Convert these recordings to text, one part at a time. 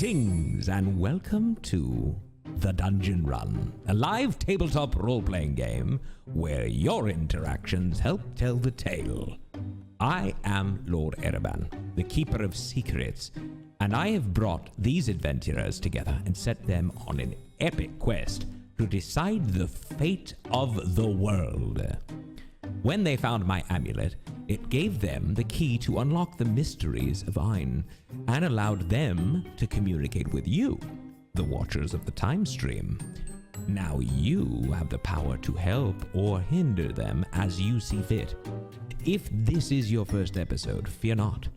Greetings and welcome to The Dungeon Run, a live tabletop role-playing game where your interactions help tell the tale. I am Lord Ereban, the Keeper of Secrets, and I have brought these adventurers together and set them on an epic quest to decide the fate of the world. When they found my amulet, it gave them the key to unlock the mysteries of Ein and allowed them to communicate with you, the Watchers of the Time Stream. Now you have the power to help or hinder them as you see fit. If this is your first episode, fear not.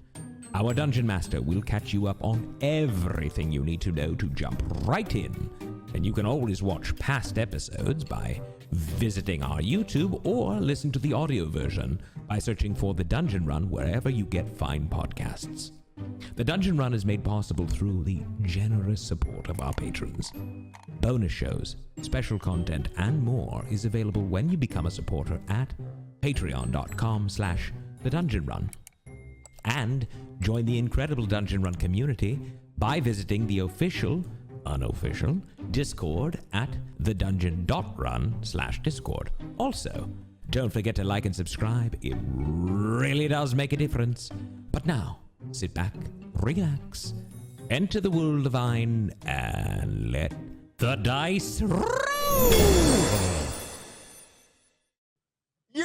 Our Dungeon Master will catch you up on everything you need to know to jump right in, and you can always watch past episodes by visiting our YouTube or listen to the audio version by searching for The Dungeon Run wherever you get fine podcasts. The Dungeon Run is made possible through the generous support of our patrons. Bonus shows, special content, and more is available when you become a supporter at patreon.com/thedungeonrun. And join the incredible Dungeon Run community by visiting the official, unofficial Discord at thedungeon.run/discord. Also, don't forget to like and subscribe. It really does make a difference. But now, sit back, relax, enter the world of Ein, and let the dice roll! Yeah!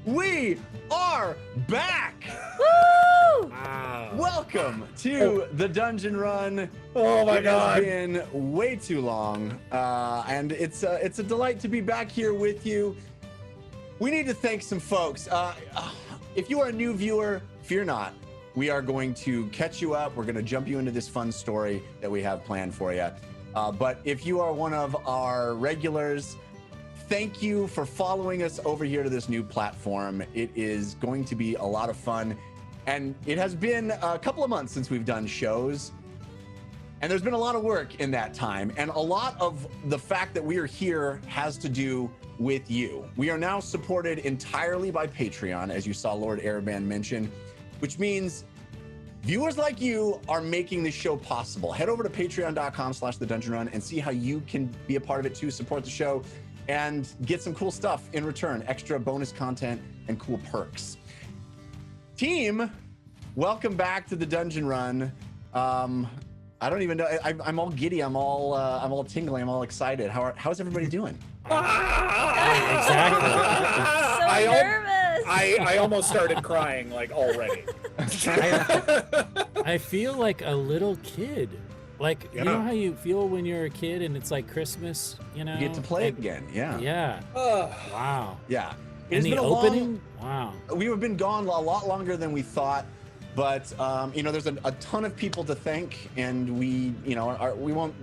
We are back! Woo! Wow. Welcome to the Dungeon Run. Oh my God! It's been way too long, and it's a delight to be back here with you. We need to thank some folks. If you are a new viewer, fear not. We are going to catch you up. We're going to jump you into this fun story that we have planned for you. But if you are one of our regulars, thank you for following us over here to this new platform. It is going to be a lot of fun. And it has been a couple of months since we've done shows. And there's been a lot of work in that time. And a lot of the fact that we are here has to do with you. We are now supported entirely by Patreon, as you saw Lord Ereban mention, which means viewers like you are making this show possible. Head over to patreon.com/thedungeonrun and see how you can be a part of it too, support the show, and get some cool stuff in return, extra bonus content and cool perks. Team, welcome back to the Dungeon Run. I don't even know. I'm all giddy. I'm all tingling. I'm all excited. How's everybody doing? Exactly. So nervous. I almost started crying like already. I feel like a little kid. Like, you know how you feel when you're a kid and it's like Christmas, you know? You get to play again, yeah. Yeah. Wow. Yeah. And the opening? Wow. We have been gone a lot longer than we thought, but you know, there's a ton of people to thank, and we, you know, we won't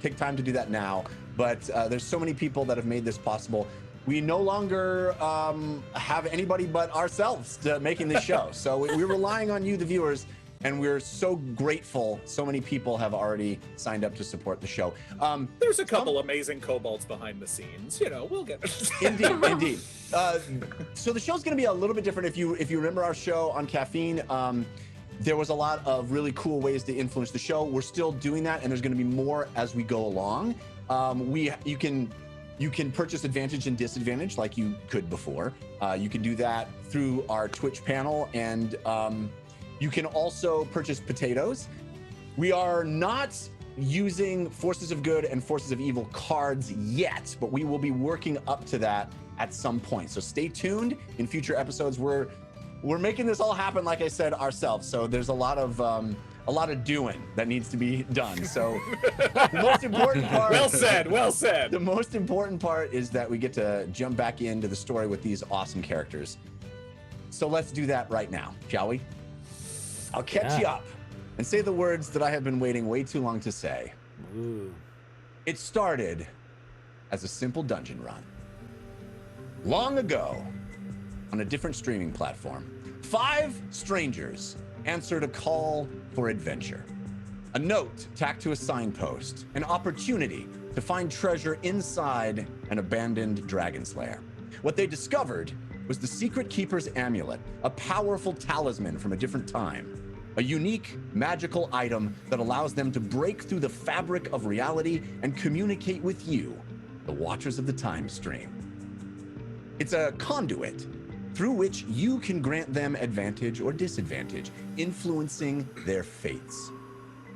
take time to do that now, but there's so many people that have made this possible. We no longer have anybody but ourselves making this show, so we're relying on you, the viewers. And we're so grateful. So many people have already signed up to support the show. There's a couple amazing kobolds behind the scenes. You know, we'll get it. Indeed. So the show's going to be a little bit different. If you remember our show on caffeine, there was a lot of really cool ways to influence the show. We're still doing that, and there's going to be more as we go along. You can purchase advantage and disadvantage like you could before. You can do that through our Twitch panel, and you can also purchase potatoes. We are not using Forces of Good and Forces of Evil cards yet, but we will be working up to that at some point. So stay tuned in future episodes. We're making this all happen, like I said, ourselves. So there's a lot of doing that needs to be done. So the most important part. Well said. Well said. The most important part is that we get to jump back into the story with these awesome characters. So let's do that right now, shall we? I'll catch you up and say the words that I have been waiting way too long to say. Ooh. It started as a simple dungeon run. Long ago, on a different streaming platform, 5 strangers answered a call for adventure. A note tacked to a signpost, an opportunity to find treasure inside an abandoned dragon's lair. What they discovered was the Secret Keeper's amulet, a powerful talisman from a different time. a unique magical item that allows them to break through the fabric of reality and communicate with you, the Watchers of the Time Stream. It's a conduit through which you can grant them advantage or disadvantage, influencing their fates.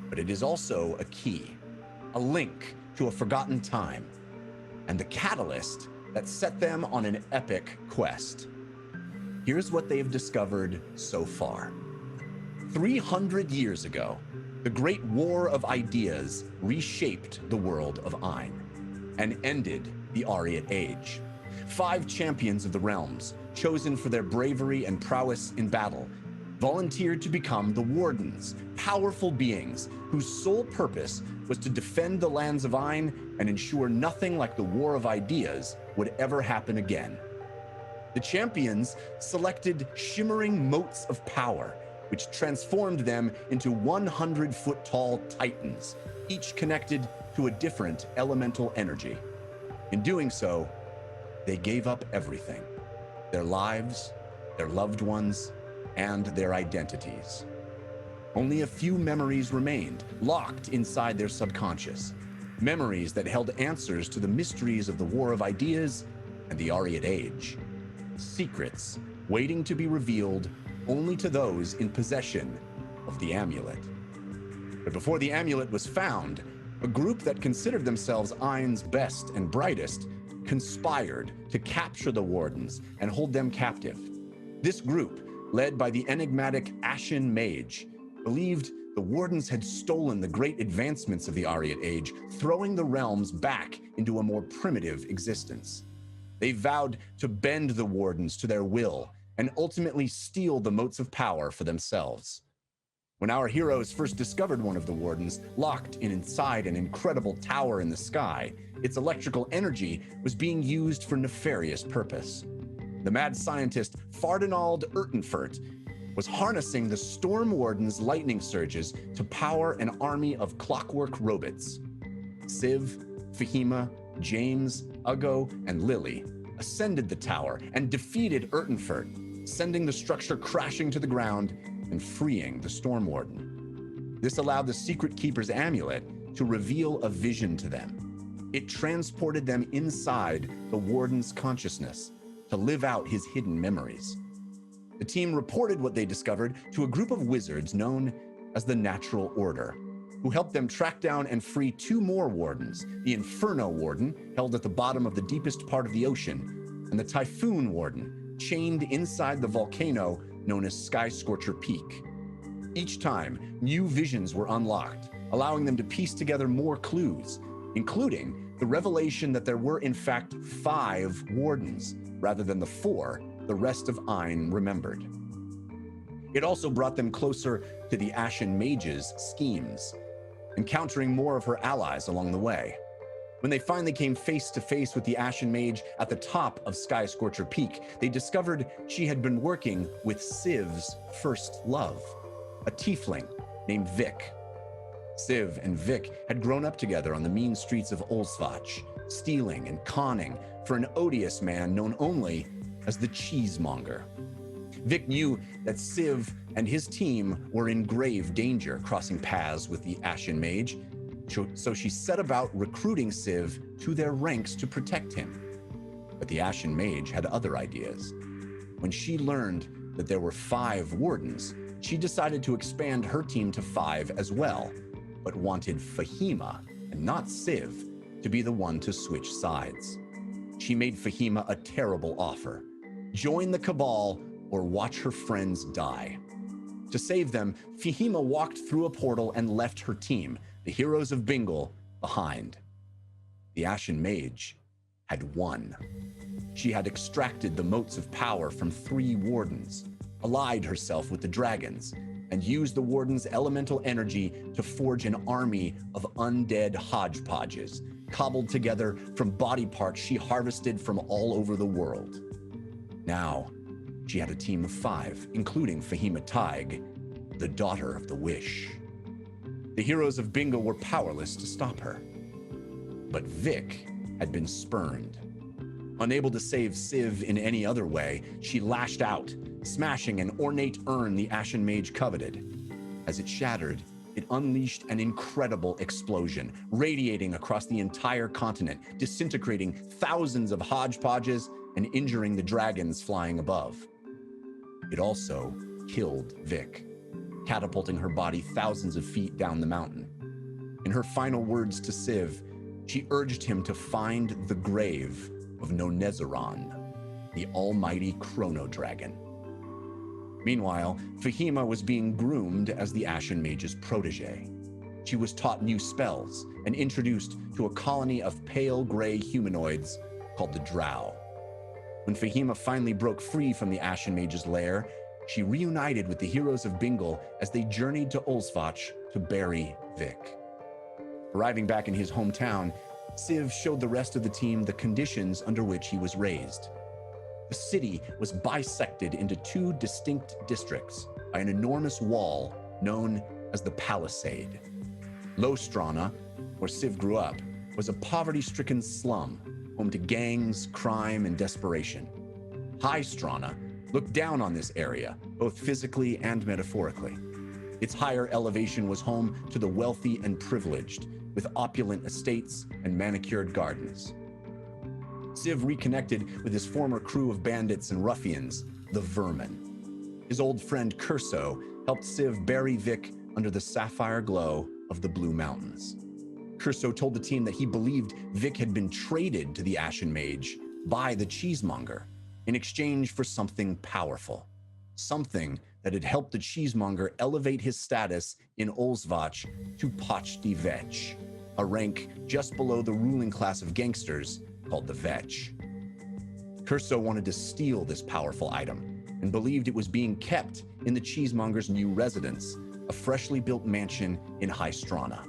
But it is also a key, a link to a forgotten time, and the catalyst that set them on an epic quest. Here's what they've discovered so far. 300 years ago, the Great War of Ideas reshaped the world of Ayn and ended the Ariat Age. 5 champions of the realms, chosen for their bravery and prowess in battle, volunteered to become the Wardens, powerful beings whose sole purpose was to defend the lands of Ayn and ensure nothing like the War of Ideas would ever happen again. The champions selected shimmering motes of power, which transformed them into 100-foot-tall titans, each connected to a different elemental energy. In doing so, they gave up everything: their lives, their loved ones, and their identities. Only a few memories remained, locked inside their subconscious. Memories that held answers to the mysteries of the War of Ideas and the Ariat Age. Secrets waiting to be revealed only to those in possession of the amulet. But before the amulet was found, a group that considered themselves Ayn's best and brightest conspired to capture the Wardens and hold them captive. This group, led by the enigmatic Ashen Mage, believed the Wardens had stolen the great advancements of the Ariat Age, throwing the realms back into a more primitive existence. They vowed to bend the Wardens to their will and ultimately steal the motes of power for themselves. When our heroes first discovered one of the Wardens, locked inside an incredible tower in the sky, its electrical energy was being used for nefarious purpose. The mad scientist Fardinald Urtenfurt was harnessing the Storm Warden's lightning surges to power an army of clockwork robots. Civ, Fahima, James, Uggo, and Lily ascended the tower and defeated Urtenfurt, sending the structure crashing to the ground and freeing the Storm Warden. This allowed the Secret Keeper's amulet to reveal a vision to them. It transported them inside the Warden's consciousness to live out his hidden memories. The team reported what they discovered to a group of wizards known as the Natural Order, who helped them track down and free 2 more Wardens, the Inferno Warden, held at the bottom of the deepest part of the ocean, and the Typhoon Warden, chained inside the volcano known as Sky Scorcher Peak. Each time, new visions were unlocked, allowing them to piece together more clues, including the revelation that there were in fact 5 Wardens, rather than the 4 the rest of Ayn remembered. It also brought them closer to the Ashen Mage's schemes, encountering more of her allies along the way. When they finally came face to face with the Ashen Mage at the top of Sky Scorcher Peak, they discovered she had been working with Civ's first love, a tiefling named Vic. Civ and Vic had grown up together on the mean streets of Olsvach, stealing and conning for an odious man known only as the Cheesemonger. Vic knew that Civ and his team were in grave danger crossing paths with the Ashen Mage, so she set about recruiting Civ to their ranks to protect him. But the Ashen Mage had other ideas. When she learned that there were 5 Wardens, she decided to expand her team to 5 as well, but wanted Fahima, and not Civ, to be the one to switch sides. She made Fahima a terrible offer: join the Cabal or watch her friends die. To save them, Fahima walked through a portal and left her team, the Heroes of Bingle, behind. The Ashen Mage had won. She had extracted the motes of power from 3 Wardens, allied herself with the dragons, and used the Warden's elemental energy to forge an army of undead hodgepodges, cobbled together from body parts she harvested from all over the world. Now, she had a team of 5, including Fahima Taig, the daughter of the Wish. The Heroes of Bingle were powerless to stop her. But Vic had been spurned. Unable to save Civ in any other way, she lashed out, smashing an ornate urn the Ashen Mage coveted. As it shattered, it unleashed an incredible explosion, radiating across the entire continent, disintegrating thousands of hodgepodges and injuring the dragons flying above. It also killed Vic, catapulting her body thousands of feet down the mountain. In her final words to Civ, she urged him to find the grave of Nonezaron, the almighty chrono dragon. Meanwhile, Fahima was being groomed as the Ashen Mage's protege. She was taught new spells and introduced to a colony of pale gray humanoids called the Drow. When Fahima finally broke free from the Ashen Mage's lair, she reunited with the Heroes of Bingle as they journeyed to Olsvach to bury Vic. Arriving back in his hometown, Civ showed the rest of the team the conditions under which he was raised. The city was bisected into two distinct districts by an enormous wall known as the Palisade. Low Strana, where Civ grew up, was a poverty-stricken slum, home to gangs, crime, and desperation. High Strana looked down on this area, both physically and metaphorically. Its higher elevation was home to the wealthy and privileged, with opulent estates and manicured gardens. Civ reconnected with his former crew of bandits and ruffians, the Vermin. His old friend Curso helped Civ bury Vic under the sapphire glow of the Blue Mountains. Curso told the team that he believed Vic had been traded to the Ashen Mage by the Cheesemonger in exchange for something powerful, something that had helped the Cheesemonger elevate his status in Olsvach to Pochti Vetch, a rank just below the ruling class of gangsters called the Vetch. Curso wanted to steal this powerful item and believed it was being kept in the Cheesemonger's new residence, a freshly built mansion in High Strana.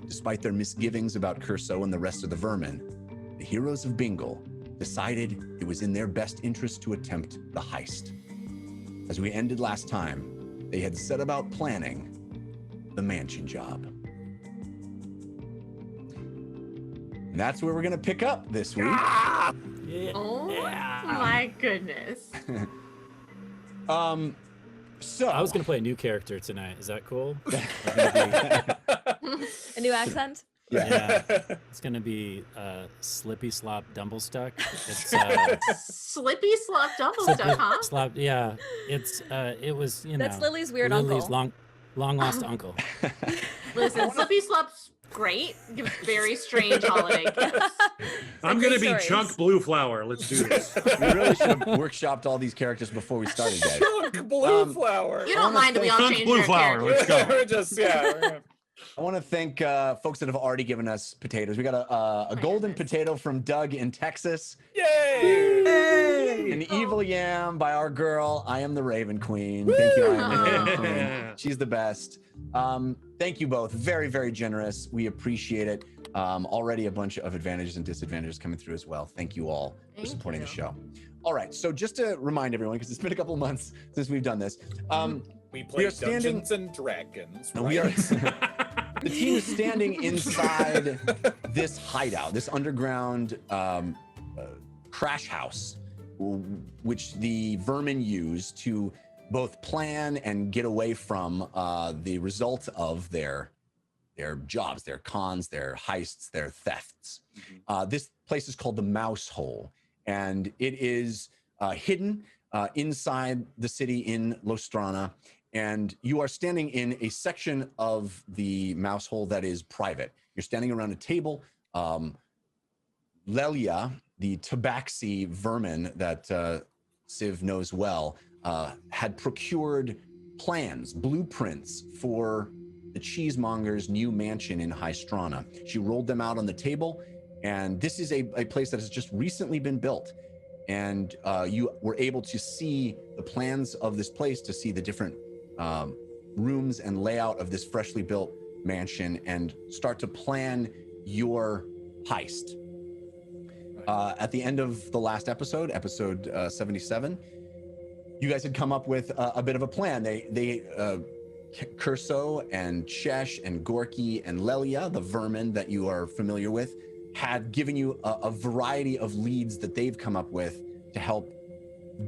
Despite their misgivings about Curso and the rest of the Vermin, the Heroes of Bingle decided it was in their best interest to attempt the heist. As we ended last time, they had set about planning the mansion job. And that's where we're going to pick up this week. Yeah. Oh my goodness. So I was gonna play a new character tonight. Is that cool? A new accent? Yeah. It's gonna be Slippy Slop Dumblestuck. It's Slippy Slop Dumblestuck, huh? Slop. Yeah. It's it was That's Lily's weird Lily's uncle. long lost uncle. Listen, Slippy Slop's great. Gives very strange holiday gifts. I'm gonna be stories. Chunk Blueflower. Let's do this. we really should have workshopped all these characters before we started, guys. Chunk blue flower. You don't mind that we all Chunk change our Blueflower. characters. Let's go. We're just I want to thank folks that have already given us potatoes. We got a golden potato from Doug in Texas. Yay! An evil yam by our girl, I Am the Raven Queen. Thank you, I Am the Raven Queen. She's the best. Thank you both. Very, very generous. We appreciate it. Already a bunch of advantages and disadvantages coming through as well. Thank you all for Thank supporting you. the show. All right, so just to remind everyone, because it's been a couple of months since we've done this, We play are standing- Dungeons and Dragons. and Right? we are the team is standing inside this hideout, this underground crash house, which the Vermin use to both plan and get away from the result of their jobs, their cons, their heists, their thefts. This place is called the Mouse Hole, and it is hidden inside the city in Lostrana. And you are standing in a section of the mouse hole that is private. You're standing around a table. Lelia, the tabaxi vermin that Civ knows well, had procured plans, blueprints for the Cheesemonger's new mansion in High Strana. She rolled them out on the table, and this is a place that has just recently been built. And you were able to see the plans of this place, to see the different rooms and layout of this freshly built mansion, and start to plan your heist. At the end of the last episode, episode 77, you guys had come up with a bit of a plan. Curso and Chesh and Gorky and Lelia, the vermin that you are familiar with, had given you a variety of leads that they've come up with to help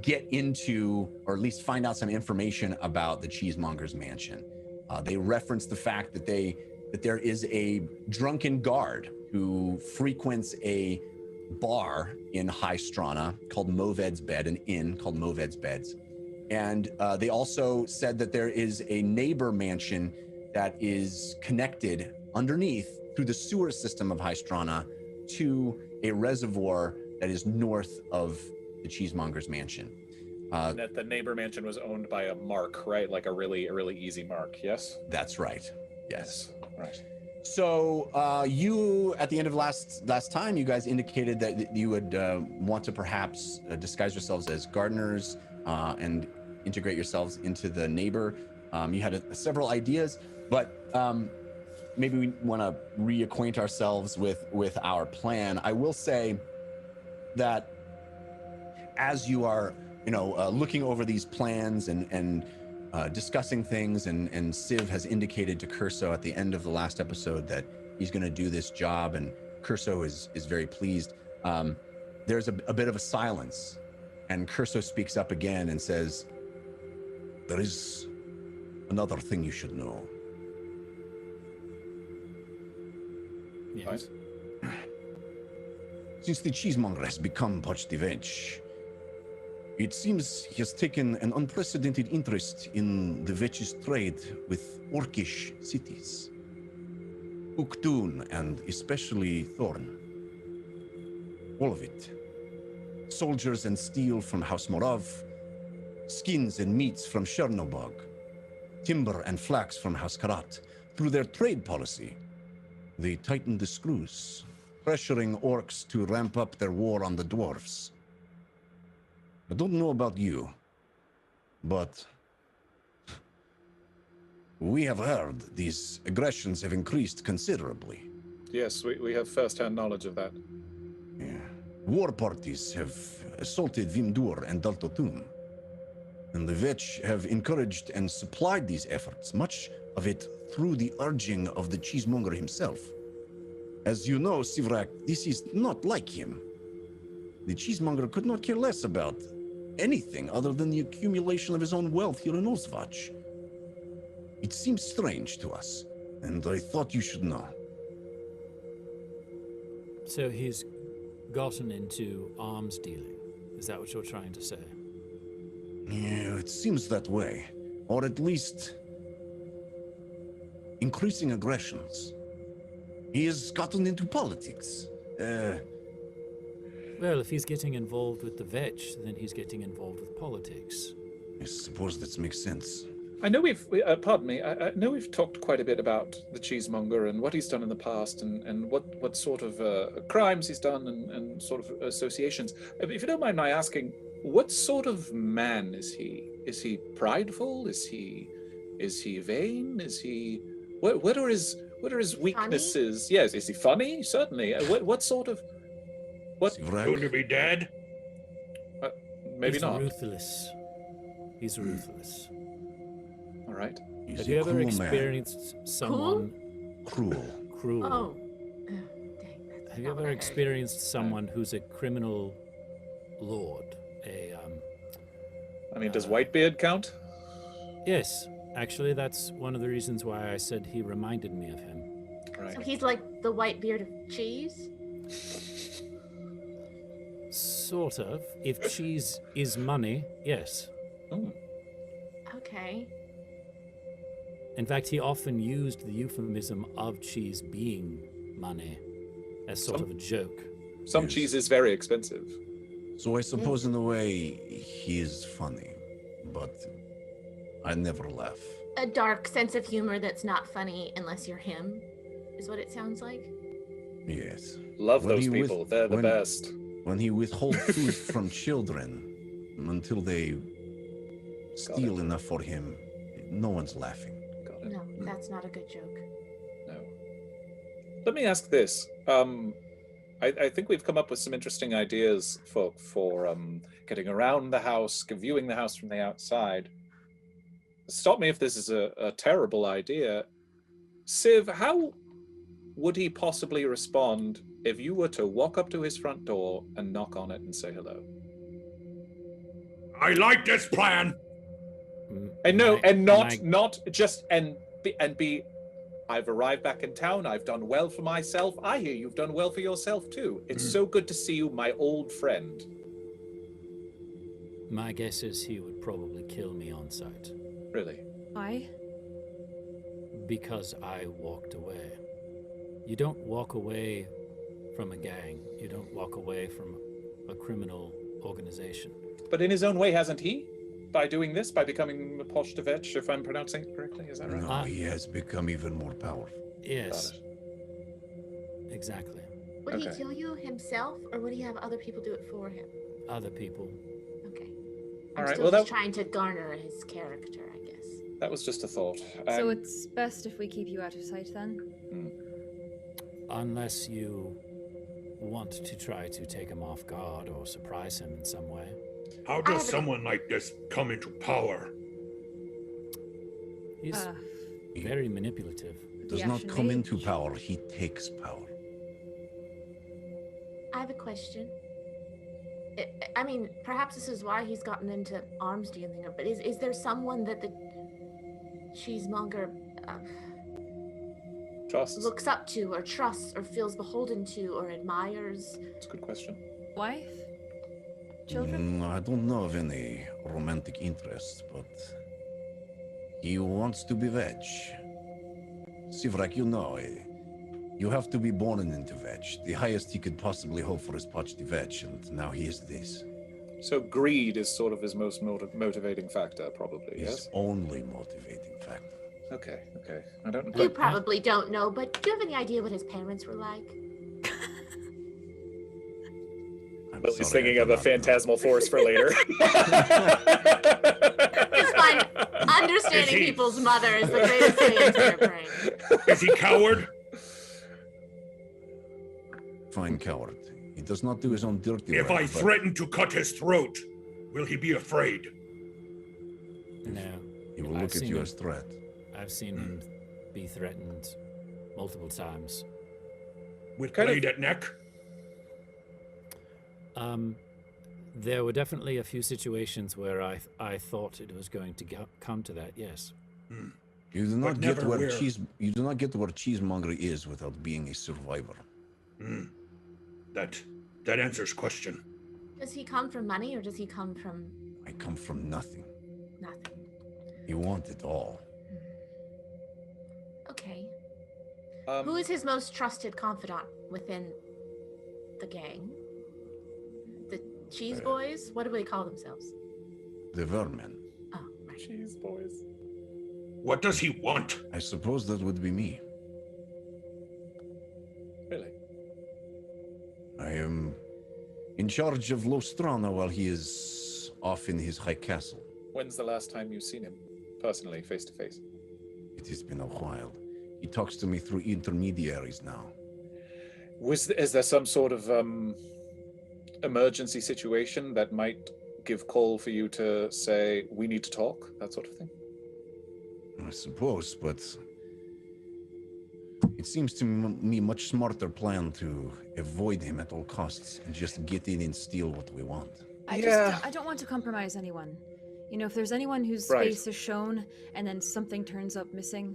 get into, or at least find out some information about the Cheesemonger's mansion. They reference the fact that there is a drunken guard who frequents a bar in High Strana called Moved's Bed, an inn called Moved's Beds. And they also said that there is a neighbor mansion that is connected underneath through the sewer system of High Strana to a reservoir that is north of the Cheesemonger's mansion. That the neighbor mansion was owned by a mark, right? Like a really easy mark, yes? That's right. Yes. Right. So you, at the end of last time, you guys indicated that you would want to perhaps disguise yourselves as gardeners and integrate yourselves into the neighbor. You had several ideas, but maybe we want to reacquaint ourselves with our plan. I will say that as you are, looking over these plans and discussing things, and Civ has indicated to Curso at the end of the last episode that he's going to do this job, and Curso is very pleased. There's a bit of a silence, and Curso speaks up again and says, "There is another thing you should know." Yes. Since the Cheesemonger has become Pochtivech, it seems he has taken an unprecedented interest in the Vetch's trade with Orcish cities. Uktun and especially Thorn. All of it. Soldiers and steel from House Morov, skins and meats from Chernobog, timber and flax from House Karat. Through their trade policy, they tightened the screws, pressuring orcs to ramp up their war on the dwarves. I don't know about you, but we have heard these aggressions have increased considerably. Yes, we have first-hand knowledge of that. Yeah. War parties have assaulted Vimdur and Daltotum, and the Vetch have encouraged and supplied these efforts, much of it through the urging of the Cheesemonger himself. As you know, Sivrak, this is not like him. The Cheesemonger could not care less about anything other than the accumulation of his own wealth here in Olsvach. It seems strange to us, and I thought you should know. So he's gotten into arms dealing. Is that what you're trying to say? Yeah, it seems that way. Or at least increasing aggressions. He has gotten into politics. Well, if he's getting involved with the Vetch, then he's getting involved with politics. I suppose that makes sense. I know pardon me, I know we've talked quite a bit about the Cheesemonger and what he's done in the past and what sort of crimes he's done and sort of associations. If you don't mind my asking, what sort of man is he? Is he prideful? Is he vain? Is he what are his weaknesses? Funny? Yes, is he funny? Certainly. What sort of what? Soon to be dead? Maybe he's not. Ruthless. He's ruthless. All right. Have you ever experienced someone Cruel. cruel? Oh. Dang, that's Have you not ever what I heard. experienced someone who's a criminal lord? I mean, does Whitebeard count? Yes, actually, that's one of the reasons why I said he reminded me of him. Right. So he's like the white beard of cheese? Sort of. If cheese is money, yes. Oh. Okay. In fact, he often used the euphemism of cheese being money as sort of a joke. Some Yes. cheese is very expensive. So I suppose in a way he is funny, but I never laugh. A dark sense of humor that's not funny unless you're him, is what it sounds like. Yes. Love When those he people. They're the best. When he withholds food from children until they steal enough for him, no one's laughing. Got it. No, that's not a good joke. No. Let me ask this. I think we've come up with some interesting ideas for getting around the house, viewing the house from the outside. Stop me if this is a terrible idea. Civ, how would he possibly respond if you were to walk up to his front door and knock on it and say hello? I like this plan. And no, My- and not my- not just and I've arrived back in town. I've done well for myself. I hear you've done well for yourself too. It's so good to see you, my old friend. My guess is he would probably kill me on sight. Really? Why? Because I walked away. You don't walk away from a gang. You don't walk away from a criminal organization. But in his own way, hasn't he? By doing this, by becoming a Poshtovich, if I'm pronouncing it correctly, is that right? No, he has become even more powerful. Yes. Exactly. Would he Okay. kill you himself, or would he have other people do it for him? Other people. Okay. All I'm right, still well, just that- trying to garner his character, I guess. That was just a thought. So it's best if we keep you out of sight then? Unless you want to try to take him off guard or surprise him in some way. How does someone like this come into power? He's very manipulative. Does not come into power, he takes power. I have a question. I mean, perhaps this is why he's gotten into arms dealing, but is there someone that the Cheesemonger Trusts? looks up to, or trusts, or feels beholden to, or admires? That's a good question. Wife? Children? I don't know of any romantic interests, but he wants to be veg. Sivrak, you know, you have to be born into veg. The highest he could possibly hope for is Pochti veg, and now he is this. So greed is sort of his most motivating factor, probably, His yes? only motivating factor. Okay. I don't You quite... probably don't know, but do you have any idea what his parents were like? I'm Lily's sorry, thinking I of do a not know. phantasmal force for later. It's fine. Understanding Is he- people's mother is the greatest thing into their brain. Is he coward? Fine coward. He does not do his own dirty If work, I but threaten to cut his throat, will he be afraid? No. he will I've look at seen you him- as threat. I've seen him be threatened multiple times. With Kind of- blade at neck? There were definitely a few situations where I thought it was going to come to that, yes. You do not get never where where. you do not get where Cheesemonger is without being a survivor. That answers question. Does he come from money, or does he come from I come from nothing. nothing? You want it all. Okay. Who is his most trusted confidant within the gang? The Cheese Boys? What do they call themselves? The vermin. Oh, right. Cheese boys. What does he want? I suppose that would be me. Really? I am in charge of Lostrana while he is off in his high castle. When's the last time you've seen him? Personally, face to face? It has been a while. He talks to me through intermediaries now. Is there some sort of emergency situation that might give call for you to say, we need to talk, that sort of thing? I suppose, but it seems to me much smarter plan to avoid him at all costs and just get in and steal what we want. I don't want to compromise anyone. You know, if there's anyone whose Right. face is shown and then something turns up missing,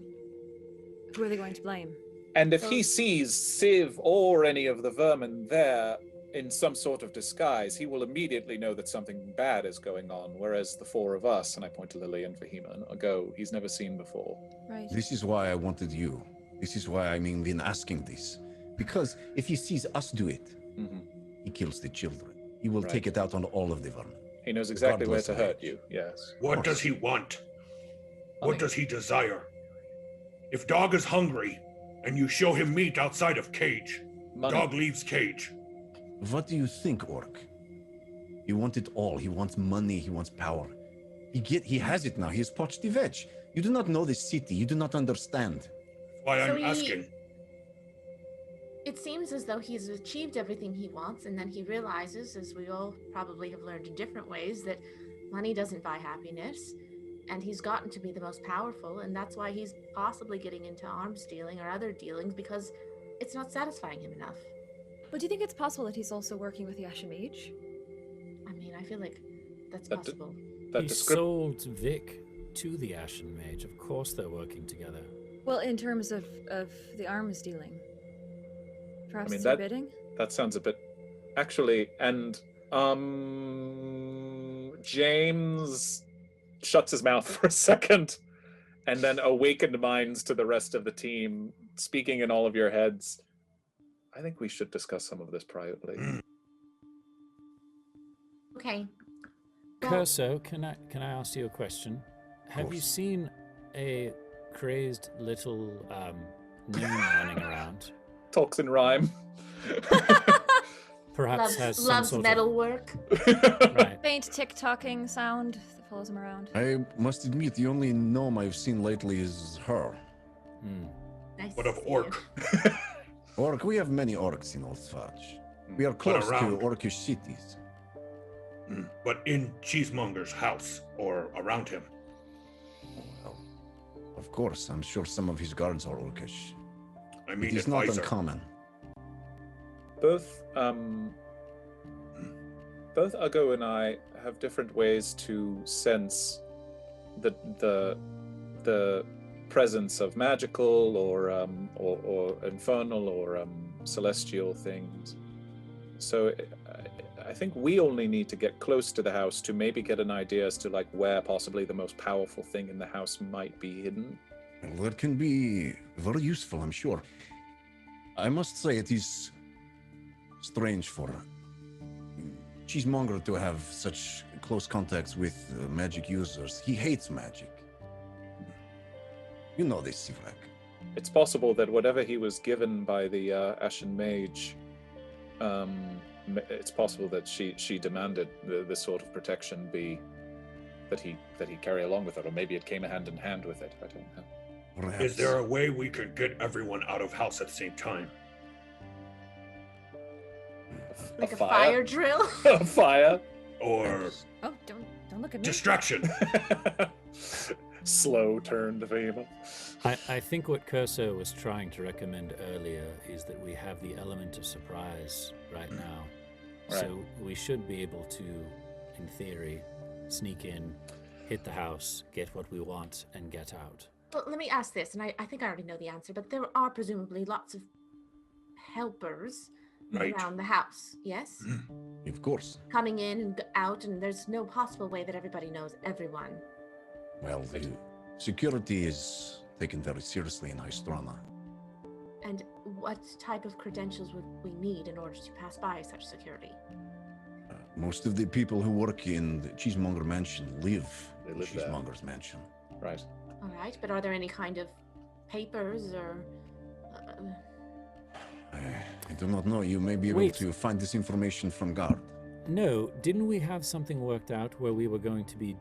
who are they going to blame? And if he sees Civ or any of the vermin there in some sort of disguise, he will immediately know that something bad is going on, whereas the four of us, and I point to Lily and Fahima, he's never seen before. Right. This is why I wanted you. This is why I'm been asking this. Because if he sees us do it, he kills the children. He will Right. take it out on all of the vermin. He knows exactly where Regardless to of hurt age. you, yes. What does he want? Money. What does he desire? If dog is hungry and you show him meat outside of cage, Money. dog leaves cage. What do you think, Orc? He wants it all. He wants money. He wants power. He has it now. He is Pochti veg. You do not know this city. You do not understand. Why So I'm he- asking. It seems as though he's achieved everything he wants, and then he realizes, as we all probably have learned in different ways, that money doesn't buy happiness, and he's gotten to be the most powerful, and that's why he's possibly getting into arms dealing or other dealings, because it's not satisfying him enough. But do you think it's possible that he's also working with the Ashen Mage? I mean, I feel like that's That d- possible. That He description. sold Vic to the Ashen Mage. Of course they're working together. Well, in terms of the arms dealing. Perhaps mean, through bidding? That sounds a bit... Actually, and James shuts his mouth for a second and then awakened minds to the rest of the team, speaking in all of your heads. I think we should discuss some of this privately. Okay. Well, Curso, can I ask you a question? Have you seen a crazed little gnome running around? Talks in rhyme. Perhaps has some loves sort metalwork. of right. Faint tick-tocking sound that follows him around. I must admit, the only gnome I've seen lately is her. Nice What to of see orc? you. Orc, we have many orcs in Olsvach. We are close to around? orcish cities. But in Cheesemonger's house or around him. Well, of course, I'm sure some of his guards are orcish. I mean, It is not advisor. uncommon. Both Uggo and I have different ways to sense the presence of magical or infernal or celestial things. So I think we only need to get close to the house to maybe get an idea as to like where possibly the most powerful thing in the house might be hidden. Well, that can be very useful, I'm sure. I must say it is strange for Cheesemonger to have such close contacts with magic users. He hates magic. You know this, Sivrak. It's possible that whatever he was given by the Ashen Mage, it's possible that she demanded this sort of protection be that he carry along with it, or maybe it came hand in hand with it. I don't know. Perhaps. Is there a way we could get everyone out of house at the same time? Like a fire drill? A fire. Or Oh, don't look at me. distraction? Slow turn to evil. I think what Curso was trying to recommend earlier is that we have the element of surprise right now. Right. So we should be able to, in theory, sneak in, hit the house, get what we want, and get out. Well, let me ask this, and I think I already know the answer, but there are presumably lots of helpers Right. around the house, yes? Of course. Coming in and out, and there's no possible way that everybody knows everyone. Well, the security is taken very seriously in Hystrana. And what type of credentials would we need in order to pass by such security? Most of the people who work in the Cheesemonger Mansion live They in live there. Cheesemonger's Mansion. Right. All right, but are there any kind of papers or... I do not know. You may be able Wait. to find this information from guard. No, didn't we have something worked out where we were going to be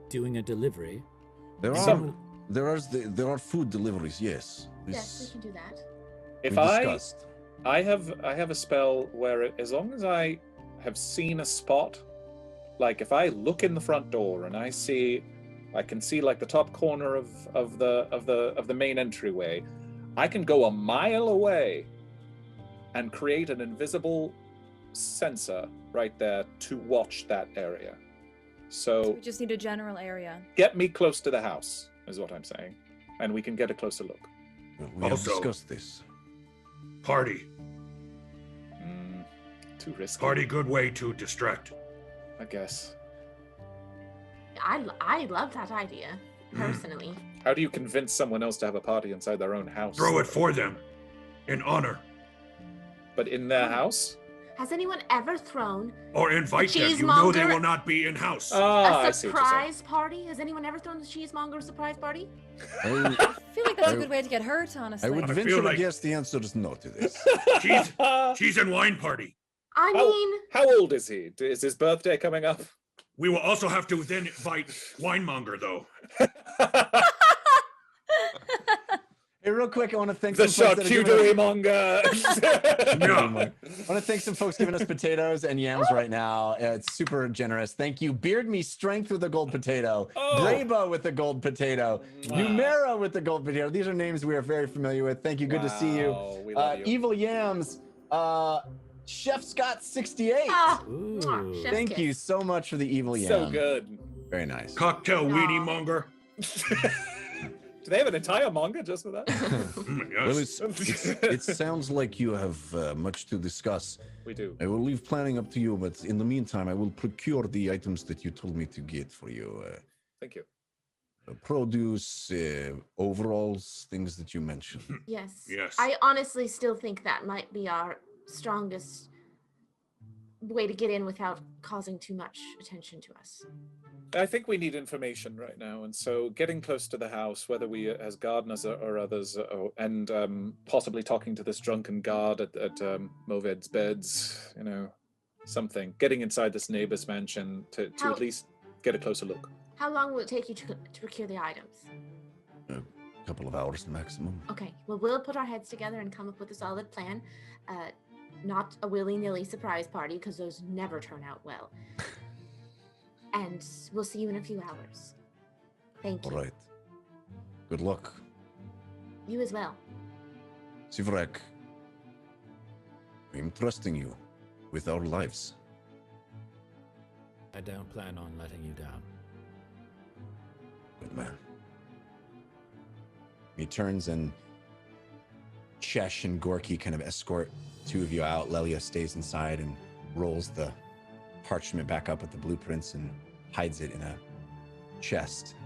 doing a delivery? There Some- there are food deliveries. Yes. yes, we This can do that. If we discussed. I have a spell where as long as I have seen a spot, like if I look in the front door and I can see like the top corner of the main entryway, I can go a mile away and create an invisible sensor right there to watch that area. So We just need a general area. get me close to the house is what I'm saying, and we can get a closer look. We have Also- discussed this. Party. Too risky. Party, good way to distract. I guess. I love that idea, personally. How do you convince someone else to have a party inside their own house? Throw it for them. In honor. But in their house? Has anyone ever thrown Or invite them. You know they Cheesemonger- will not be in house. Ah, I a see what you're saying. surprise party? Has anyone ever thrown the Cheesemonger a surprise party? I, I feel like that's a I- good way to get hurt, honestly. I would I venture feel to like- guess the answer is no to this. Cheese and wine party. I How- mean, How old is he? Is his birthday coming up? We will also have to then invite Winemonger, though. Hey, real quick, I want to thank The some folks that are giving charcuterie us- monger. I want to thank some folks giving us potatoes and yams right now. It's super generous. Thank you. Beard Me Strength with the gold potato. Oh. Bravo with the gold potato. Wow. Numera with the gold potato. These are names we are very familiar with. Thank you. Good to see you. Wow, we love you. Evil Yams. Chef Scott 68. ah, Ooh. mwah, chef's Thank kiss. you so much for the evil yam. So good. Very nice. Cocktail Aw. Weenie Monger. Do they have an entire manga just for that? Well, it sounds like you have much to discuss. We do. I will leave planning up to you, but in the meantime, I will procure the items that you told me to get for you. Thank you. Produce, overalls, things that you mentioned. Yes. Yes. I honestly still think that might be our strongest way to get in without causing too much attention to us. I think we need information right now, and so getting close to the house, whether we as gardeners or others, and possibly talking to this drunken guard at Moved's beds, something. Getting inside this neighbor's mansion to at least get a closer look. How long will it take you to procure the items? A couple of hours maximum. Okay, well, we'll put our heads together and come up with a solid plan. Not a willy-nilly surprise party, because those never turn out well. And we'll see you in a few hours. Thank you. All right. Good luck. You as well. Sivrak, I'm trusting you with our lives. I don't plan on letting you down. Good man. He turns and Chesh and Gorky kind of escort two of you out. Lelia stays inside and rolls the parchment back up with the blueprints and hides it in a chest.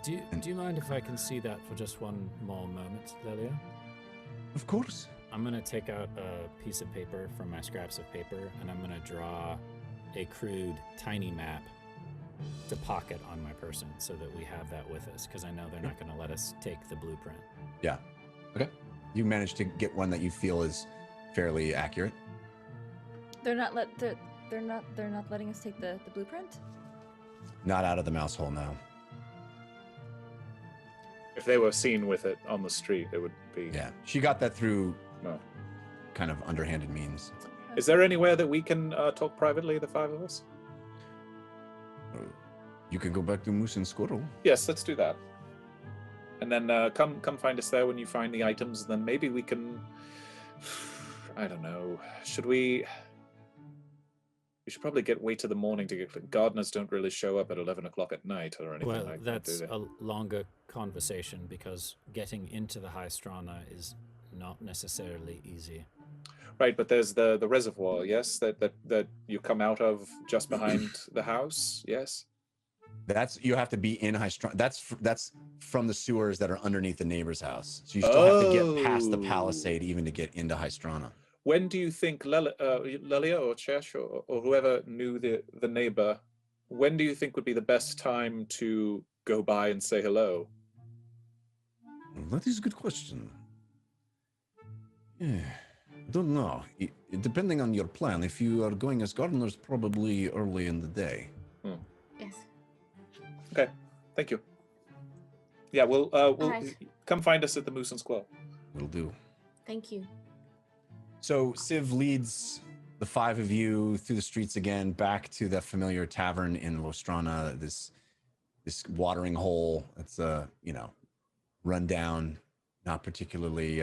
Do you mind if I can see that for just one more moment, Lelia? Of course. I'm going to take out a piece of paper from my scraps of paper, and I'm going to draw a crude, tiny map to pocket on my person so that we have that with us, because I know they're not going to let us take the blueprint. Yeah. Okay. You managed to get one that you feel is fairly accurate. They're not letting us take the blueprint? Not out of the mouse hole now. If they were seen with it on the street, it would be... Yeah. She got that through No. kind of underhanded means. Is there anywhere that we can talk privately, the five of us? You can go back to Moose and Squirrel. Yes, let's do that. And then come find us there when you find the items. Then maybe we can... I don't know. Should we... We should probably wait till the morning to get... Gardeners don't really show up at 11 o'clock at night or anything Well, like that, do that's they? a longer conversation, because getting into the High Strana is not necessarily easy. Right, but there's the reservoir, yes? That you come out of just behind the house, yes? That's, you have to be in High Strana. That's from the sewers that are underneath the neighbor's house. So you still have to get past the palisade even to get into High Strana. When do you think Lelia or Chesh or whoever knew the neighbor, when do you think would be the best time to go by and say hello? That is a good question. Yeah, I don't know. Depending on your plan, if you are going as gardeners, probably early in the day. Yes. Okay, thank you. Yeah, we'll right. Come find us at the Moose and Squirrel. Will do. Thank you. So Civ leads the five of you through the streets again, back to the familiar tavern in Lostrana, this watering hole. It's run down, not particularly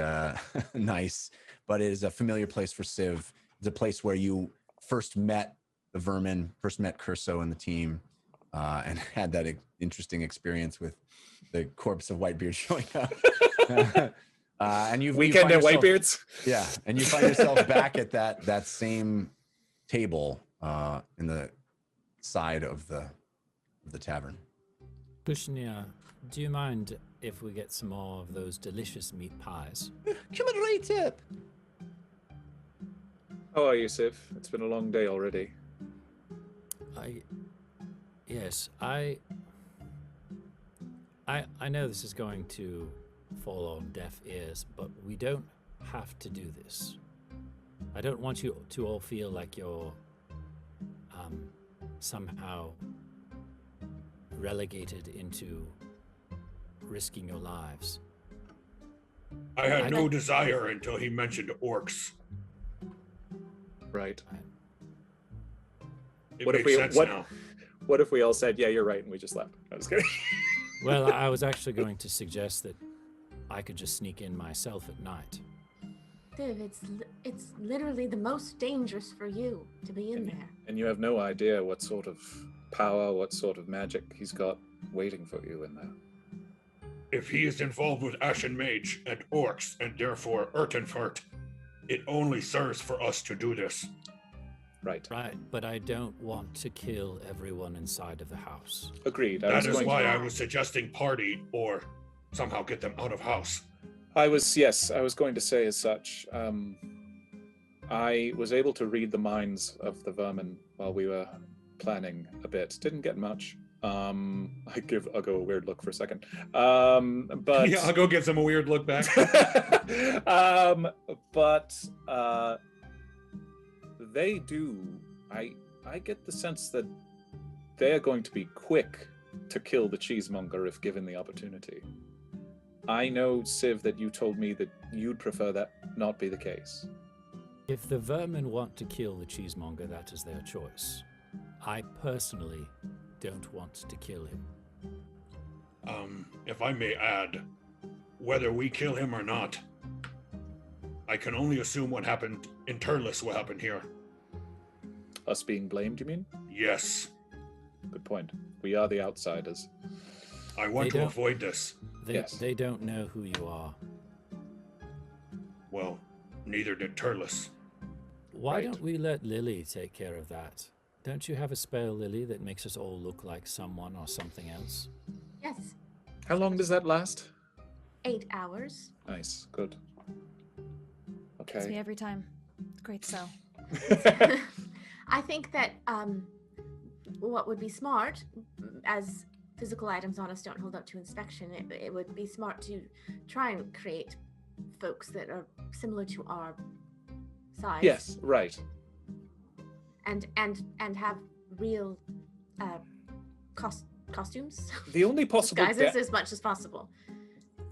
nice, but it is a familiar place for Civ. It's a place where you first met the vermin, first met Curso and the team, and had that interesting experience with the corpse of Whitebeard showing up. And Weekend at Whitebeard's. Yeah, and you find yourself back at that same table in the side of the tavern. Bushnia, do you mind if we get some more of those delicious meat pies? Come on, right up. How are you, Civ? It's been a long day already. I know this is going to fall on deaf ears, but we don't have to do this. I don't want you to all feel like you're somehow relegated into risking your lives. I had no desire until he mentioned orcs. Right. It makes sense now. What if we all said, "Yeah, you're right," and we just left? I was kidding. Well, I was actually going to suggest that I could just sneak in myself at night. Viv, it's literally the most dangerous for you to be in there. And you have no idea what sort of power, what sort of magic he's got waiting for you in there. if he is involved with Ashen Mage and orcs and therefore Urtenfurt, it only serves for us to do this. Right. Right, but I don't want to kill everyone inside of the house. Agreed. That is why I was suggesting party or somehow get them out of house. I was going to say as such. I was able to read the minds of the vermin while we were planning a bit. Didn't get much. I give Uggo a weird look for a second. But yeah, Uggo gives him a weird look back. They do. I get the sense that they're going to be quick to kill the Cheesemonger if given the opportunity. I know, Civ, that you told me that you'd prefer that not be the case. If the vermin want to kill the Cheesemonger, that is their choice. I personally don't want to kill him. If I may add, whether we kill him or not, I can only assume what happened in Turles will happen here. Us being blamed, you mean? Yes. Good point. We are the outsiders. I want to avoid this. They don't know who you are. Well, neither did Turles. Why don't we let Lily take care of that? Don't you have a spell, Lily, that makes us all look like someone or something else? Yes. How long does that last? 8 hours. Nice. Good. It's me Okay. every time. It's great spell. I think that what would be smart, as physical items on us don't hold up to inspection, it would be smart to try and create folks that are similar to our size. Yes. Right. And have real costumes. The only possible disguises as much as possible.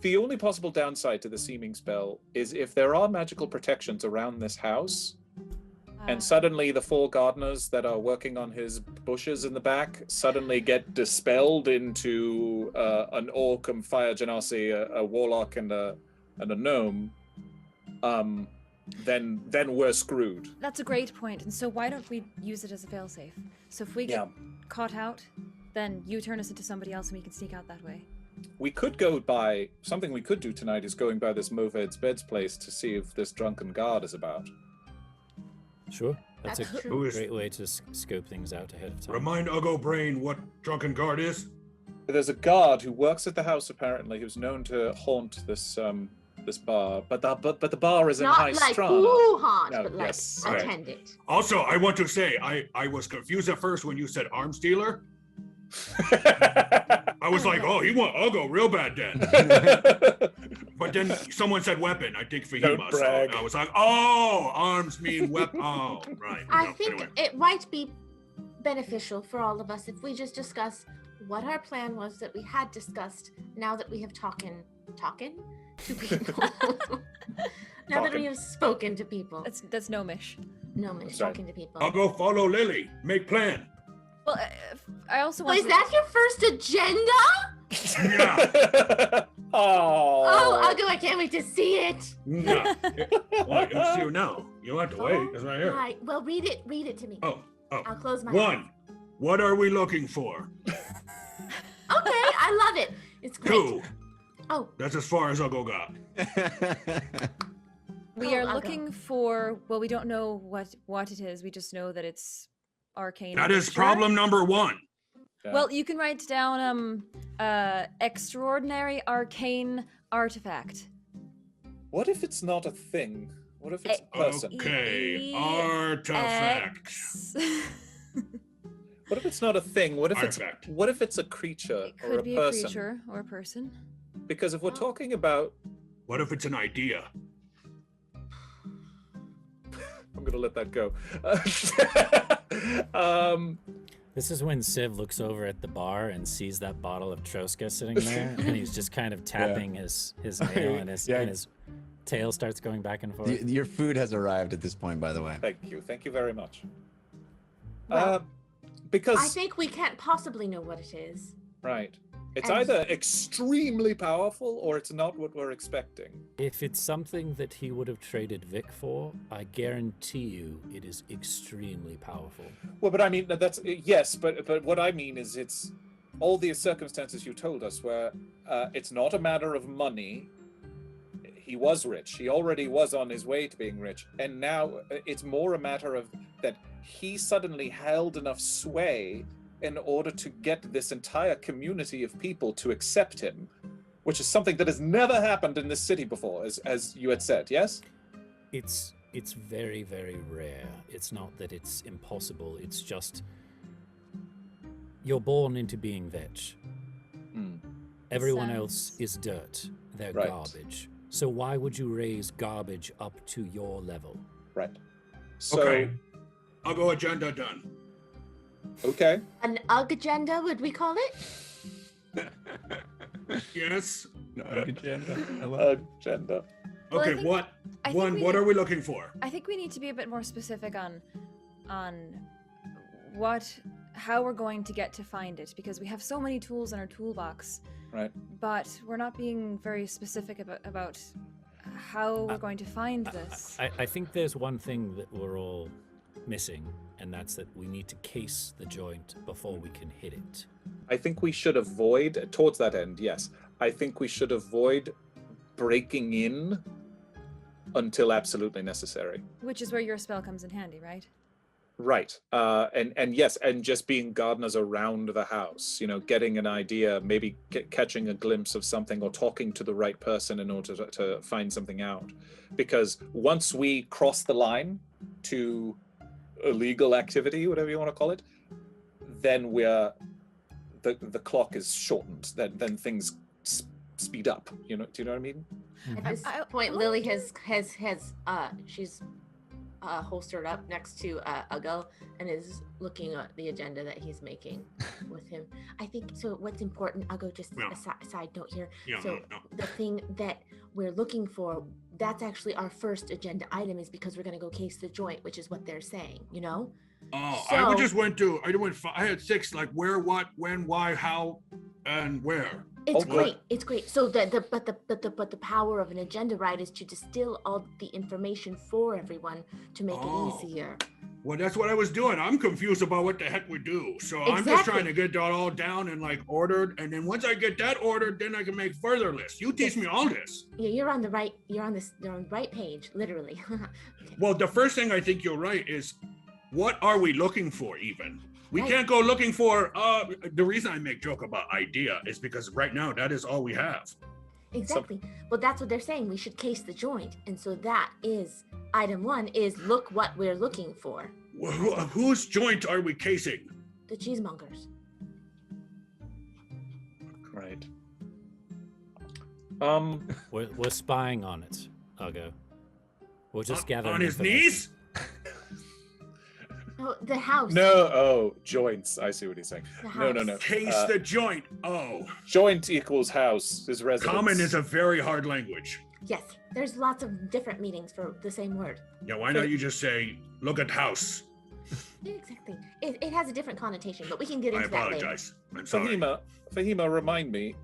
The only possible downside to the seeming spell is if there are magical protections around this house, and suddenly the 4 gardeners that are working on his bushes in the back suddenly get dispelled into an orc, and fire genasi, a warlock, and a gnome, then we're screwed. That's a great point. And so why don't we use it as a failsafe? So if we get caught out, then you turn us into somebody else and we can sneak out that way. We could go by, something we could do tonight is going by this Moved's Bed's place to see if this drunken guard is about. Sure. That's That's a true. great way to scope things out ahead of time. Remind Uggo Brain what Drunken Guard is. There's a guard who works at the house apparently, who's known to haunt this this bar, but the bar is in Not high like strata. haunt, No, but like yes, right. attend it. Also, I want to say, I was confused at first when you said arms dealer. I was like, oh, he want Uggo real bad then. But then someone said weapon, I think Don't Fahima. So brag. I was like, oh, arms mean weapon. Oh, right. I No, think anyway. it might be beneficial for all of us if we just discuss what our plan was that we had discussed now that we have talking to people. Now that we have spoken to people. That's gnomish. No, That's talking to people. I'll go follow Lily. Make plan. Well, I also Oh, want is that your first agenda? Yeah. Oh, Uggo, I can't wait to see it. Yeah. Well, you see it now. You don't have to wait. It's right here. Right. Well, read it to me. Oh. I'll close my One. eyes. What are we looking for? Okay, I love it. It's great. 2. Oh, That's as far as Uggo got. We are I'll go. looking for, well, we don't know what it is. We just know that it's arcane. That in is nature. problem number 1. Well, you can write down extraordinary arcane artifact. What if it's not a thing? What if it's a person? Okay. Artifact. X. What if it's not a thing? What if Artifact. what if it's a creature It or could a be person? a creature or a person. Because if we're talking about, What if it's an idea? I'm gonna let that go. This is when Civ looks over at the bar and sees that bottle of Troska sitting there, and he's just kind of tapping his nail, and his tail starts going back and forth. Your food has arrived at this point, by the way. Thank you very much. Well, Because I think we can't possibly know what it is. right, it's And- either extremely powerful or it's not what we're expecting. If it's something that he would have traded Vic for, I guarantee you it is extremely powerful. Well, but I mean that's yes, but what I mean is it's all these circumstances you told us where it's not a matter of money. He was rich. He already was on his way to being rich. And now it's more a matter of that he suddenly held enough sway in order to get this entire community of people to accept him, which is something that has never happened in this city before, as you had said, yes? It's very, very rare. It's not that it's impossible. It's just you're born into being vetch. Everyone else is dirt. They're garbage. So why would you raise garbage up to your level? Right. So, okay. I'll go agenda done. Okay. An UG agenda, would we call it? Yes. Agenda. Well, Okay, what are we looking for? I think we need to be a bit more specific on how we're going to get to find it, because we have so many tools in our toolbox. Right. But we're not being very specific about how we're going to find this. I think there's one thing that we're all missing, and that's that we need to case the joint before we can hit it. I think we should avoid, towards that end, yes. I think we should avoid breaking in until absolutely necessary. Which is where your spell comes in handy, right? Right. And yes, and just being gardeners around the house, getting an idea, maybe catching a glimpse of something or talking to the right person in order to find something out. Because once we cross the line to illegal activity, whatever you want to call it, then the clock is shortened. Then things speed up. Do you know what I mean? At this point, Lily has she's holstered up next to Uggo and is looking at the agenda that he's making with him. I think so. What's important, Uggo, just a side note here. The thing that we're looking for, that's actually our first agenda item, is because we're going to go case the joint, which is what they're saying. Oh, so, I had 6, like where, what, when, why, how, and where. It's great. It's great. So but the power of an agenda, right, is to distill all the information for everyone to make it easier. Well, that's what I was doing. I'm confused about what the heck we do. So I'm just trying to get that all down and ordered. And then once I get that ordered, then I can make further lists. You teach me all this. Yeah, you're on the right page, literally. Okay. Well, the first thing I think you're right is, what are we looking for even? We can't go looking for, the reason I make joke about idea is because right now that is all we have. Exactly. Well, that's what they're saying. We should case the joint. And so that is, item 1 is look what we're looking for. Whose joint are we casing? The cheesemongers. Right. We're spying on it, Uggo. We'll just gather on his knees? Oh, the house. No, joints. I see what he's saying. No. Case the joint. Oh. Joint equals house, is residence. Common is a very hard language. Yes, there's lots of different meanings for the same word. Yeah, why not you just say, look at house? Exactly. It has a different connotation, but we can get into that later. I apologize. I'm sorry. Fahima, remind me,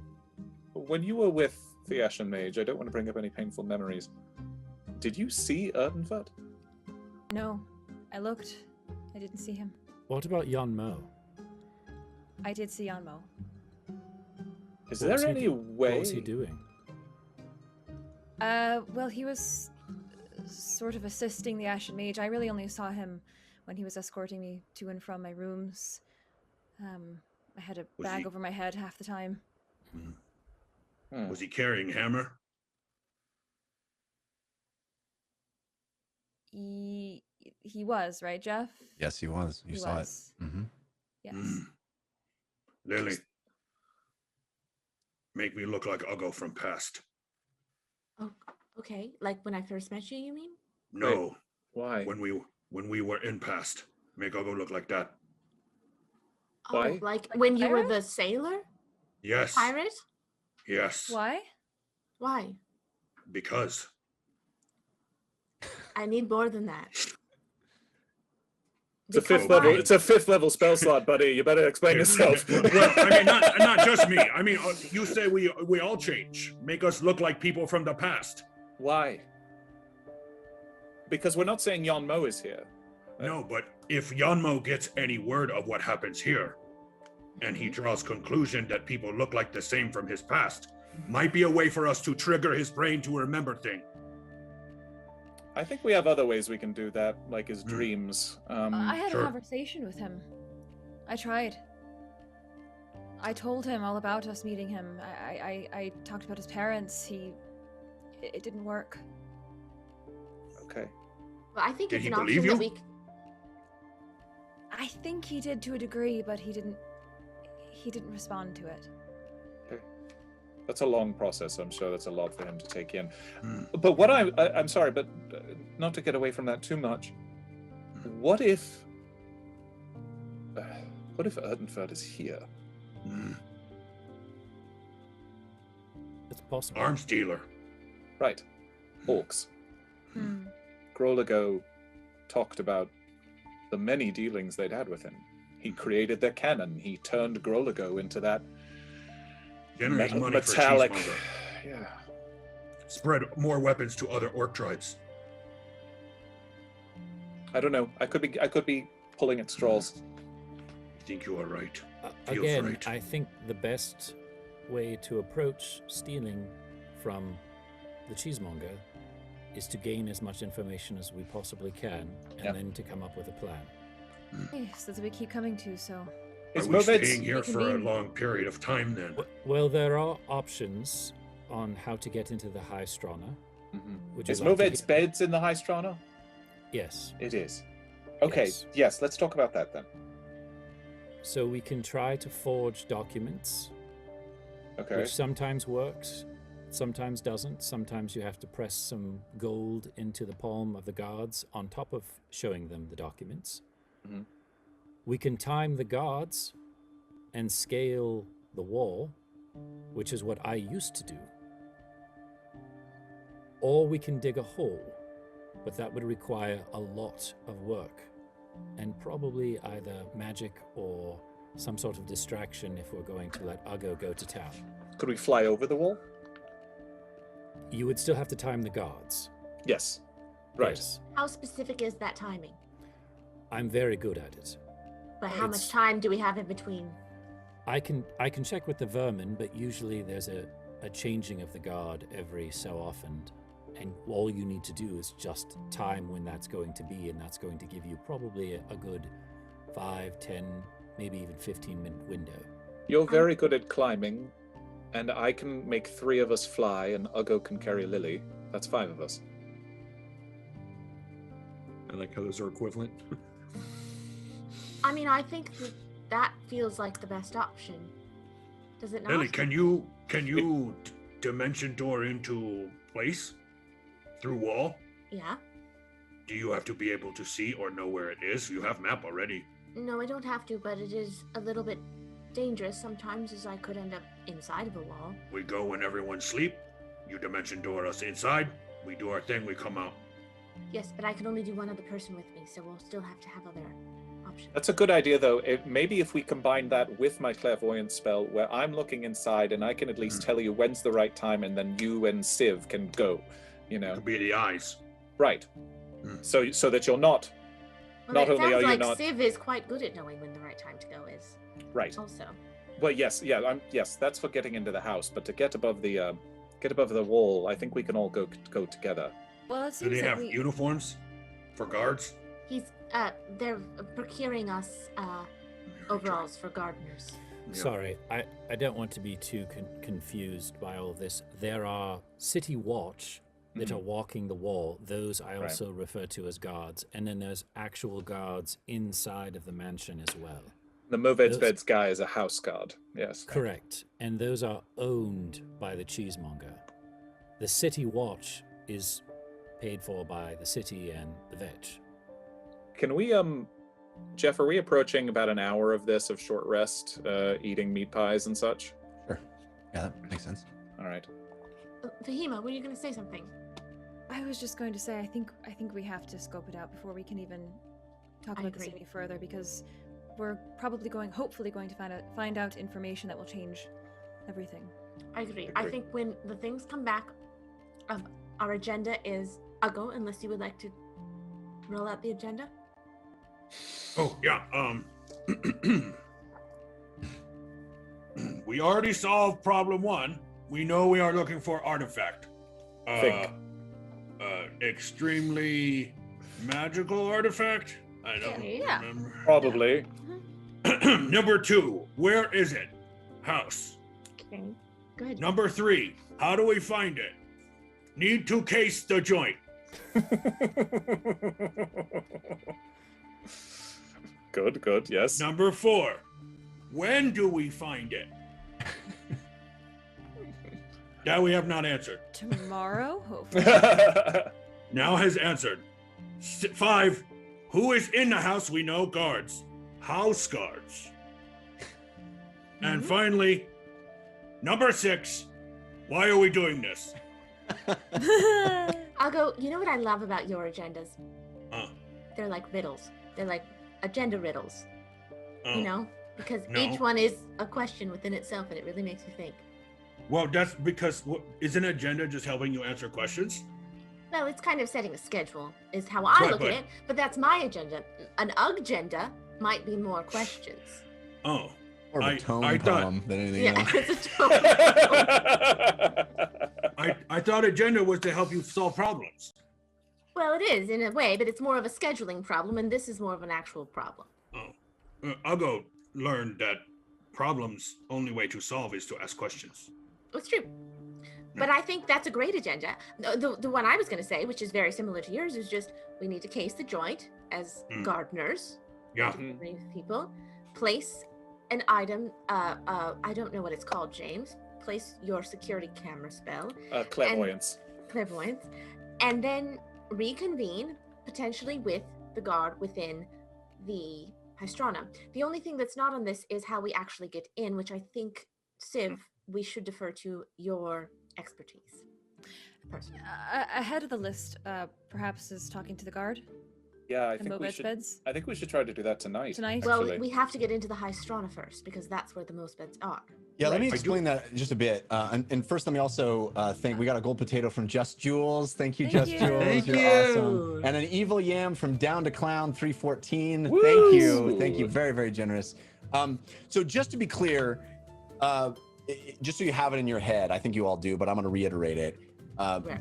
when you were with the Ashen Mage, I don't want to bring up any painful memories, did you see Erdenfurt? No, I looked. I didn't see him. What about Jan Mo? I did see Jan Mo. Is there any way? What was he doing? Well, he was sort of assisting the Ashen Mage. I really only saw him when he was escorting me to and from my rooms. I had a bag over my head half the time. Was he carrying hammer? He was, right, Jeff? Yes, he was. You saw it. Mm-hmm. Yes. Lily, make me look like Uggo from past. Oh, okay. Like when I first met you mean? No. Why? When we were in past, make Uggo look like that. Why? Oh, like when you were the sailor? Yes. Pirate? Yes. Why? Why? Because. I need more than that. It's a fifth level. It's a 5th level spell slot, buddy. You better explain yourself. Well, I mean, not just me. I mean, you say we all change. Make us look like people from the past. Why? Because we're not saying Jan Mo is here. No, but if Yanmo gets any word of what happens here, and he draws conclusion that people look like the same from his past, might be a way for us to trigger his brain to remember things. I think we have other ways we can do that, like his dreams. I had Sure. a conversation with him. I tried. I told him all about us meeting him. I talked about his parents. It didn't work. Okay. Well, I think Did it's he an option believe that you? we. I think he did to a degree, but he didn't respond to it. That's a long process. I'm sure that's a lot for him to take in. Hmm. But what I'm sorry, but not to get away from that too much. What if Erdenfeld is here? It's possible. Arms dealer. Right. Orcs. Grolago talked about the many dealings they'd had with him. He created their cannon. He turned Grolago into that Generate money metallic. for Cheesemonger. Yeah. Spread more weapons to other orc tribes. I don't know. I could be pulling at straws. I think you are right. Feels Again, right. I think the best way to approach stealing from the Cheesemonger is to gain as much information as we possibly can, and then to come up with a plan. Yes, that's what we keep coming to. So. Is Are we Moved's staying here for a reconvene? long period of time then? Well, there are options on how to get into the High Strana. Would you Is like to Moved's hear- beds in the High Strana? Yes. It is. Okay. Yes. Yes. Let's talk about that then. So we can try to forge documents, Okay. which sometimes works, sometimes doesn't. Sometimes you have to press some gold into the palm of the guards on top of showing them the documents. Mhm. We can time the guards and scale the wall, which is what I used to do. Or we can dig a hole, but that would require a lot of work, and probably either magic or some sort of distraction if we're going to let Uggo go to town. Could we fly over the wall? You would still have to time the guards. Yes. Right. Yes. How specific is that timing? I'm very good at it. But how much It's- time do we have in between? I can check with the vermin, but usually there's a changing of the guard every so often, and all you need to do is just time when that's going to be, and that's going to give you probably a good 5, 10, maybe even 15-minute window. You're very good at climbing, and I can make 3 of us fly, and Uggo can carry Lily. That's 5 of us. I like how those are equivalent. I mean, I think that feels like the best option. Does it not? Lily, can you dimension door into place through wall? Yeah. Do you have to be able to see or know where it is? You have map already. No, I don't have to, but it is a little bit dangerous sometimes, as I could end up inside of a wall. We go when everyone's asleep. You dimension door us inside. We do our thing. We come out. Yes, but I can only do one other person with me, so we'll still have to have other options. That's a good idea, though. Maybe if we combine that with my clairvoyance spell, where I'm looking inside and I can at least tell you when's the right time, and then you and Civ can go. You know, Could be the eyes. right? So that you're not. Well, not it only sounds are you like not Civ is quite good at knowing when the right time to go is. right. Also. Well, yes, yeah, yes. That's for getting into the house, but to get above the wall, I think we can all go together. Well, it Do seems they that have we. uniforms for guards? They're procuring us overalls for gardeners. Yeah. Sorry, I don't want to be too confused by all this. There are city watch that are walking the wall. Those I also refer to as guards. And then there's actual guards inside of the mansion as well. The Moved's Beds guy is a house guard. Yes. Correct. And those are owned by the Cheesemonger. The city watch is paid for by the city and the vetch. Can we, Jeff, are we approaching about an hour of this, of short rest, eating meat pies and such? Sure. Yeah, that makes sense. All right. Fahima, were you going to say something? I was just going to say, I think we have to scope it out before we can even talk I about this agree. any further, because we're hopefully going to find out information that will change everything. I agree. I think when the things come back, our agenda is Uggo, unless you would like to roll out the agenda. Oh yeah. we already solved problem 1. We know we are looking for artifact. Think. Extremely magical artifact? I don't Yeah. remember. Probably. Number 2, where is it? House. Okay, good. Number 3, how do we find it? Need to case the joint. Good, yes. Number 4, when do we find it? That we have not answered. Tomorrow, hopefully. Now has answered. 5, who is in the house? We know guards. House guards. And finally, number 6, why are we doing this? I'll go, you know what I love about your agendas? Uh, They're like riddles. They're like agenda riddles. You know? Because No. each one is a question within itself and it really makes you think. Well, that's because isn't agenda just helping you answer questions? Well, it's kind of setting a schedule, is how I Right, look but- at it, but that's my agenda. An agenda might be more questions. Oh, More of a I tone thought- poem than anything Yeah, else. it's a total. I thought agenda was to help you solve problems. Well, it is in a way, but it's more of a scheduling problem, and this is more of an actual problem. Oh, Ugo learned that problems only way to solve is to ask questions. It's true. But I think that's a great agenda. The one I was going to say, which is very similar to yours, is just we need to case the joint as gardeners, Yeah. people, place an item. I don't know what it's called, James. Place your security camera spell, Clairvoyance. clairvoyance, and then reconvene potentially with the guard within the Hystrana. The only thing that's not on this is how we actually get in, which I think, Civ, we should defer to your expertise. Personally. Ahead of the list, perhaps is talking to the guard Yeah, I and think we Mobed's should. beds I think we should try to do that tonight. tonight. Well, actually. we have to get into the Hystrana first because that's where the most beds are. Yeah, let me I do- explain that just a bit. And first, let me also thank. We got a gold potato from Just Jules. Thank you, Thank Just you. Jules. Thank You're you. awesome. And an evil yam from Down to Clown 314. Woo! Thank you. Thank you. Very, very generous. So just to be clear, just so you have it in your head, I think you all do, but I'm going to reiterate it.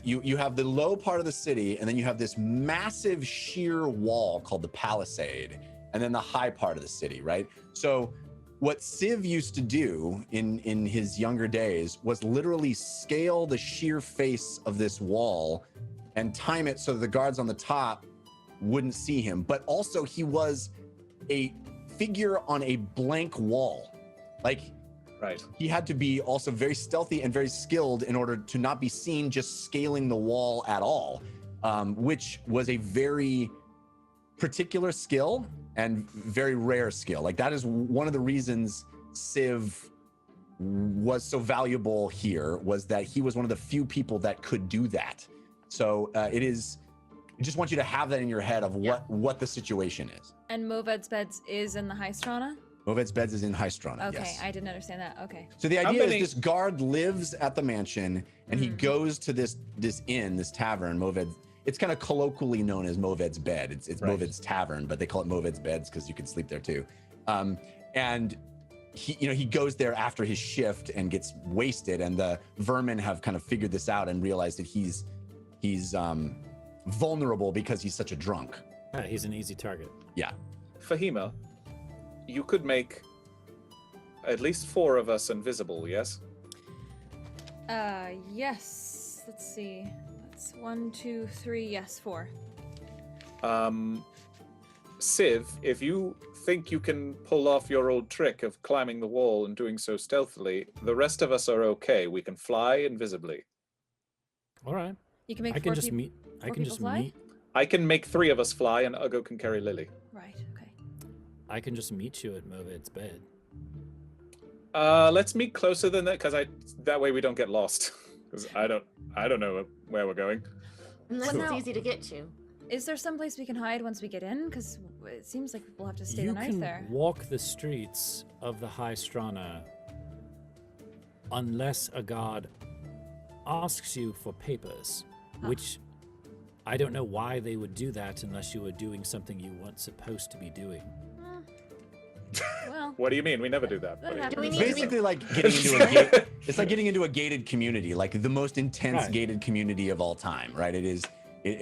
You have the low part of the city, and then you have this massive sheer wall called the Palisade, and then the high part of the city, right? So what Civ used to do in his younger days was literally scale the sheer face of this wall and time it so that the guards on the top wouldn't see him. But also he was a figure on a blank wall. Like, Right. he had to be also very stealthy and very skilled in order to not be seen just scaling the wall at all, which was a very particular skill and very rare skill. Like, that is one of the reasons Civ was so valuable here, was that he was one of the few people that could do that. So I just want you to have that in your head of what the situation is. And Moved's beds is in the Hystrana? Moved's beds is in Hystrana, Okay, yes. I didn't understand that. Okay. So the How idea many- is this guard lives at the mansion and he goes to this inn, this tavern, Moved. It's kind of colloquially known as Moved's bed. It's Right. Moved's tavern, but they call it Moved's beds because you can sleep there too. And he goes there after his shift and gets wasted, and the vermin have kind of figured this out and realized that he's vulnerable because he's such a drunk. Yeah, he's an easy target. Yeah. Fahima, you could make at least 4 of us invisible, yes? Yes. Let's see. That's 1, 2, 3. Yes, 4. Civ, if you think you can pull off your old trick of climbing the wall and doing so stealthily, the rest of us are okay. We can fly invisibly. All right. You can make I 4 can just peop- meet. I four can people just fly? meet. I can make 3 of us fly, and Ugo can carry Lily. Right. Okay. I can just meet you at Moved's bed. Let's meet closer than that, because that way we don't get lost. Because I don't know where we're going. Unless Well, it's now- easy to get to. Is there some place we can hide once we get in? Because it seems like we'll have to stay You the night can there. walk the streets of the Hystrana unless a guard asks you for papers, which I don't know why they would do that unless you were doing something you weren't supposed to be doing. Well, What do you mean? We never do that. that buddy. happens. Do we It's need to basically like getting into a gate. It's like getting into a gated community, like the most intense Right. gated community of all time, right? It is.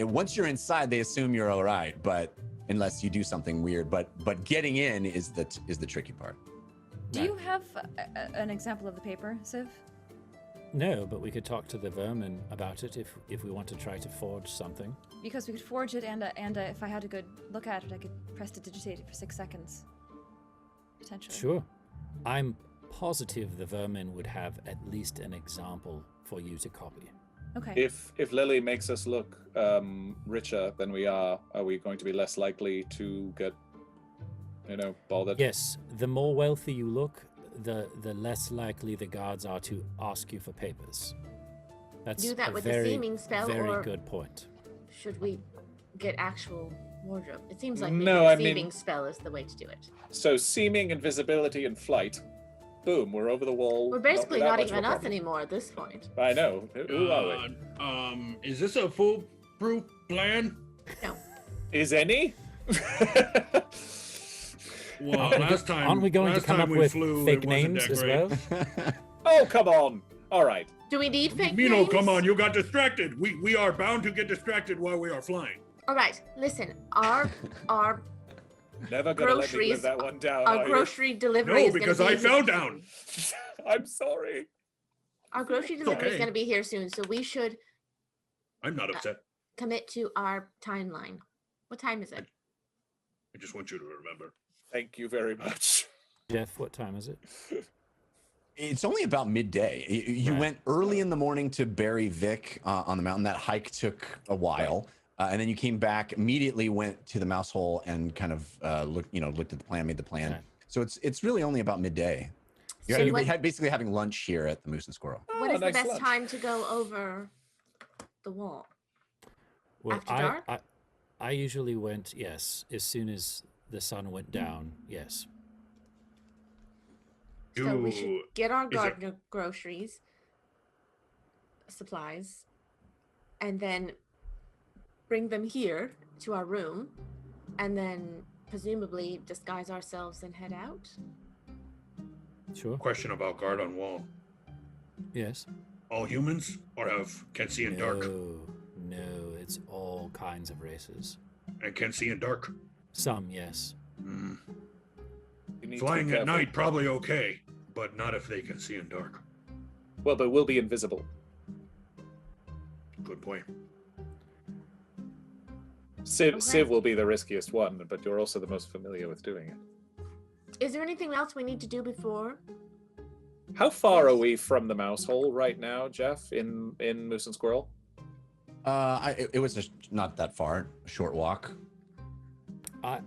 Once you're inside, they assume you're all right, but unless you do something weird, but getting in is the tricky part. Do you have an example of the paper, Civ? No, but we could talk to the vermin about it if we want to try to forge something. Because we could forge it, and if I had a good look at it, I could prestidigitate it for 6 seconds. Potentially. Sure. I'm positive the vermin would have at least an example for you to copy. Okay. If Lily makes us look richer than we are we going to be less likely to get, bothered? Yes, the more wealthy you look, the less likely the guards are to ask you for papers. That's Do that a with a very, seeming spell, very or- good point. Should we get actual wardrobe? It seems like maybe No, the I mean- seeming spell is the way to do it. So seeming invisibility and flight. Boom, we're over the wall. We're basically without not much of a even us problem. anymore at this point. I know. Who are we? Is this a foolproof plan? No. Is any? Well, Aren't aren't we going to come up with fake names as well? Oh, come on. All right. Do we need fake Mino, names? come on, you got distracted. We are bound to get distracted while we are flying. All right, listen. Our Never gonna let me Groceries- live that one down. our are you? grocery delivery No, is going to because be I fell down. I'm sorry. Our grocery delivery is okay. going to be here soon, so we should I'm not upset. commit to our timeline. What time is it? I just want you to remember. Thank you very much. Jeff, what time is it? It's only about midday. You Right. went early in the morning to bury Vic on the mountain. That hike took a while, and then you came back immediately. Went to the mouse hole and kind of looked at the plan, made the plan. Okay. So it's really only about midday. So You're what- basically having lunch here at the Moose and Squirrel. What is nice the best lunch. time to go over the wall? Well, After dark? I usually went, yes, as soon as the sun went down, yes. So we should You- get our is it- garden groceries, supplies, and then bring them here to our room, and then presumably disguise ourselves and head out. Sure. Question about guard on wall. Yes. All humans or can see in dark? No, it's all kinds of races. And can see in dark. Some, yes. Mm. You need to be Flying at careful. night, probably okay, but not if they can see in dark. Well, but we'll be invisible. Good point. Civ Okay. will be the riskiest one, but you're also the most familiar with doing it. Is there anything else we need to do before? How far are we from the mouse hole right now, Jeff, in Moose and Squirrel? It was just not that far, a short walk.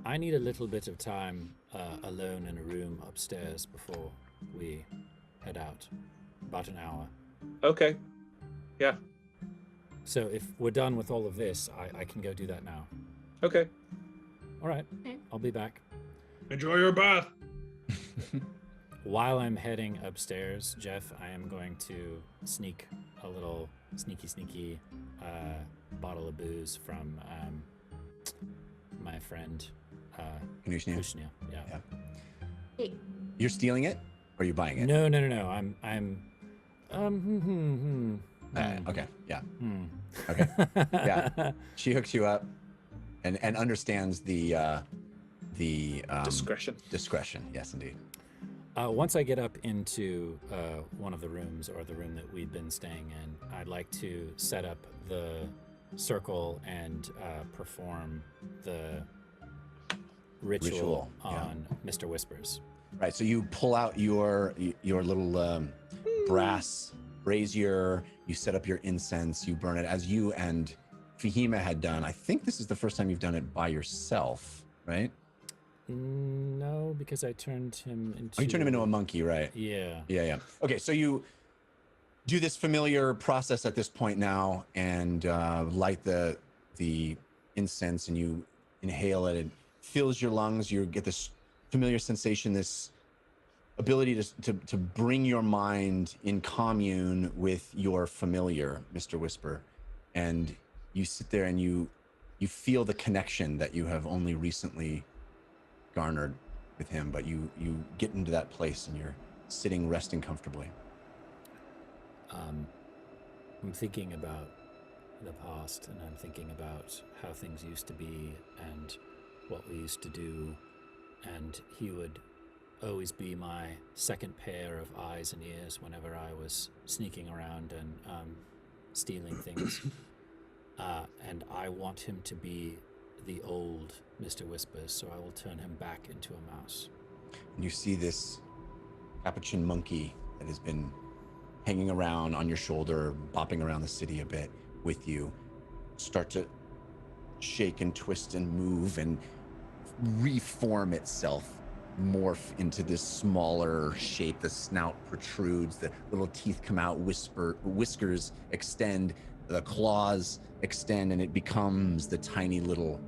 I need a little bit of time alone in a room upstairs before we head out. About an hour. Okay. Yeah. So if we're done with all of this, I can go do that now. Okay. All right. Okay. I'll be back. Enjoy your bath. While I'm heading upstairs, Jeff, I am going to sneak a little sneaky bottle of booze from my friend Kanushnia. Kushnia. Yeah. Yeah. Hey, You're stealing it, or are you buying it? No. I'm. Okay. Yeah. Hmm. Okay. Yeah. She hooks you up, and understands the Discretion. discretion. Yes, indeed. Once I get up into one of the rooms or the room that we've been staying in, I'd like to set up the circle and perform the ritual yeah. on Mr. Whispers. Right. So you pull out your little brass brazier. You set up your incense. You burn it as you and Fahima had done. I think this is the first time you've done it by yourself, right? No, because I turned him into. Oh, you turned him into a monkey, right? Yeah. Yeah. Okay, so you do this familiar process at this point now, and light the incense, and you inhale it. It fills your lungs. You get this familiar sensation, this ability to bring your mind in commune with your familiar, Mr. Whisper, and you sit there and you feel the connection that you have only recently garnered with him, but you get into that place and you're sitting, resting comfortably. I'm thinking about the past, and I'm thinking about how things used to be and what we used to do, and he would always be my second pair of eyes and ears whenever I was sneaking around and stealing things. And I want him to be the old Mr. Whispers, so I will turn him back into a mouse. And you see this capuchin monkey that has been hanging around on your shoulder, bopping around the city a bit with you, start to shake and twist and move and reform itself, morph into this smaller shape. The snout protrudes, the little teeth come out, whiskers extend, the claws extend, and it becomes the tiny little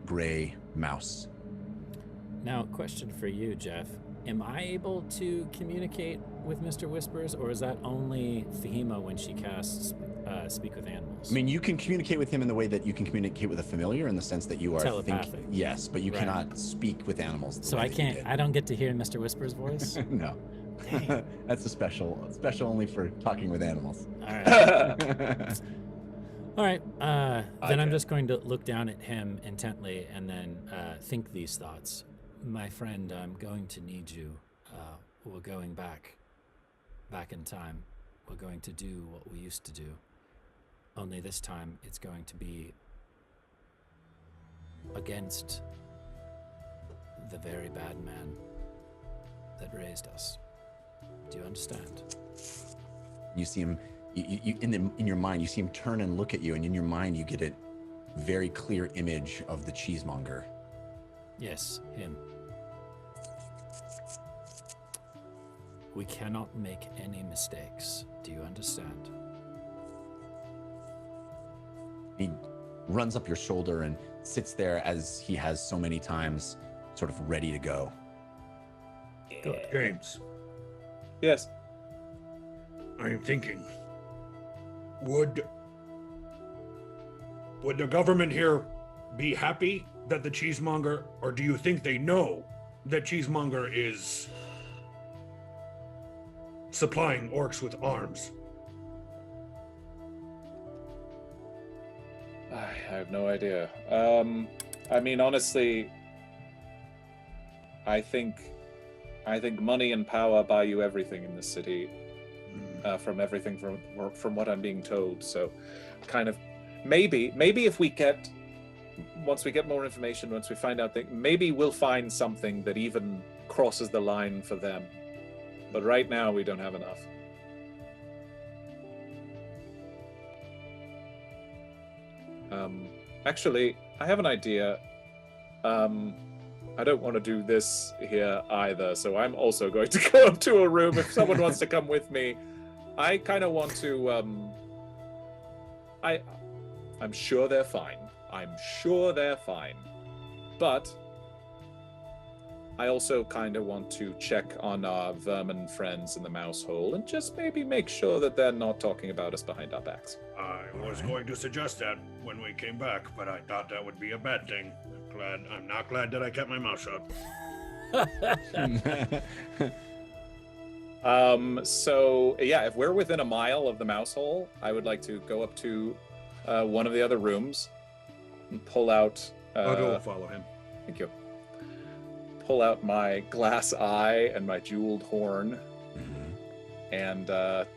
gray mouse. Now, question for you, Jeff. Am I able to communicate with Mr. Whispers, or is that only Fahima when she casts Speak with Animals? I mean, you can communicate with him in the way that you can communicate with a familiar, in the sense that you are telepathic. Yes, but you cannot speak with animals. So I can't. I don't get to hear Mr. Whispers' voice. No, Dang. that's a special only for talking with animals. All right. All right. Then I'm just going to look down at him intently and then think these thoughts. My friend, I'm going to need you. We're going back in time. We're going to do what we used to do. Only this time it's going to be against the very bad man that raised us. Do you understand? You see him, you in your mind, you see him turn and look at you, and in your mind you get a very clear image of the Cheesemonger. Yes, him. We cannot make any mistakes. Do you understand? He runs up your shoulder and sits there as he has so many times, sort of ready to go. Good. James, Yes. I am thinking, would the government here be happy that the Cheesemonger, or do you think they know that Cheesemonger is supplying orcs with arms? I have no idea. I mean, honestly, I think money and power buy you everything in this city. From everything from what I'm being told. So, kind of, maybe if once we get more information, once we find out that maybe we'll find something that even crosses the line for them. But right now we don't have enough. Actually, I have an idea. I don't want to do this here either, so I'm also going to go up to a room if someone wants to come with me. I kind of want to, I'm sure they're fine. I'm sure they're fine. But I also kind of want to check on our vermin friends in the mouse hole and just maybe make sure that they're not talking about us behind our backs. I was going to suggest that when we came back, but I thought that would be a bad thing. I'm not glad that I kept my mouth shut. So yeah, if we're within a mile of the mouse hole, I would like to go up to one of the other rooms and pull out. Odo will follow him. Thank you. Pull out my glass eye and my jeweled horn, and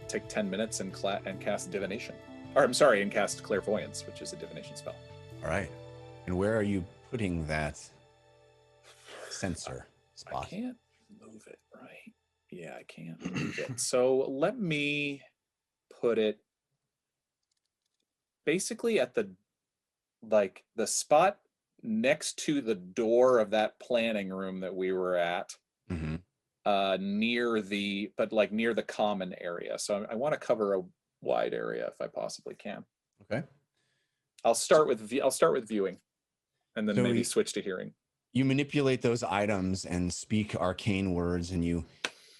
take 10 minutes and cast divination. Or I'm sorry, and cast clairvoyance, which is a divination spell. All right. And where are you putting that sensor spot? I can't move it, right? Yeah, I can't move it. So let me put it basically at the spot next to the door of that planning room that we were at, near the common area. So I want to cover a wide area if I possibly can. Okay. I'll start with viewing, and then maybe switch to hearing. You manipulate those items and speak arcane words, and you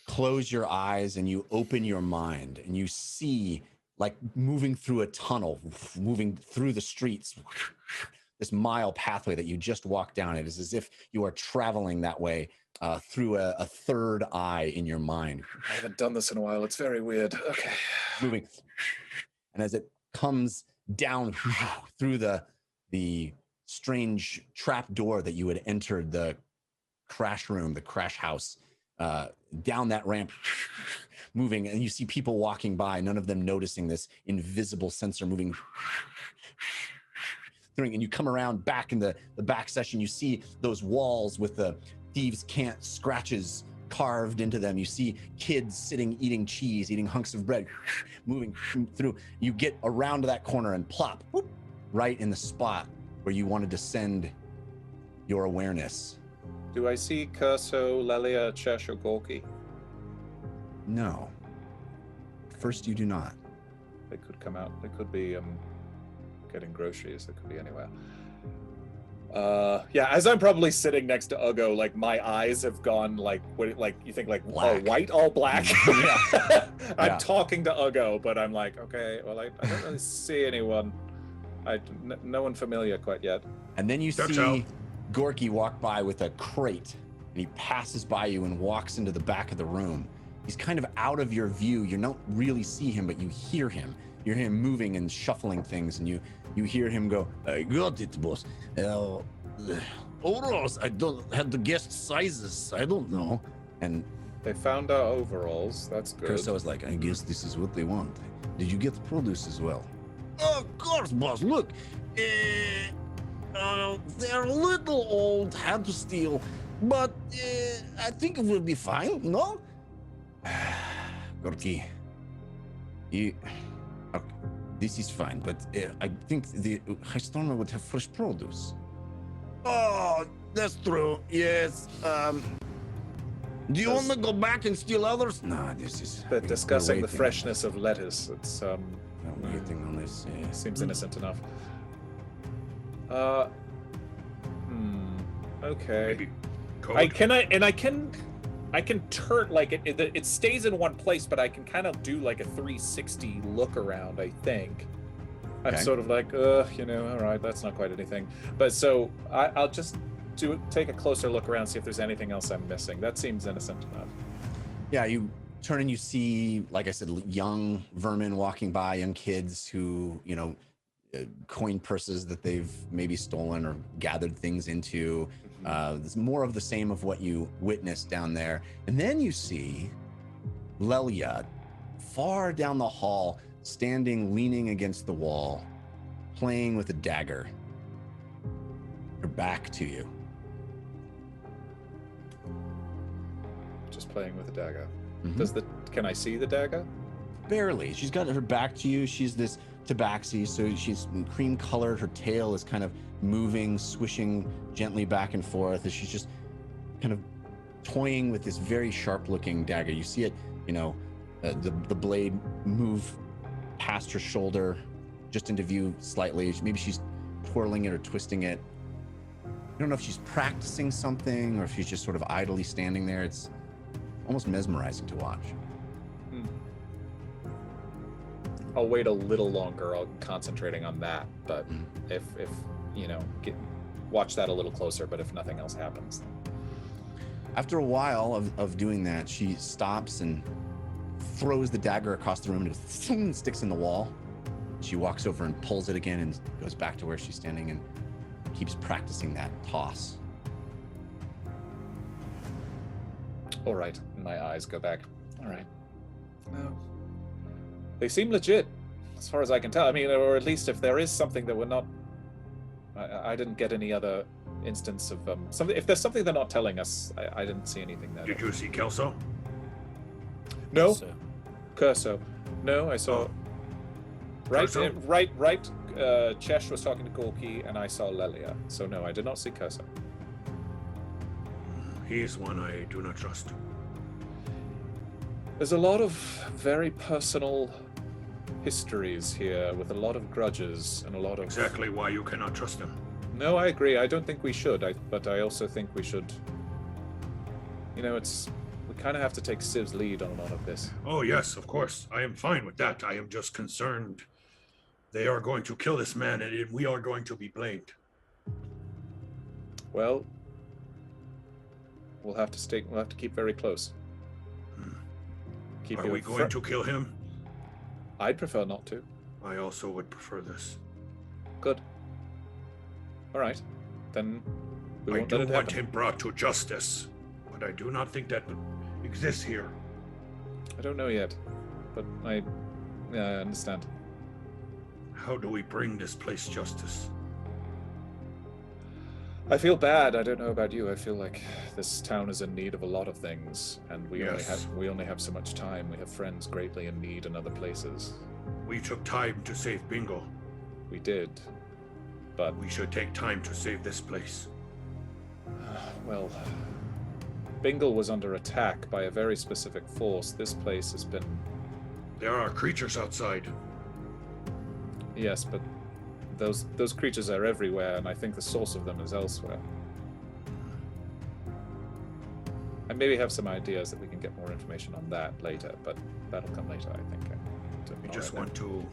close your eyes and you open your mind, and you see, like moving through a tunnel, moving through the streets, this mile pathway that you just walked down. It is as if you are traveling that way through a third eye in your mind. I haven't done this in a while. It's very weird. Okay. Moving. And as it comes down through the strange trap door that you had entered the crash room, the crash house, down that ramp, moving, and you see people walking by, none of them noticing this invisible sensor moving. And you come around back in the back session, you see those walls with the thieves' can't scratches carved into them. You see kids sitting, eating cheese, eating hunks of bread, moving through. You get around to that corner and plop, whoop, right in the spot where you wanted to send your awareness. Do I see Curso, Lelia, Chesh, or Gorky? No. First, you do not. They could come out. They could be getting groceries. They could be anywhere. Yeah, as I'm probably sitting next to Ugo, like my eyes have gone like you think like all white, all black. Yeah. I'm talking to Ugo, but I'm like, okay, well, I don't really see anyone. No one familiar quite yet. And then you see Gorky walk by with a crate, and he passes by you and walks into the back of the room. He's kind of out of your view. You don't really see him, but you hear him. You hear him moving and shuffling things, and you hear him go, "I got it, boss. Overalls, I don't have the guest sizes. I don't know." And they found our overalls. That's good. Curso was like, "I guess this is what they want. Did you get the produce as well?" "Of course, boss. Look, they're a little old, hard to steal, but I think it will be fine, no?" Gorky, okay, this is fine, but I think the Highstormer would have fresh produce. Oh, that's true. Yes. Do you want to go back and steal others? No, this is. They're discussing the freshness of lettuce. It's waiting on this. Seems innocent enough. Okay. Maybe code? I can turn, like, it stays in one place, but I can kind of do like a 360 look around, I think. I'm sort of like, all right, that's not quite anything. But so I'll just take a closer look around, see if there's anything else I'm missing. That seems innocent enough. Yeah, you turn and you see, like I said, young vermin walking by, young kids who, coin purses that they've maybe stolen or gathered things into. There's more of the same of what you witnessed down there. And then you see Lelia far down the hall, standing, leaning against the wall, playing with a dagger. Her back to you. Just playing with a dagger. Mm-hmm. Can I see the dagger? Barely. She's got her back to you. She's this tabaxi, so she's cream colored. Her tail is kind of moving, swishing gently back and forth as she's just kind of toying with this very sharp looking dagger. You see it, the blade move past her shoulder, just into view slightly. Maybe she's twirling it or twisting it. You don't know if she's practicing something or if she's just sort of idly standing there. It's almost mesmerizing to watch. I'll wait a little longer. I'll concentrating on that, but if watch that a little closer. But if nothing else happens, after a while of doing that, she stops and throws the dagger across the room and it sticks in the wall. She walks over and pulls it again and goes back to where she's standing and keeps practicing that toss. All right, my eyes go back. All right. No. They seem legit, as far as I can tell. I mean, or at least if there is something that we're not... I didn't get any other instance of something. If there's something they're not telling us, I didn't see anything there. Did you see Kelso? No. Curso. No, I saw... Right. Chesh was talking to Gorky, and I saw Lelia. So no, I did not see Curso. He is one I do not trust. There's a lot of very personal histories here with a lot of grudges and a lot of... Exactly why you cannot trust him. No, I agree. I don't think we should, but I also think we should... we kind of have to take Civ's lead on a lot of this. Oh, yes, of course. I am fine with that. I am just concerned they are going to kill this man and we are going to be blamed. Well, we'll have to keep very close. Keep Are your we going to kill him? I'd prefer not to. I also would prefer this. Good. All right. Then we I won't do let it want happen. him brought to justice, but I do not think that exists here. I don't know yet, but I understand. How do we bring this place justice? I feel bad. I don't know about you. I feel like this town is in need of a lot of things, and we only have so much time. We have friends greatly in need in other places. We took time to save Bingle. We did, but We should take time to save this place. well, Bingle was under attack by a very specific force. This place has been There are creatures outside. yes, but those creatures are everywhere, and I think the source of them is elsewhere. I maybe have some ideas that we can get more information on that later, but that'll come later, I think. We just want to...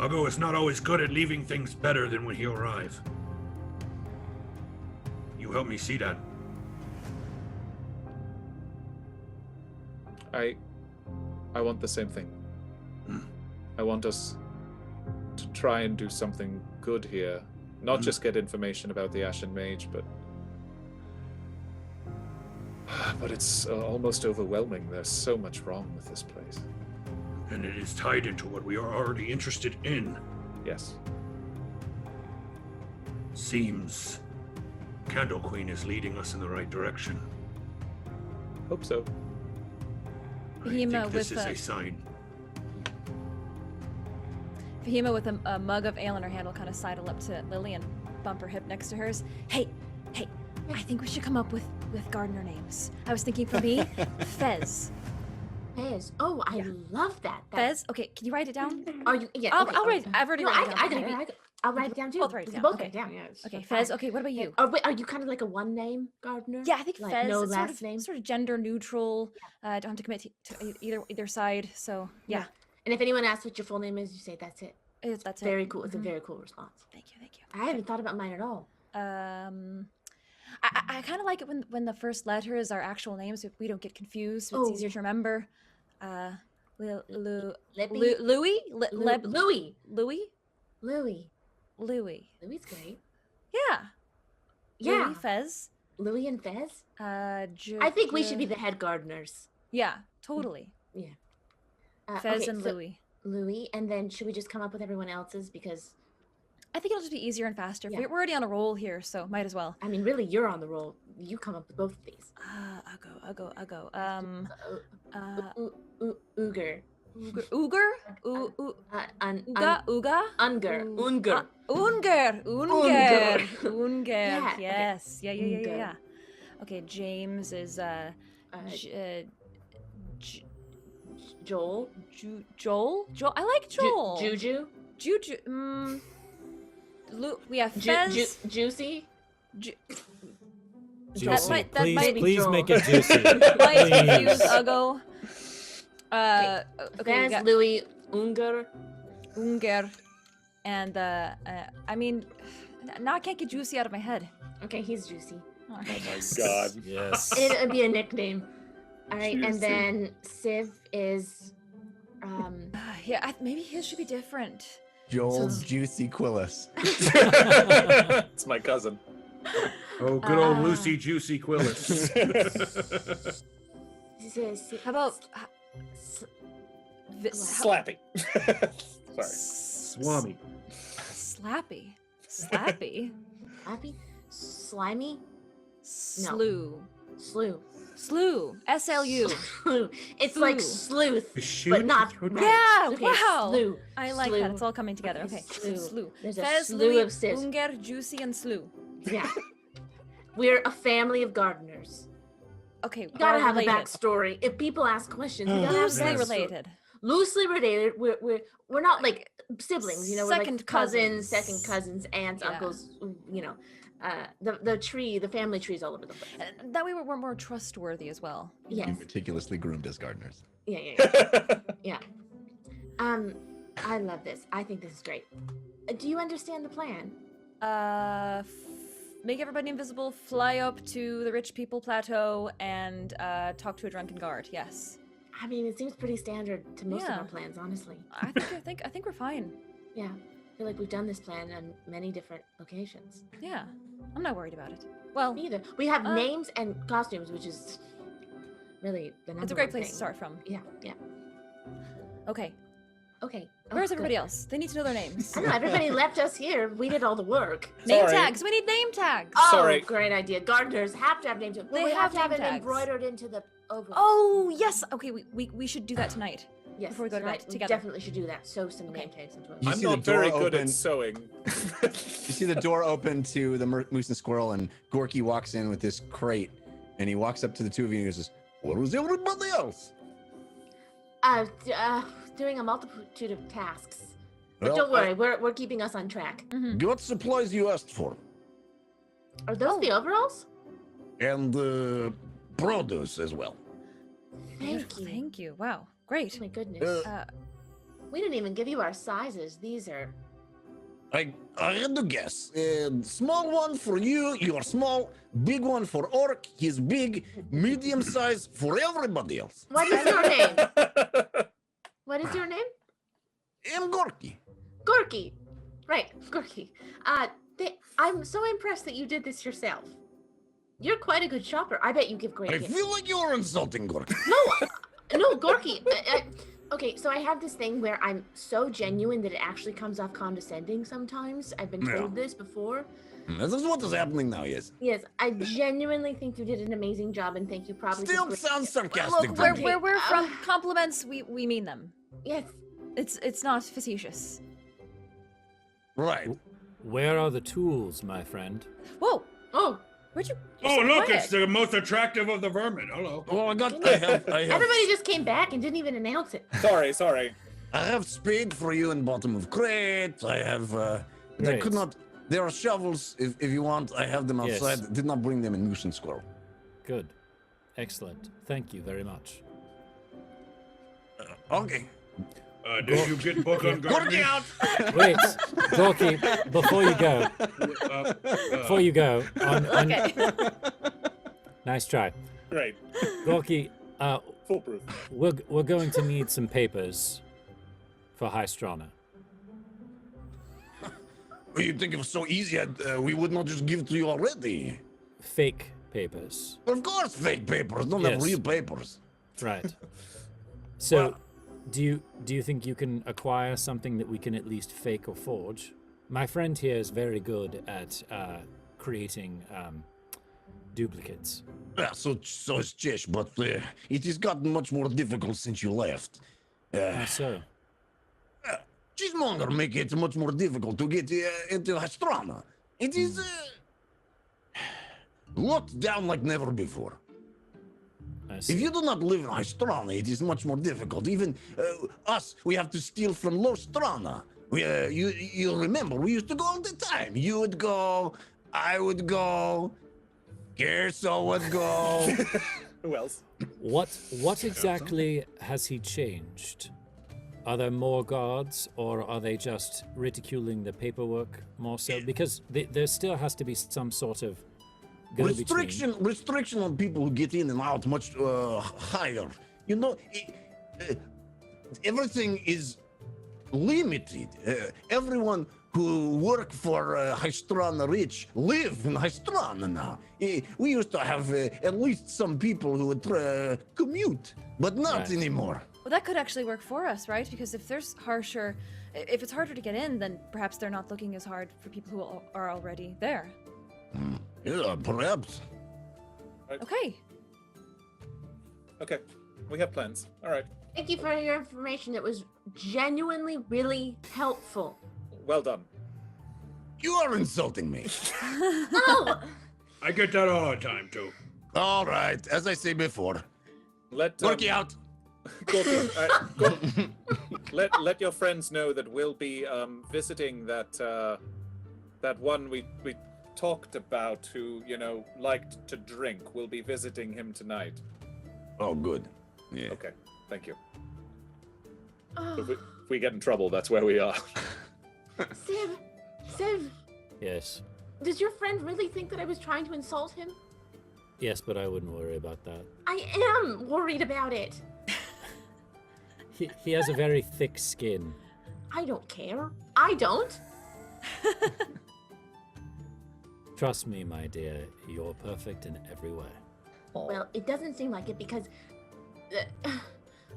Ugo is not always good at leaving things better than when he arrives. You help me see that. I want the same thing. I want us to try and do something good here. Not just get information about the Ashen Mage, but it's almost overwhelming. There's so much wrong with this place. And it is tied into what we are already interested in. Yes. Seems Candle Queen is leading us in the right direction. Hope so. I Fahima think this with is a- a sign. Fahima with a mug of ale in her hand will kind of sidle up to Lily and bump her hip next to hers. Hey, I think we should come up with gardener names. I was thinking for me, Fez. Fez. Oh, I love that. Fez. Okay, can you write it down? Are you? Yeah. I'll okay, write. okay. I've already No, written it I down. got it. I'll write it down too. Both write it We down, can both okay. write it down. Yeah. Okay, fine. Fez. Okay, what about you? Wait, are you kind of like a one-name gardener? Yeah, I think like Fez. no is last name. Sort of gender neutral. Don't have to commit to either side. So yeah, And if anyone asks what your full name is, you say that's it. that's it. Very cool. It's a Mhm. very cool response. Thank you. I haven't thought about mine at all. I kind of like it when the first letters are actual names. If we don't get confused, so it's Oh, easier to remember. Lippy? Louis, Louis. Louis, Louis. Louis. Louis great. Yeah. Yeah. Louis Fez. Louis and Fez. I I think we should be the head gardeners. Yeah, totally. Fez okay, and so Louis. Louis, and then should we just come up with everyone else's? Because I think it'll just be easier and faster. Yeah. We're already on a roll here, so might as well. I mean, really, you're on the roll. You come up with both of these. I'll go. Uger. Uger? Uga? Unger. Unger. Yeah, Yes. Yeah. Unger. Okay, James is Joel. Joel. I like Joel. Juju. Juju. We have Fez. Juicy. Juicy. that might be Please Joel. make it juicy. Might confuse Please. Ugo. Okay, we Fez, got Louis, Unger. and I mean, now I can't get Juicy out of my head. Okay, he's Juicy. All Oh right. my god. Yes. It'll be a nickname. All right, and Juicy. then Civ is Yeah, maybe his should be different. Joel Juicy Quillis. It's my cousin. Oh, good old Lucy Juicy Quillis. How about Slappy. Sorry. Swami. Slappy? Slappy? Slappy? Slimy? Slew. Slew. Slew. SLU. Slew. It's like Slew. sleuth, but not right. Yeah, Okay, wow. Slew. I like Slew. that. It's all coming together. Okay. Slew. Slew. There's a Fez, slew Louis, of sis. Unger, Juicy, and Slew. Yeah. We're a family of gardeners. Okay, We gotta have related. a backstory. If people ask questions, we gotta have a Loosely backstory. related. Loosely related. We're not like siblings, you know. We're Second like cousins, cousins. second cousins, aunts, Yeah. uncles. You know, the family tree's all over the place. That way we're more trustworthy as well. Yes. Meticulously groomed as gardeners. Yeah. I love this. I think this is great. Do you understand the plan? Make everybody invisible, fly up to the rich people plateau, and talk to a drunken guard. Yes. I mean, it seems pretty standard to most of Yeah. our plans, honestly. I think we're fine. Yeah, I feel like we've done this plan on many different locations. Yeah, I'm not worried about it. Well, Me either. We have names and costumes, which is really the number it's a great one place thing. to start from. Yeah, yeah. Okay, Okay. where's Oh, everybody good. else? They need to know their names. I don't know, everybody left us here. We did all the work. Name Sorry. tags. We need name tags. Oh, Sorry. great idea. Gardeners have to have names. Well, They we have to have name it tags. embroidered into the overalls. Oh yes. Okay, we should do that tonight. yes. before we go to bed tonight, we together. definitely should do that. Sew some name tags into it. You I'm see the not very door good open. at sewing. You see the door open to the Moose and Squirrel, and Gorky walks in with this crate, and he walks up to the two of you and he says, "Where was everybody else?" Doing a multitude of tasks. But Well, don't worry, we're keeping us on track. What supplies you asked for? Are those the overalls? And produce as well. Thank you. Thank you. Wow. Great. Oh my goodness. We didn't even give you our sizes. These are. I had to guess. Small one for you, you're small. Big one for Orc, he's big. Medium size for everybody else. What is your name? What is your name? I'm Gorky. Gorky. Right, Gorky. I'm so impressed that you did this yourself. You're quite a good shopper. I bet you give great I gifts. feel like you're insulting Gorky. No, Gorky. Okay, so I have this thing where I'm so genuine that it actually comes off condescending sometimes. I've been told this before. This is what is happening now, yes. Yes, I genuinely think you did an amazing job and think you probably did Still great. sounds sarcastic. Look, to me. where we're from, compliments we mean them. Yes. It's not facetious. Right. Where are the tools, my friend? Whoa. Oh, Where'd you? Oh, you're so look, quiet. it's the most attractive of the vermin. Hello. Well, I have everybody just came back and didn't even announce it. Sorry. I have spade for you in bottom of crate. I have I Great. could not. There are shovels if you want. I have them Yes. outside. Did not bring them in Moose and Squirrel. Good. Excellent. Thank you very much. Okay. Did you get book on gardening? out. Wait, Dorky, before you go, Okay. nice try. Great. Dorky, Foolproof. we're going to need some papers for High Strana. You think it was so easy? We would not just give it to you already. Fake papers. Of course, fake papers. Don't have Yes. real papers. Right. So, do you think you can acquire something that we can at least fake or forge? My friend here is very good at creating duplicates. Yeah, so is Chesh, but it has gotten much more difficult since you left. How so? Cheesemonger make it much more difficult to get into Hastrana. It is locked down like never before. I see. If you do not live in Hastrana, it is much more difficult. Even us, we have to steal from Lostrana. You remember, we used to go all the time. You would go, I would go, Gerso would go. Who else? What exactly has he changed? Are there more guards, or are they just ridiculing the paperwork more so? Because there still has to be some sort of go-between. Restriction on people who get in and out much higher. You know, everything is limited. Everyone who work for Hystrana Rich live in Hystrana now. We used to have at least some people who would commute, but not Right. anymore. Well, that could actually work for us, right? Because if if it's harder to get in, then perhaps they're not looking as hard for people who are already there. Yeah, perhaps. Okay. Okay. We have plans. All right. Thank you for your information. It was genuinely really helpful. Well done. You are insulting me. No! I get that all the time, too. All right, as I say before, Let work you out. Gorky, let your friends know that we'll be visiting that one we talked about who liked to drink. We'll be visiting him tonight. Oh, good. Yeah. Okay. Thank you. Oh, If we get in trouble, that's where we are. Civ, Yes. Does your friend really think that I was trying to insult him? Yes, but I wouldn't worry about that. I am worried about it. He has a very thick skin. I don't care. I don't. Trust me, my dear, you're perfect in every way. Well, it doesn't seem like it because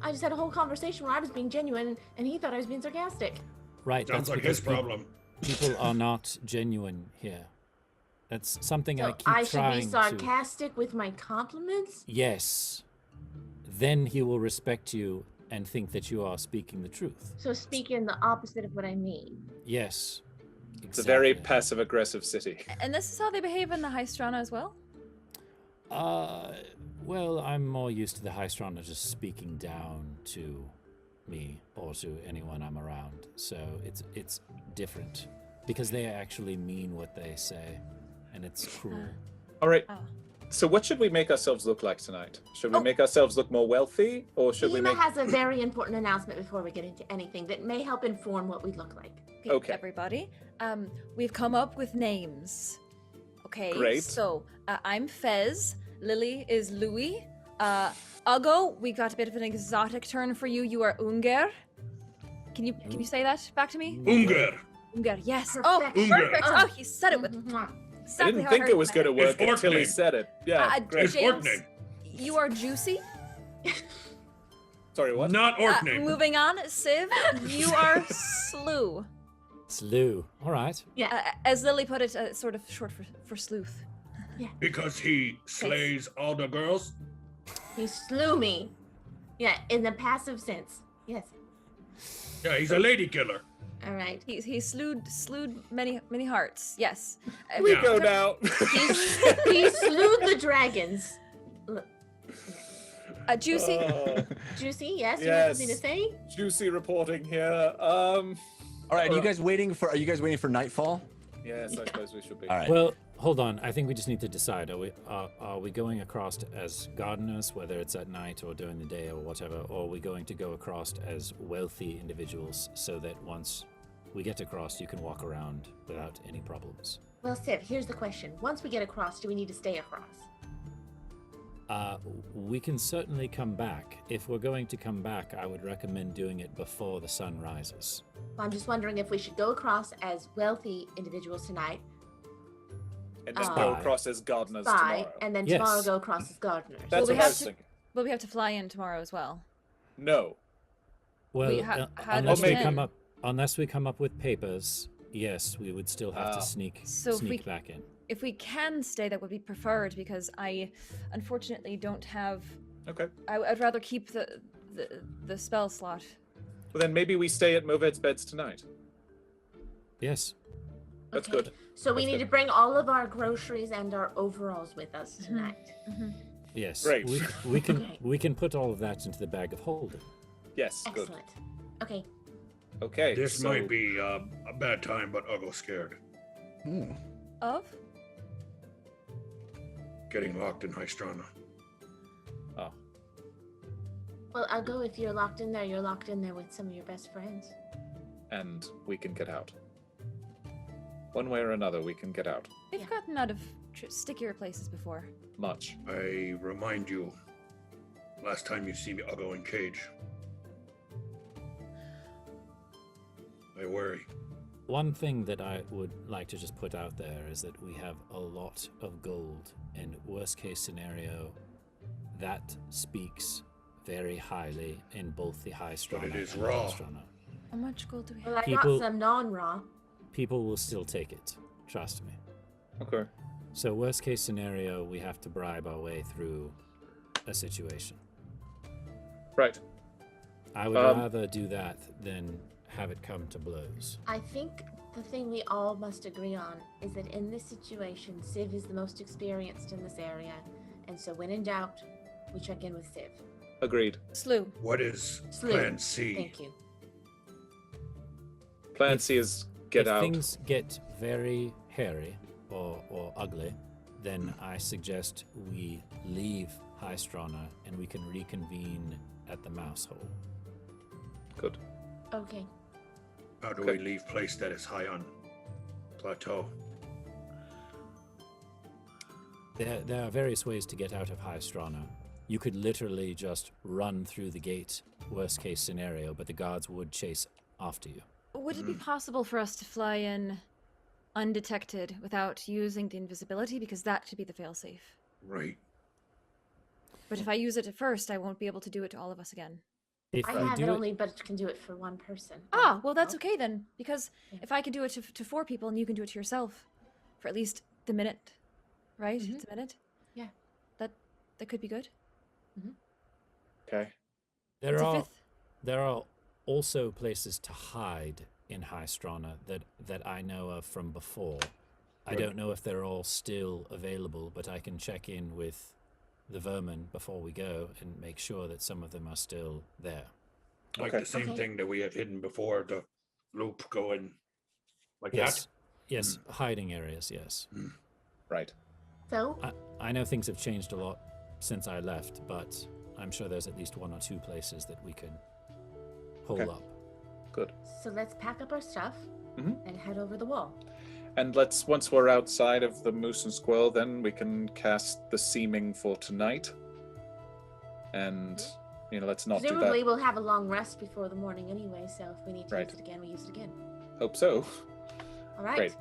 I just had a whole conversation where I was being genuine and he thought I was being sarcastic. Right, Sounds that's like because his problem. People are not genuine here. That's something So I keep I should trying be to... sarcastic with my compliments? Yes. Then he will respect you and think that you are speaking the truth. So speaking the opposite of what I mean. Yes. It's a very exactly. passive-aggressive city. And this is how they behave in the High Strana as well? Well, I'm more used to the High Strana just speaking down to me or to anyone I'm around. So it's different because they actually mean what they say, and it's cruel. All right. Oh. So what should we make ourselves look like tonight? Should we make ourselves look more wealthy, or should we Ema make... has a very important announcement before we get into anything that may help inform what we look like. Okay. Everybody, we've come up with names. Okay. Great. So I'm Fez. Lily is Louis. Ugo, we got a bit of an exotic turn for you. You are Unger. Can you say that back to me? Unger. Unger. Yes. Perfect. Oh, Unger. perfect. Oh, he said it with I exactly didn't how think heard it was going to work His until he orc said it. Yeah, great. His orc James, name. you are Juicy. Sorry, what? Not orc name. Moving on, Civ, you are Slew. Slew. All right. Yeah. As Lily put it, sort of short for sleuth. Because he slays all the girls? He slew me. Yeah, in the passive sense. Yes. Yeah, he's a lady killer. All right. He slewed many hearts. Yes. We Yeah. go now. He slew the dragons. Look, Juicy. Juicy, yes, you Yes. have something to say? Juicy reporting here. All right, are you guys waiting for nightfall? Yes, I suppose we should be. All right. Well, hold on. I think we just need to decide. Are we going across as gardeners, whether it's at night or during the day or whatever, or are we going to go across as wealthy individuals so that once we get across, you can walk around without any problems? Well, Civ, here's the question. Once we get across, do we need to stay across? We can certainly come back. If we're going to come back, I would recommend doing it before the sun rises. I'm just wondering if we should go across as wealthy individuals tonight, And then Spy. go across as gardeners spy, tomorrow. and then Yes. tomorrow go across as gardeners. That's we what I have was to- thinking. But we have to fly in tomorrow as well. No. Well, Wait, how unless does we it come end? unless we come up with papers, yes, we would still have Ah. to sneak So if sneak we- back in. If we can stay, that would be preferred because I, unfortunately, don't have. Okay. I'd rather keep the spell slot. Well, then maybe we stay at Moved's beds tonight. Yes. That's Okay. good. So we That's need good. to bring all of our groceries and our overalls with us tonight. Yes. Great. We can Okay. we can put all of that into the bag of holding. Yes, good. Excellent. Okay. Okay. This so- might be a bad time, but Ugo's scared. Of? Getting locked in Hystrana. Oh, Well, I'll go if you're locked in there. You're locked in there with some of your best friends. and we can get out. One way or another, we can get out. We've Yeah. gotten out of stickier places before. Much. I remind you, last time you see me, Ugo in cage. I worry. One thing that I would like to just put out there is that we have a lot of gold, and worst case scenario, that speaks very highly in both the High Strana it is and the raw. Low Strana. How much gold do we Well, have? I People- got some non-raw. People will still take it. Trust me. Okay. So worst case scenario, we have to bribe our way through a situation. Right. I would rather do that than have it come to blows. I think the thing we all must agree on is that in this situation, Civ is the most experienced in this area, and so when in doubt, we check in with Civ. Agreed. Slew. What is Slew. Plan C? Thank you. Plan C is get if out. things get very hairy or ugly, then I suggest we leave High Strana and we can reconvene at the mouse hole. Good. Okay. How do Okay. we leave place that is high on plateau? There are various ways to get out of High Strana. You could literally just run through the gate, worst case scenario, but the guards would chase after you. Would it be possible for us to fly in undetected without using the invisibility? Because that should be the failsafe. Right. But if I use it at first, I won't be able to do it to all of us again. If I you have do it only, but it can do it for one person. Ah, well, that's No? okay then. Because if I can do it to 4 people and you can do it to yourself for at least the minute, right? Mhm. It's a minute. Yeah. That could be good. Okay. There It's a are 5th. there are also places to hide in High Strana that I know of from before. I don't know if they're all still available, but I can check in with the vermin before we go and make sure that some of them are still there. Like Okay. the same Okay. thing that we had hidden before the loop going like Yes. that. Yes, hiding areas, yes. Right. So, I know things have changed a lot since I left, but I'm sure there's at least 1 or 2 places that we could hole Okay. up. Good. so let's pack up our stuff Mhm. and head over the wall. And once we're outside of the moose and squirrel, then we can cast the seeming for tonight. And, let's not do Presumably, that. we'll have a long rest before the morning anyway, so if we need to Right. use it again, we use it again. Hope so. All right. Great.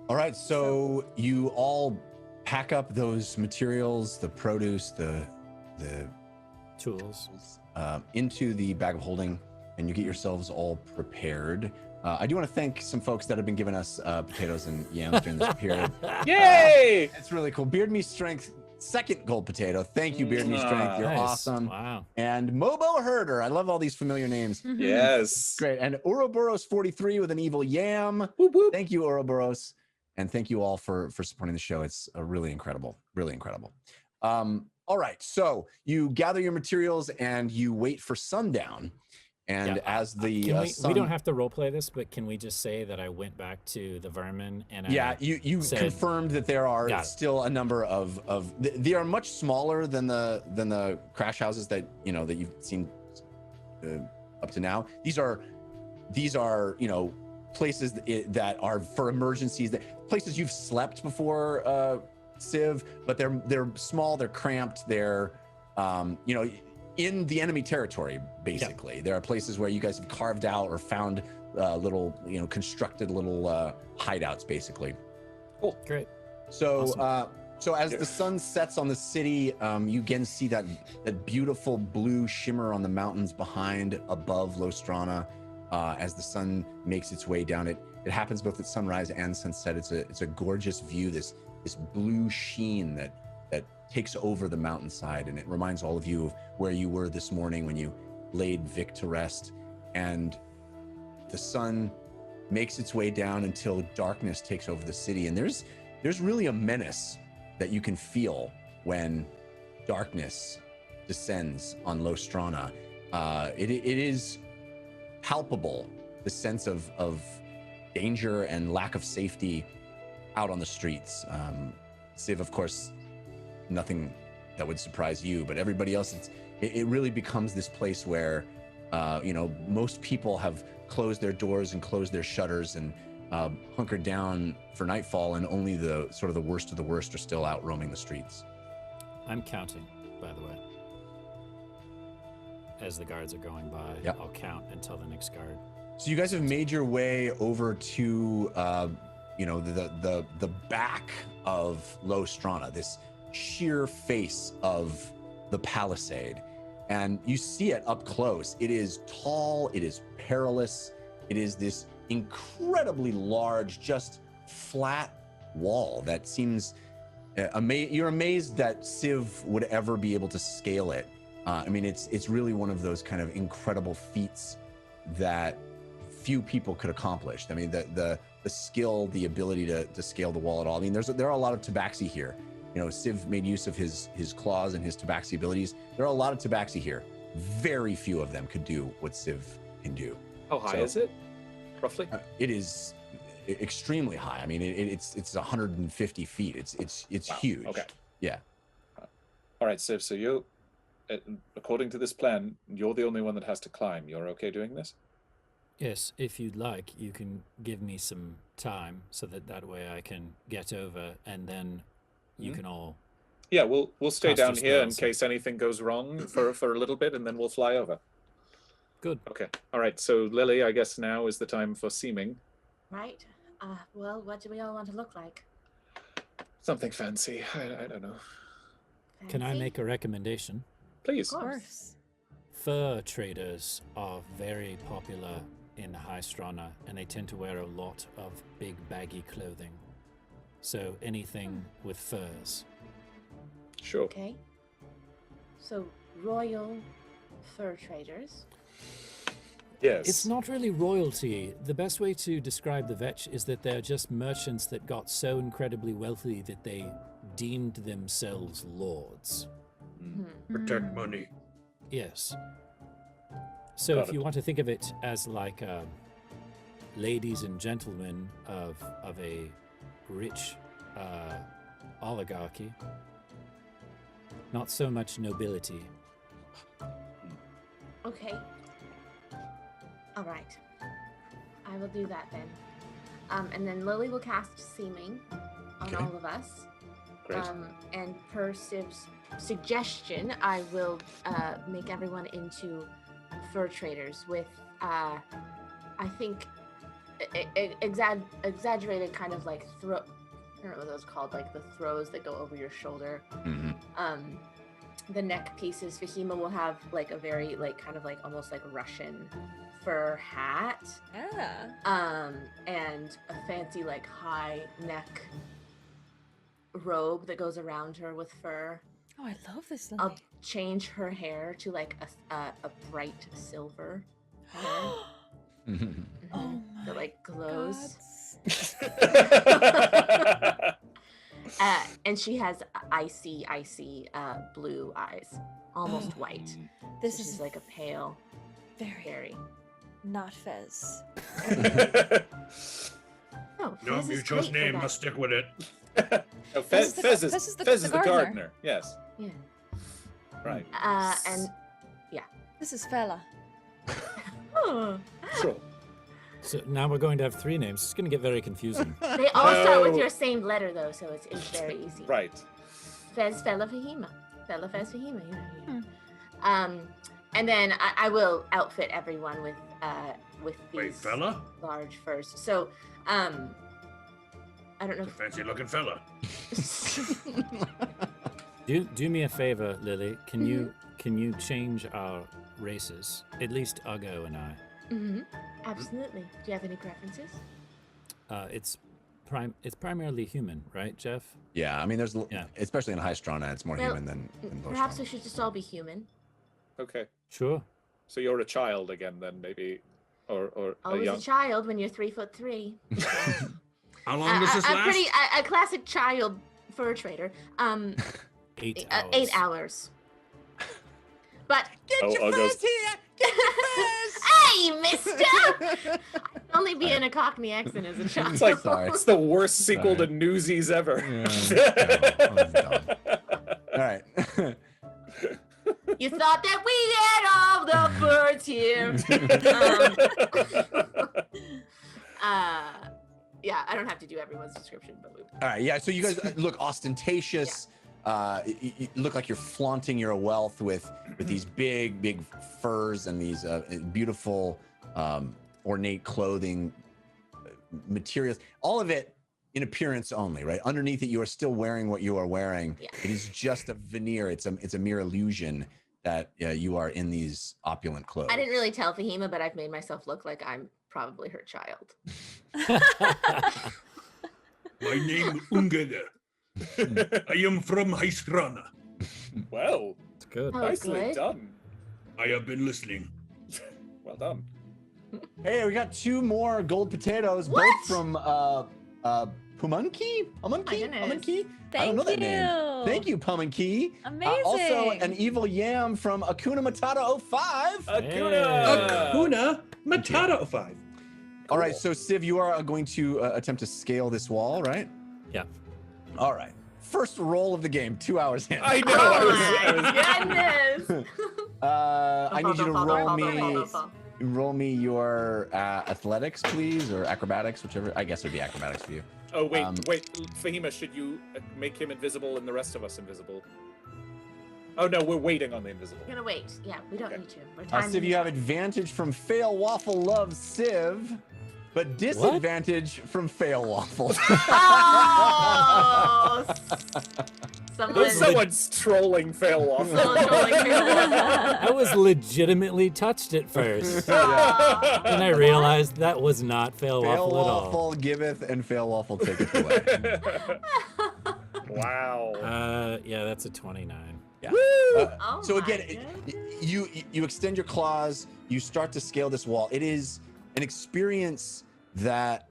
All right, so you all pack up those materials, the produce, the Tools. into the bag of holding, and you get yourselves all prepared. I do want to thank some folks that have been giving us potatoes and yams during this period. Yay! It's really cool. Beard Me Strength, 2nd gold potato. Thank you, Beard Me Strength. You're Nice. awesome. Wow. And Mobo Herder. I love all these familiar names. Yes. Great. And Ouroboros 43 with an evil yam. Whoop, whoop. Thank you, Ouroboros. And thank you all for supporting the show. It's really incredible. Really incredible. All right. So you gather your materials and you wait for sundown. And Yeah, as the Can sun... we don't have to roleplay this, but can we just say that I went back to the vermin and Yeah, I you said- confirmed that there are Got it. still a number of they are much smaller than the crash houses that that you've seen up to now. These are places that are for emergencies, that places you've slept before, Civ, but they're small, they're cramped, they're in the enemy territory, basically. There are places where you guys have carved out or found little constructed little hideouts, basically. Great. So Awesome. so as the sun sets on the city, you again see that beautiful blue shimmer on the mountains behind, above Lostrana. As the sun makes its way down, it happens both at sunrise and sunset. It's a gorgeous view. This blue sheen that takes over the mountainside, and it reminds all of you of where you were this morning when you laid Vic to rest. And the sun makes its way down until darkness takes over the city, and there's really a menace that you can feel when darkness descends on Lostrana. It is palpable, the sense of danger and lack of safety out on the streets. Civ, of course, nothing that would surprise you, but everybody else, it really becomes this place where most people have closed their doors and closed their shutters and hunkered down for nightfall, and only the sort of the worst of the worst are still out roaming the streets. I'm counting, by the way. As the guards are going by, Yep. I'll count until the next guard. So you guys have made your way over to the back of Lostrana, this sheer face of the palisade, and you see it up close. It is tall, it is perilous, it is this incredibly large, just flat wall that seems you're amazed that Civ would ever be able to scale it. I mean, it's really one of those kind of incredible feats that few people could accomplish. I mean, the skill, the ability to scale the wall at all. I mean, there are a lot of tabaxi here. Civ made use of his claws and his tabaxi abilities. There are a lot of tabaxi here. Very few of them could do what Civ can do. How high So- is it, roughly? It is extremely high. I mean, it's 150 feet. It's Wow, huge. okay. Yeah. All right, Civ, so you, according to this plan, you're the only one that has to climb. You're okay doing this? Yes, if you'd like, you can give me some time so that way I can get over, and then you can all Yeah, we'll stay Caster down here in spells. case anything goes wrong for a little bit, and then we'll fly over. Good. Okay. All right. So Lily, I guess now is the time for seeming. Right. Well, what do we all want to look like? Something fancy. I don't know. Can I Fancy? make a recommendation? Please. Of Of course. course. Fur traders are very popular in High Strana, and they tend to wear a lot of big baggy clothing. So anything with furs. Sure. Okay. So royal fur traders. Yes. It's not really royalty. The best way to describe the Vetch is that they're just merchants that got so incredibly wealthy that they deemed themselves lords. Protect money. Yes. So Got if you it. want to think of it as like ladies and gentlemen of a rich oligarchy, not so much nobility. Okay. All right. I will do that then. And then Lily will cast Seeming on Okay. all of us. Great. And per Siv's suggestion, I will make everyone into fur traders with, I think, exaggerated kind of like I don't know what those called, like the throws that go over your shoulder. Mhm. The neck pieces. Fahima will have like a very like kind of like almost like Russian fur hat. Yeah. And a fancy like high neck robe that goes around her with fur. Oh, I love this. I'll Lily. change her hair to like a bright silver hair Mhm. Oh that my like glows. gods. And she has icy blue eyes, almost white. This So is she's like a pale very berry. not Fez. Oh, No Fez is mutual great for name that. must stick with it. No, Fez Fez is is the the gardener. gardener. Yes. Yeah. Right. And This is Fela. oh, Sure. So now we're going to have three names. It's going to get very confusing. they all start with No. your same letter though, so it's very easy. Right. Fez, Fela, Fahima. Fela, Fez, Fahima. Yeah. And then I will outfit everyone with these Wait, fella? large furs. So I don't know. A fancy looking fella. Do me a favor, Lily. Can you change our races? At least Uggo and I. Absolutely. Do you have any preferences? It's primarily human, right, Jeff? Yeah, I mean, there's Yeah. especially in High Strana, it's more Well, human than low Perhaps we Strana. should just all be human. Okay. Sure. So you're a child again, then maybe, or a Always young. a child when you're 3'3". How long does this last? A classic child fur trader. 8 hours. 8 hours. But Oh, Uggo's- hey, mister! I'd only be in a Cockney accent as a child. It's like Sorry. it's the worst sequel Sorry. to Newsies ever. That was dumb. All right. You thought that we had all the birds here. Yeah, I don't have to do everyone's description, but we. All right, yeah. So you guys look ostentatious. You look like you're flaunting your wealth with these big furs and these beautiful ornate clothing materials. All of it in appearance only, right? Underneath it, you are still wearing what you are wearing. Yeah. It is just a veneer. It's a mere illusion that you are in these opulent clothes. I didn't really tell Fahima, but I've made myself look like I'm probably her child. My name is Ungeda. I am from Haistrana. Well, It's good. Oh, nicely good. done. I have been listening. Well done. Hey, we got 2 more gold potatoes, What? both from Pumunki? Pumunki? goodness. Pumunki? I don't know that name. Thank you, Pumunki. Amazing. Also, an evil yam from Akuna Matata 05. Akuna. Akuna Matata 05. All right, so Civ, you are going to attempt to scale this wall, right? Yeah. All right. First roll of the game, 2 hours in. I know. Oh I was my goodness! I need you to roll me. roll me your athletics, please, or acrobatics, whichever. I guess it would be acrobatics for you. Oh, wait. Fahima, should you make him invisible and the rest of us invisible? Oh, no, we're waiting on the invisible. We're gonna wait. Yeah, we don't need to. We're Civ, timing you it have out. advantage from Fail Waffle loves Civ, but disadvantage from Fail Waffle. Oh! Someone's trolling Fail Waffle. I was legitimately touched at first. And I realized that was not Fail Fail Waffle at all. Waffle giveth and Fail Waffle taketh away. Wow. Yeah, that's a 29. Yeah. Oh So my again, you extend your claws, you start to scale this wall. It is an experience that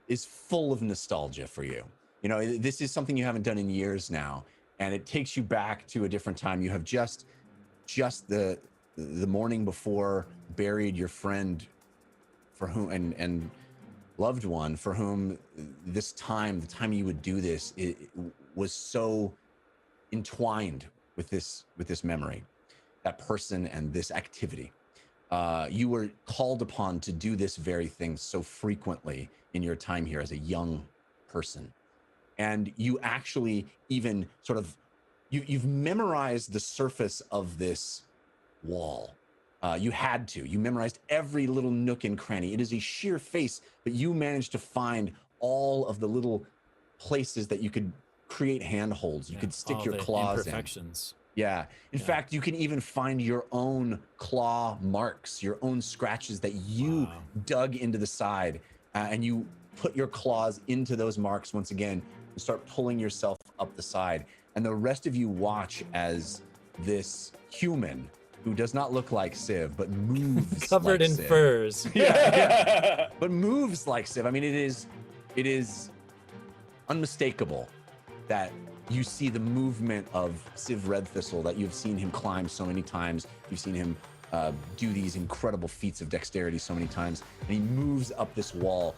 is full of nostalgia for you. You know, this is something you haven't done in years now, and it takes you back to a different time. You have just the morning before buried your friend for whom and loved one for whom the time you would do this, it was so entwined with this memory, that person and this activity. You were called upon to do this very thing so frequently in your time here as a young person. And you actually even sort of, you've memorized the surface of this wall. You memorized every little nook and cranny. It is a sheer face, but you managed to find all of the little places that you could create handholds. You could stick your claws imperfections. in. In fact, you can even find your own claw marks, your own scratches that you dug into the side, and you put your claws into those marks once again and start pulling yourself up the side. And the rest of you watch as this human, who does not look like Civ, but moves Covered like in Civ. furs. But moves like Civ. I mean, it is unmistakable that you see the movement of Civ Red Thistle, that you've seen him climb so many times. You've seen him do these incredible feats of dexterity so many times, and he moves up this wall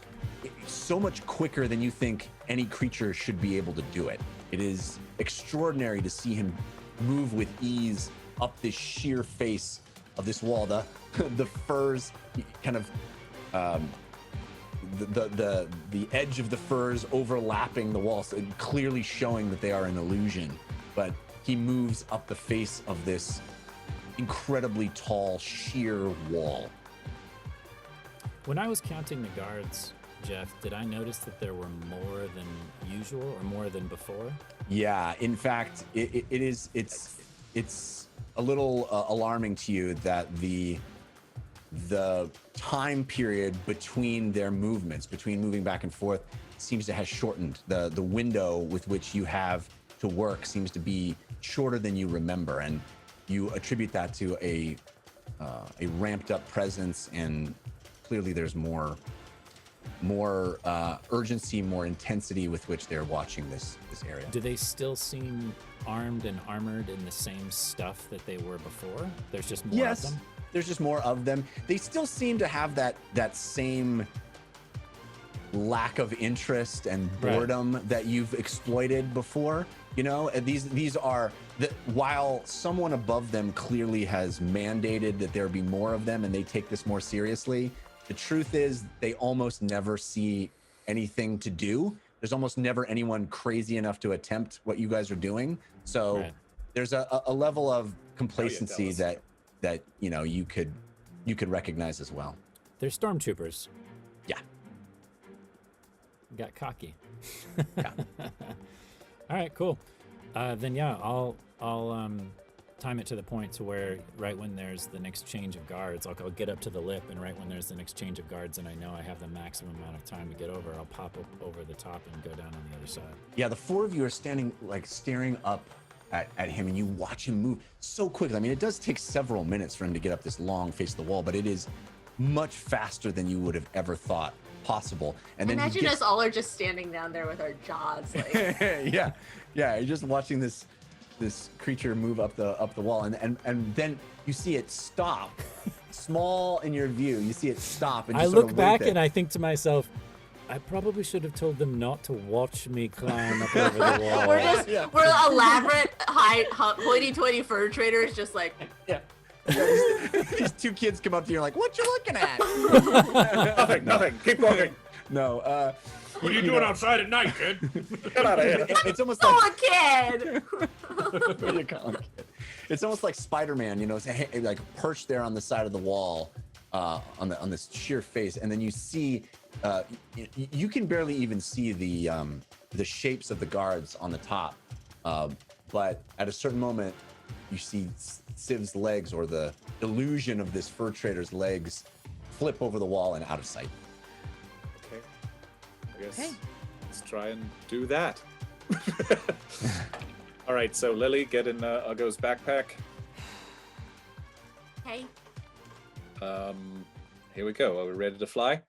so much quicker than you think any creature should be able to do it. It is extraordinary to see him move with ease up this sheer face of this wall. The furs kind of the edge of the furs overlapping the wall, so clearly showing that they are an illusion. But he moves up the face of this incredibly tall, sheer wall. When I was counting the guards, Jeff, did I notice that there were more than usual or more than before? Yeah, in fact, it's a little alarming to you that the time period between their movements, between moving back and forth, seems to have shortened. The window with which you have to work seems to be shorter than you remember, and you attribute that to a ramped up presence, and clearly there's more urgency, more intensity with which they're watching this area. Do they still seem armed and armored in the same stuff that they were before? There's just more of them? There's just more of them. They still seem to have that same lack of interest and boredom that you've exploited before. You know, and these are while someone above them clearly has mandated that there be more of them and they take this more seriously, the truth is they almost never see anything to do. There's almost never anyone crazy enough to attempt what you guys are doing. So there's a level of complacency that you know you could recognize as well. They're stormtroopers. Yeah. Got cocky. Yeah. All right, cool. Then yeah, I'll time it to the point to where right when there's the next change of guards, I'll get up to the lip, and right when there's the next change of guards and I know I have the maximum amount of time to get over, I'll pop up over the top and go down on the other side. Yeah, the four of you are standing, like, staring up at him, and you watch him move so quickly. I mean, it does take several minutes for him to get up this long face of the wall, but it is much faster than you would have ever thought possible. And then imagine us all are just standing down there with our jaws like yeah, you're just watching this creature move up the wall, and then you see it stop, small in your view. You see it stop, and I just sort look of back wait and I think to myself, I probably should have told them not to watch me climb up over the wall. we're elaborate hoity-toity fur traders, just like These two kids come up to you and like, what you looking at? Nothing. Keep walking. No. What are you doing outside at night, kid? Get out of here. It's almost Oh, like a kid! what do you call him? It's almost like Spider-Man, you know, like perched there on the side of the wall, on this sheer face, and then you see, you can barely even see the shapes of the guards on the top, but at a certain moment, you see Civ's legs, or the illusion of this fur trader's legs, flip over the wall and out of sight. Okay. I guess Okay. let's try and do that. All right, so Lily, get in Ugo's backpack. Hey, Here we go. Are we ready to fly?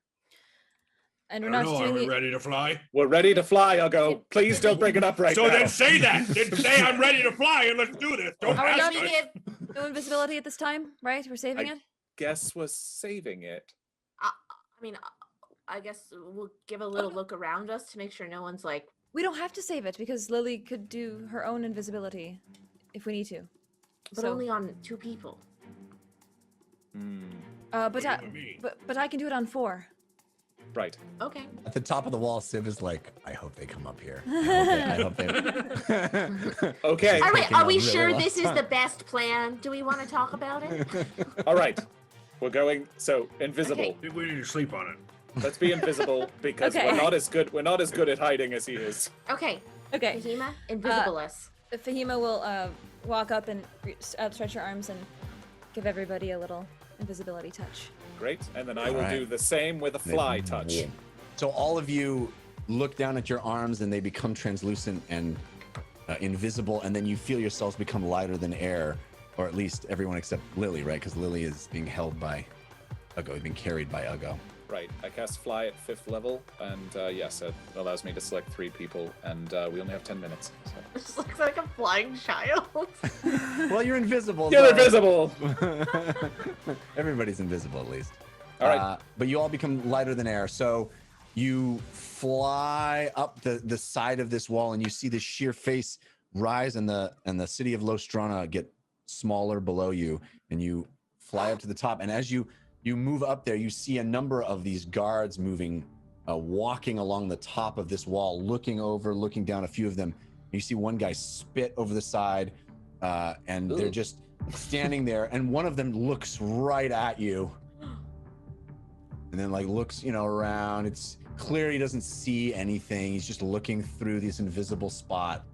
And I we're don't not know. Are doing we the. ready to fly? We're ready to fly, Ugo. Please don't bring it up right So now. then say that. Then say I'm ready to fly and let's do this. Don't Are we ask not us. No invisibility at this time, right? We're saving it. Guess we're saving it. I mean, I guess we'll give a little look around us to make sure no one's like. We don't have to save it because Lily could do her own invisibility if we need to. But only on 2 people. But What I, do you mean? but I can do it on 4. Right. Okay. At the top of the wall, Civ is like, I hope they come up here. I hope they. Okay. Are we, taking are a we really sure long this is time. the best plan? Do we want to talk about it? All right. We're going. So invisible. Okay. I think we need to sleep on it. Let's be invisible because Okay. we're not as good. We're not as good at hiding as he is. Okay. Okay. Fahima, invisible us. Fahima will walk up and outstretch her arms and give everybody a little invisibility touch. Great. And then I will All right. do the same with a fly touch. So all of you look down at your arms and they become translucent and invisible, and then you feel yourselves become lighter than air, or at least everyone except Lily, right? Because Lily is being held by Ugo, being carried by Ugo. Right. I cast fly at 5th level, and yes, it allows me to select 3 people, and we only have 10 minutes. So. This looks like a flying child. Well, you're invisible. You're so- invisible. Everybody's invisible at least. All right. But you all become lighter than air. So you fly up the side of this wall, and you see this sheer face rise, and the city of Lostrana get smaller below you, and you fly up to the top. And as you move up there, you see a number of these guards moving, walking along the top of this wall, looking down. A few of them. You see one guy spit over the side, and they're just standing there. And one of them looks right at you, and then like looks, around. It's clear he doesn't see anything. He's just looking through this invisible spot.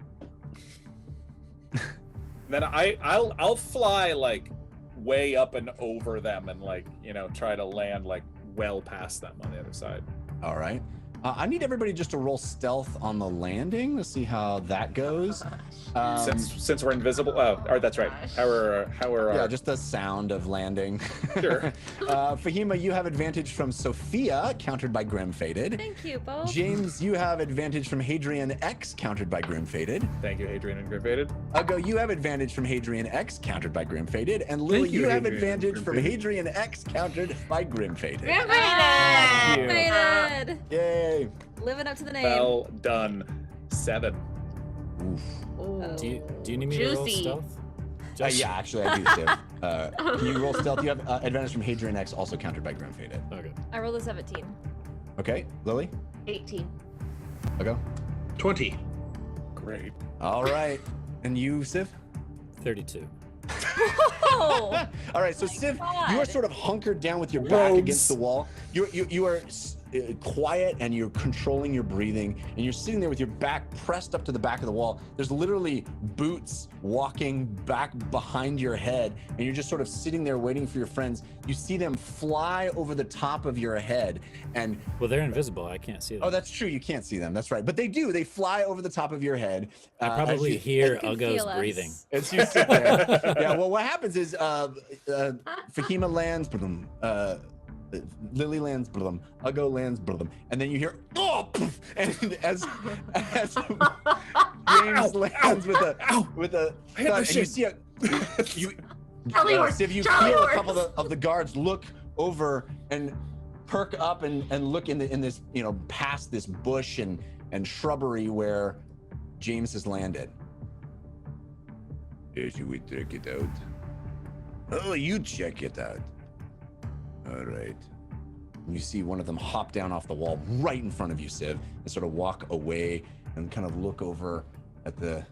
Then I'll fly like way up and over them, and like try to land like well past them on the other side. All right. I need everybody just to roll stealth on the landing to see how that goes. Since we're invisible. Oh, that's right. How are Yeah, just the sound of landing. Sure. Fahima, you have advantage from Sophia, countered by Grim Faded. Thank you, both. James, you have advantage from Hadrian X, countered by Grim Faded. Thank you, Hadrian and Griffaded. Ugo, you have advantage from Hadrian X, countered by Grim Faded. And Lily, Thank you, you have Hadrian advantage from Grim-Faded. Hadrian X, countered by Grim Faded. Thank you. Faded. Yay. Living up to the name. Well done. 7. Oof. Do you need me to roll Juicy. stealth? Yeah, actually, I do too. Can you roll stealth? You have advantage from Hadrian X, also countered by Grim Faded. Okay. I rolled a 17. Okay, Lily? 18. Ugo? 20. Great. All right. And you, Civ? 32. Oh! All right, so Civ, God. you are sort of hunkered down with your back Rogues. against the wall. You are quiet, and you're controlling your breathing, and you're sitting there with your back pressed up to the back of the wall. There's literally boots walking back behind your head, and you're just sort of sitting there waiting for your friends. You see them fly over the top of your head, and Well, they're invisible. I can't see them. oh, that's true, you can't see them. That's right, but they do. They fly over the top of your head. I as probably you- hear You can Ugo's feel us. breathing. As you sit there. Yeah, well, what happens is Fahima lands, Lily lands, Ugo lands, and then you hear, oh, poof, and as James lands with a hit thud, my and you shin. see Charlie horse, Civ, you Charlie feel a horse. couple of the guards look over and perk up and look in this, past this bush and shrubbery where James has landed. As you would take it out. Oh, you check it out. All right. You see one of them hop down off the wall right in front of you, Civ, and sort of walk away and kind of look over at the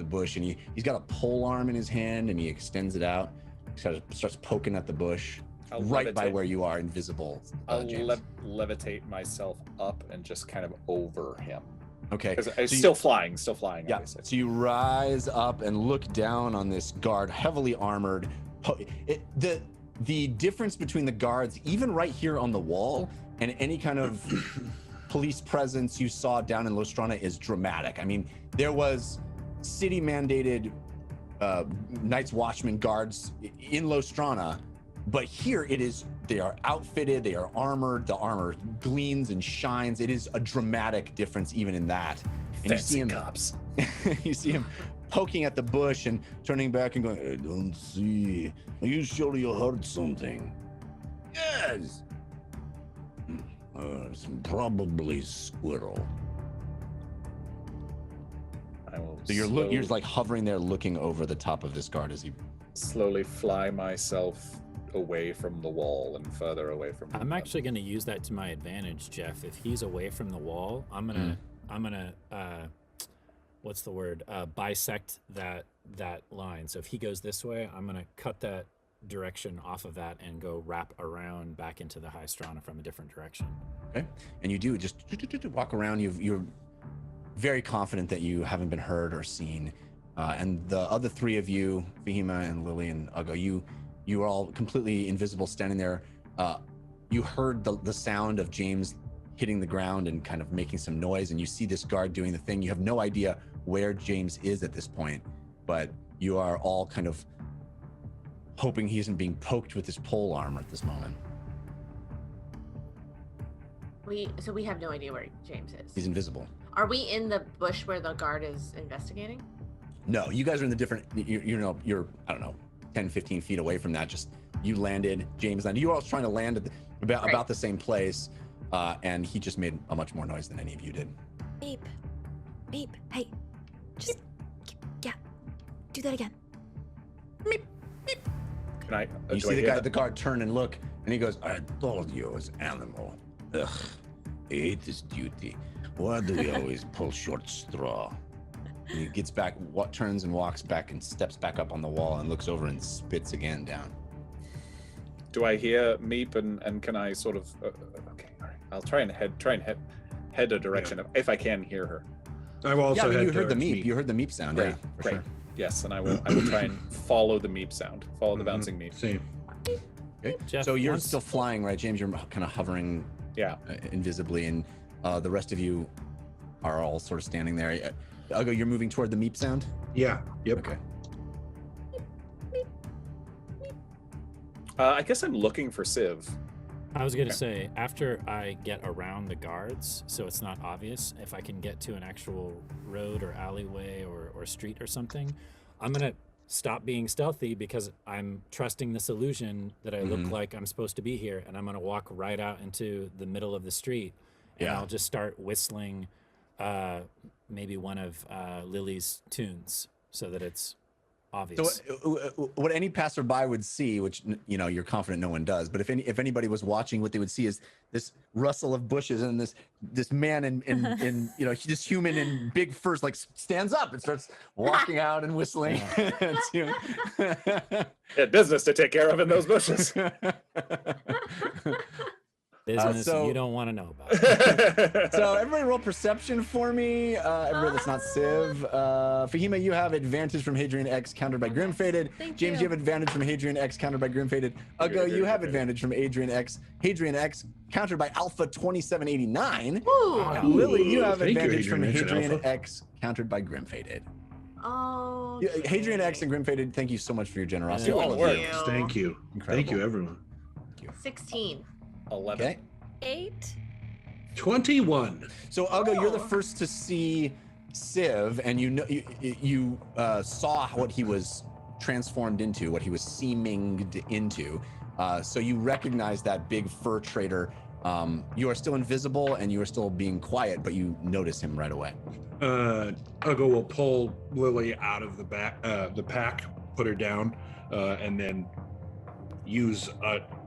bush. And he's got a pole arm in his hand, and he extends it out. He starts poking at the bush, right by where you are, invisible. I'll levitate myself up and just kind of over him. Okay. It's still flying. Yeah. Obviously. So you rise up and look down on this guard, heavily armored. The difference between the guards, even right here on the wall, and any kind of police presence you saw down in Lostrana is dramatic. I mean, there was city-mandated Night's Watchman guards in Lostrana, but here they are outfitted, they are armored, the armor gleams and shines. It is a dramatic difference even in that. And Fancy you see him, cops. you see him poking at the bush and turning back and going, I don't see. Are you sure you heard something? Yes. It's probably squirrel. So you're like hovering there looking over the top of this guard as he slowly fly myself away from the wall and further away from him. I'm actually going to use that to my advantage, Jeff. If he's away from the wall, I'm gonna what's the word? Bisect that line. So if he goes this way, I'm gonna cut that direction off of that and go wrap around back into the High Strana from a different direction. Okay. And you do just walk around. You're very confident that you haven't been heard or seen. And the other three of you, Fahima and Lily and Ugo, you are all completely invisible standing there. You heard the sound of James hitting the ground and kind of making some noise, and you see this guard doing the thing. You have no idea where James is at this point, but you are all kind of hoping he isn't being poked with his pole arm at this moment. We have no idea where James is. He's invisible. Are we in the bush where the guard is investigating? No, you guys are in the different, you're I don't know, 10, 15 feet away from that. Just you landed, James landed. You were all trying to land at about the same place, and he just made a much more noise than any of you did. Beep. Hey, just, do that again. Meep, meep. Can I? You see the guard turn and look, and he goes, I told you it was animal. Ugh, I hate this duty. Why do we always pull short straw? And he gets back, turns and walks back and steps back up on the wall and looks over and spits again down. Do I hear Meep and can I sort of? Okay, all right. I'll try and head a direction if I can hear her. I will also. You heard the Meep. You heard the Meep sound. Great, Yeah, for great. sure. Yes, and I will try and follow the Meep sound. Follow the bouncing Meep. Same. Okay. Jeff, So you're still flying, right, James? You're kind of hovering, Yeah. Invisibly, and the rest of you are all sort of standing there. Ugo, you're moving toward the Meep sound. Yeah. Yep. Okay. I guess I'm looking for Civ. I was going to say, after I get around the guards, so it's not obvious, if I can get to an actual road or alleyway or street or something, I'm going to stop being stealthy because I'm trusting this illusion that I look like I'm supposed to be here, and I'm going to walk right out into the middle of the street, and I'll just start whistling maybe one of Lily's tunes so that it's obvious. So what any passerby would see, which you're confident no one does, but if anybody was watching, what they would see is this rustle of bushes and this man in this human in big furs like stands up and starts walking out and whistling. Had business to take care of in those bushes. Business you don't want to know about. So everybody roll perception for me. Everybody that's not Civ. Fahima, you have advantage from Hadrian X countered by Grim Faded. James, you have advantage from Hadrian X countered by Grim Faded. Ugo, you have advantage from Hadrian X countered by Alpha 2789. And Lily, you have advantage from Hadrian X countered by Grim Faded. Oh. Hadrian X and Grim Faded, thank you so much for your generosity. Yeah, All of work. you. Thank you. Incredible. Thank you, everyone. 16. 11. Okay. 8. 21. So Ugo, you're the first to see Civ, and you saw what he was transformed into, what he was seeming into. So you recognize that big fur trader. You are still invisible and you are still being quiet, but you notice him right away. Ugo will pull Lily out of the pack put her down, and then use.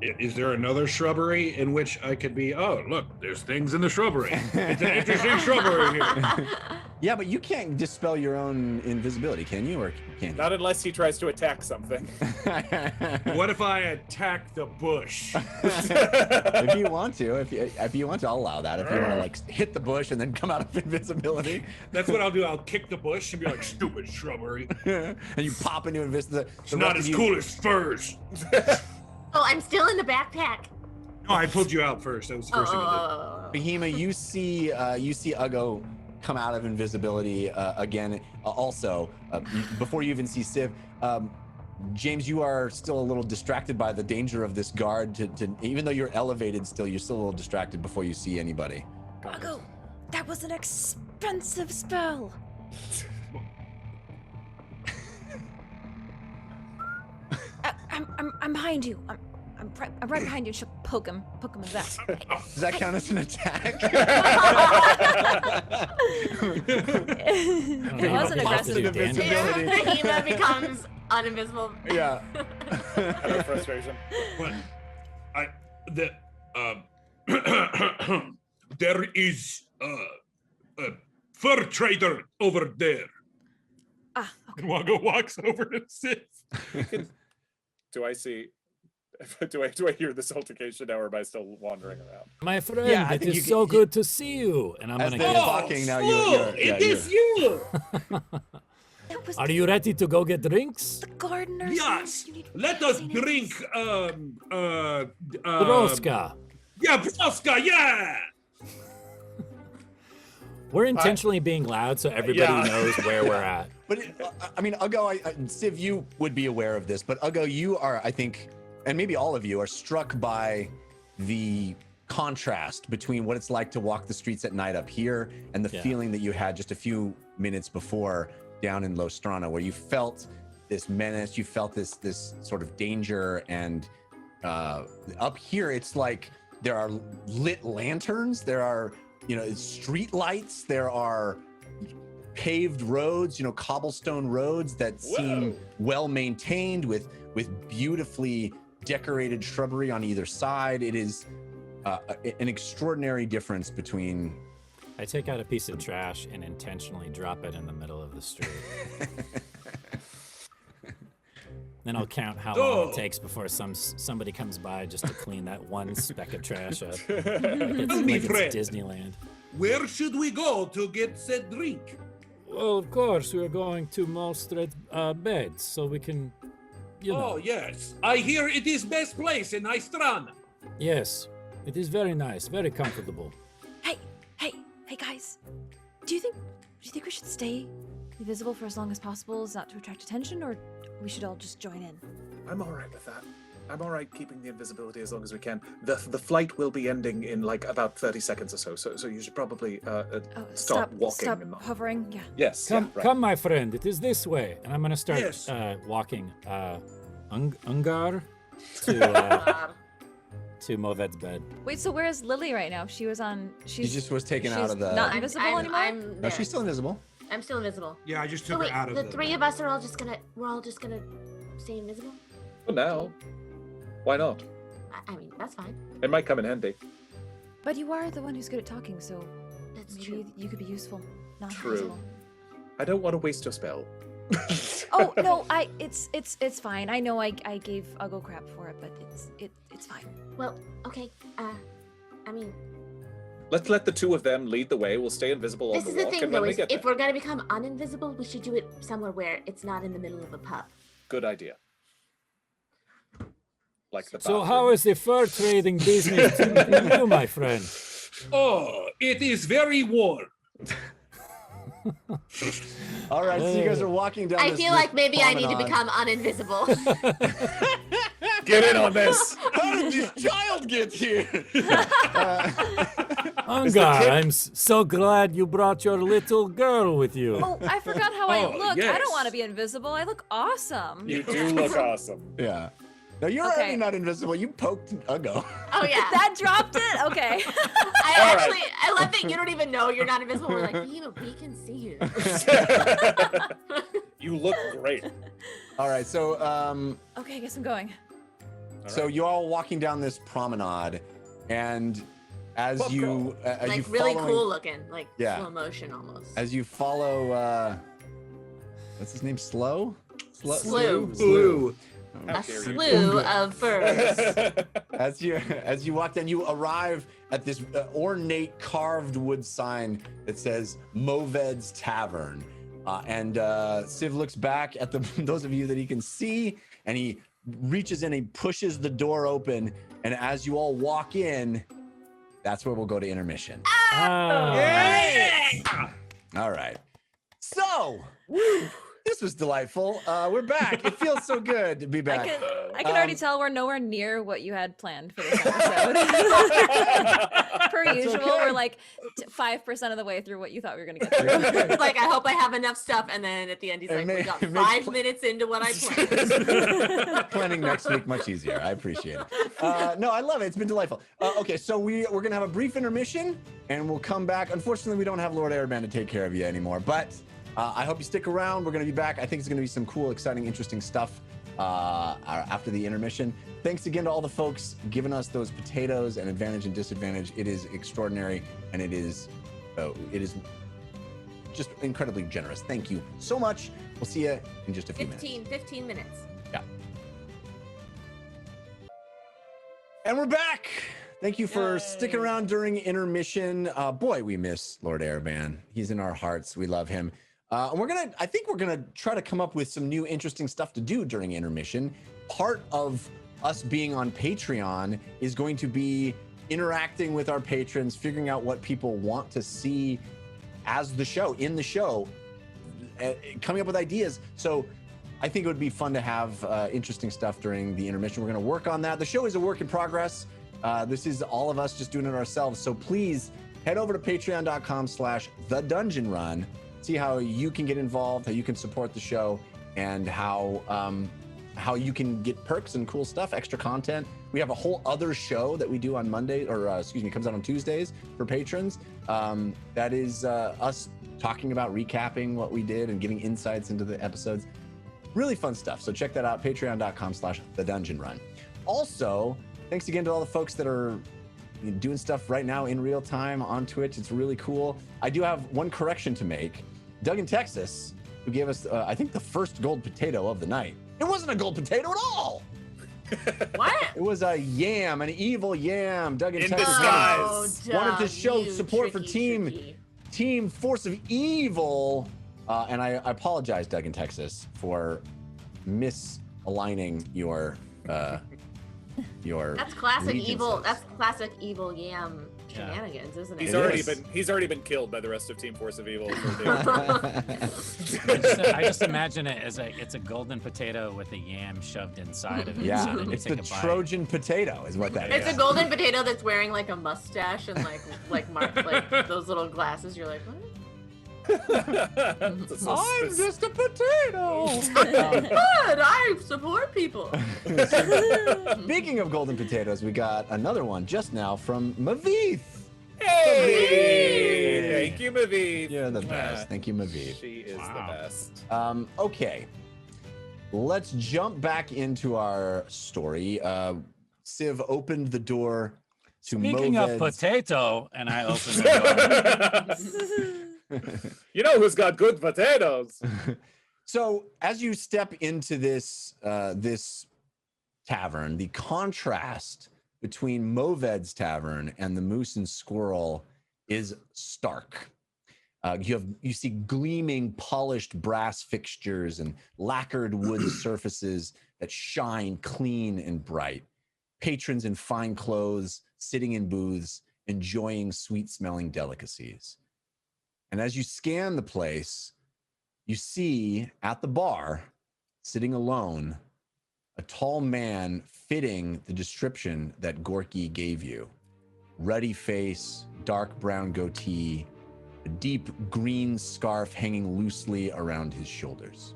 Is there another shrubbery in which I could be? Oh, look, there's things in the shrubbery. It's an interesting shrubbery here. Yeah, but you can't dispel your own invisibility, can you? Or can you? Not unless he tries to attack something. What if I attack the bush? If you want to, if you want to, I'll allow that. If you want to like hit the bush and then come out of invisibility, That's what I'll do. I'll kick the bush and be like, "Stupid shrubbery. and you pop into invisibility. It's not as cool as furs." Oh, I'm still in the backpack. No, I pulled you out first. That was the first thing I did. Oh. Behema, you see Uggo come out of invisibility again. Also, before you even see Civ, James, you are still a little distracted by the danger of this guard. To even though you're elevated, still you're still a little distracted before you see anybody. Uggo, that was an expensive spell. I'm behind you. I'm right behind you. She'll poke him in the back. Does that count as an attack? It was an aggressive invisibility. Behema becomes uninvisible. Yeah. No frustration. But there is a fur trader over there. Ah, okay. And Wago walks over to Sid. Do I see? Do I hear this altercation now, or am I still wandering around? My friend, Yeah, I it think is you so can- good to see you. And I'm As gonna they're get. talking now, It is you. That was Are you ready to go get drinks? the gardener's Yes. house. You need Let us fanciness. drink. Broska. Yeah, Broska. Yeah. We're intentionally being loud so everybody Yeah. knows where we're at. But I mean, Uggo, Civ, you would be aware of this, but Uggo, you are, I think, and maybe all of you are struck by the contrast between what it's like to walk the streets at night up here and the Yeah. feeling that you had just a few minutes before down in Lostrana, where you felt this menace, you felt this sort of danger, and up here it's like there are lit lanterns, there are street lights, there are paved roads, cobblestone roads that seem well maintained with beautifully decorated shrubbery on either side. It is an extraordinary difference between. I take out a piece of trash and intentionally drop it in the middle of the street. Then I'll count how long it takes before somebody comes by just to clean that one speck of trash up. Like friend. it's Disneyland. Where should we go to get said drink? Well, of course, we're going to Malstred beds, so we can, Oh yes, I hear it is best place in Istrana. Yes, it is very nice, very comfortable. Hey guys. Do you think we should stay invisible for as long as possible, as not to attract attention, or we should all just join in? I'm all right with that. I'm all right keeping the invisibility as long as we can. The flight will be ending in like about 30 seconds or so. So you should probly stop walking. Stop and not... hovering. Yeah. Yes. Come, yeah, right. come, my friend. It is this way, and I'm gonna start Yes. walking Ungar to Moved's bed. Wait, so where is Lily right now? She just was taken out of the. Not invisible anymore. I'm No, there. she's still invisible. I'm still invisible. Yeah, I just So took wait, her out of the three of us are all just gonna stay invisible? For now. Why not? I mean, that's fine. It might come in handy. But you are the one who's good at talking, so That's maybe true. you could be useful. Not True. invisible. I don't want to waste your spell. Oh no, it's fine. I know I gave Uggo crap for it, but it's fine. Well, okay. I mean, Let's let the two of them lead the way. We'll stay invisible on this the is the walk, thing and when though, we is get if there. we're gonna become uninvisible, we should do it somewhere where it's not in the middle of a pub. Good idea. Like the So bathroom. how is the fur trading business treating you, my friend? Oh, it is very warm. All right, so you guys are walking down. I this- feel this like maybe I need to promenade. become uninvisible. Get in on this. How did this child get here? Ungar, I'm so glad you brought your little girl with you. Oh, I forgot how I Oh, look. I yes. don't want to be invisible. I look awesome. You do look awesome. Yeah. No, you're Okay. already not invisible. You poked Uggo. Oh yeah. That dropped it? Okay. I love that you don't even know you're not invisible. We're like, we can see you. You look great. All right, so Okay, I guess I'm going. so you're all walking down this promenade, and as Pop you Like you really following, cool looking, like Yeah. slow motion almost. as you follow what's his name? Slew. Slew. How A dare you. slew of furs. As you walk down, you arrive at this ornate carved wood sign that says Moved's Tavern. And Civ looks back at those of you that he can see, and he reaches in, he pushes the door open, and as you all walk in, that's where we'll go to intermission. All right. So, this was delightful. We're back. It feels so good to be back. I can already tell we're nowhere near what you had planned for this episode. Per usual, okay. we're like 5% of the way through what you thought we were going to get through. Like, I hope I have enough stuff. And then at the end, he's It like, may- we got it makes 5 minutes into what I planned. Planning next week much easier. I appreciate it. No, I love it. It's been delightful. Okay, so we're gonna have a brief intermission, and we'll come back. Unfortunately, we don't have Lord Airband to take care of you anymore, but I hope you stick around. We're gonna be back. I think it's gonna be some cool, exciting, interesting stuff after the intermission. Thanks again to all the folks giving us those potatoes and advantage and disadvantage. It is extraordinary, and it is just incredibly generous. Thank you so much. We'll see you in just a few minutes. 15 minutes. Yeah. And we're back. Thank you for sticking around during intermission. Boy, we miss Lord Airband. He's in our hearts. We love him. And I think we're gonna try to come up with some new interesting stuff to do during intermission. Part of us being on Patreon is going to be interacting with our patrons, figuring out what people want to see as the show, in the show, coming up with ideas. So I think it would be fun to have interesting stuff during the intermission. We're going to work on that. The show is a work in progress. This is all of us just doing it ourselves. So please head over to patreon.com/thedungeonrun. See how you can get involved, how you can support the show, and how you can get perks and cool stuff, extra content. We have a whole other show that we do on Monday, or comes out on Tuesdays for patrons. That is us talking about recapping what we did and giving insights into the episodes. Really fun stuff. So check that out, patreon.com/thedungeonrun. Also, thanks again to all the folks that are doing stuff right now in real time on Twitch. It's really cool. I do have one correction to make. Doug in Texas, who gave us, I think, the first gold potato of the night. It wasn't a gold potato at all. What? It was a yam, an evil yam. Doug in Texas disguise. wanted to Doug, show you support for tricky. Team Force of Evil. And I apologize, Doug in Texas, for misaligning your That's classic evil. allegiances. That's classic evil yam shenanigans, isn't it? He's already been killed by the rest of Team Force of Evil. I just imagine it as it's a golden potato with a yam shoved inside of it. Yeah, so that you it's take the a bite. Trojan potato is what that It's is. a golden potato that's wearing like a mustache and like those little glasses. You're like, what? I'm just a potato. Good. I support people. Speaking of golden potatoes, we got another one just now from Mavith. Hey! Thank you, Mavi. You're the best. Thank you, Mavith. She is Wow. the best. Okay, let's jump back into our story. Civ opened the door to Speaking of Moved's- potato, and I open the door. You know who's got good potatoes? So as you step into this tavern, the contrast between Moved's Tavern and the Moose and Squirrel is stark. You see gleaming, polished brass fixtures and lacquered wood surfaces that shine clean and bright. Patrons in fine clothes sitting in booths, enjoying sweet-smelling delicacies. And as you scan the place, you see at the bar, sitting alone, a tall man fitting the description that Gorky gave you. Ruddy face, dark brown goatee, a deep green scarf hanging loosely around his shoulders.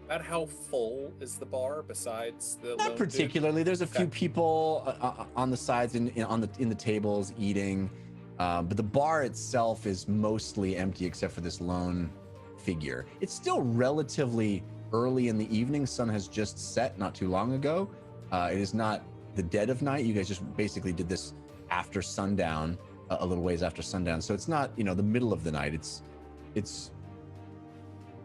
About how full is the bar besides the Not lone dude? particularly. There's a few Okay. people on the sides in the tables eating, but the bar itself is mostly empty except for this lone figure. It's still relatively early in the evening. Sun has just set not too long ago. It is not the dead of night. You guys just basically did this after sundown, a little ways after sundown. So it's not, the middle of the night. It's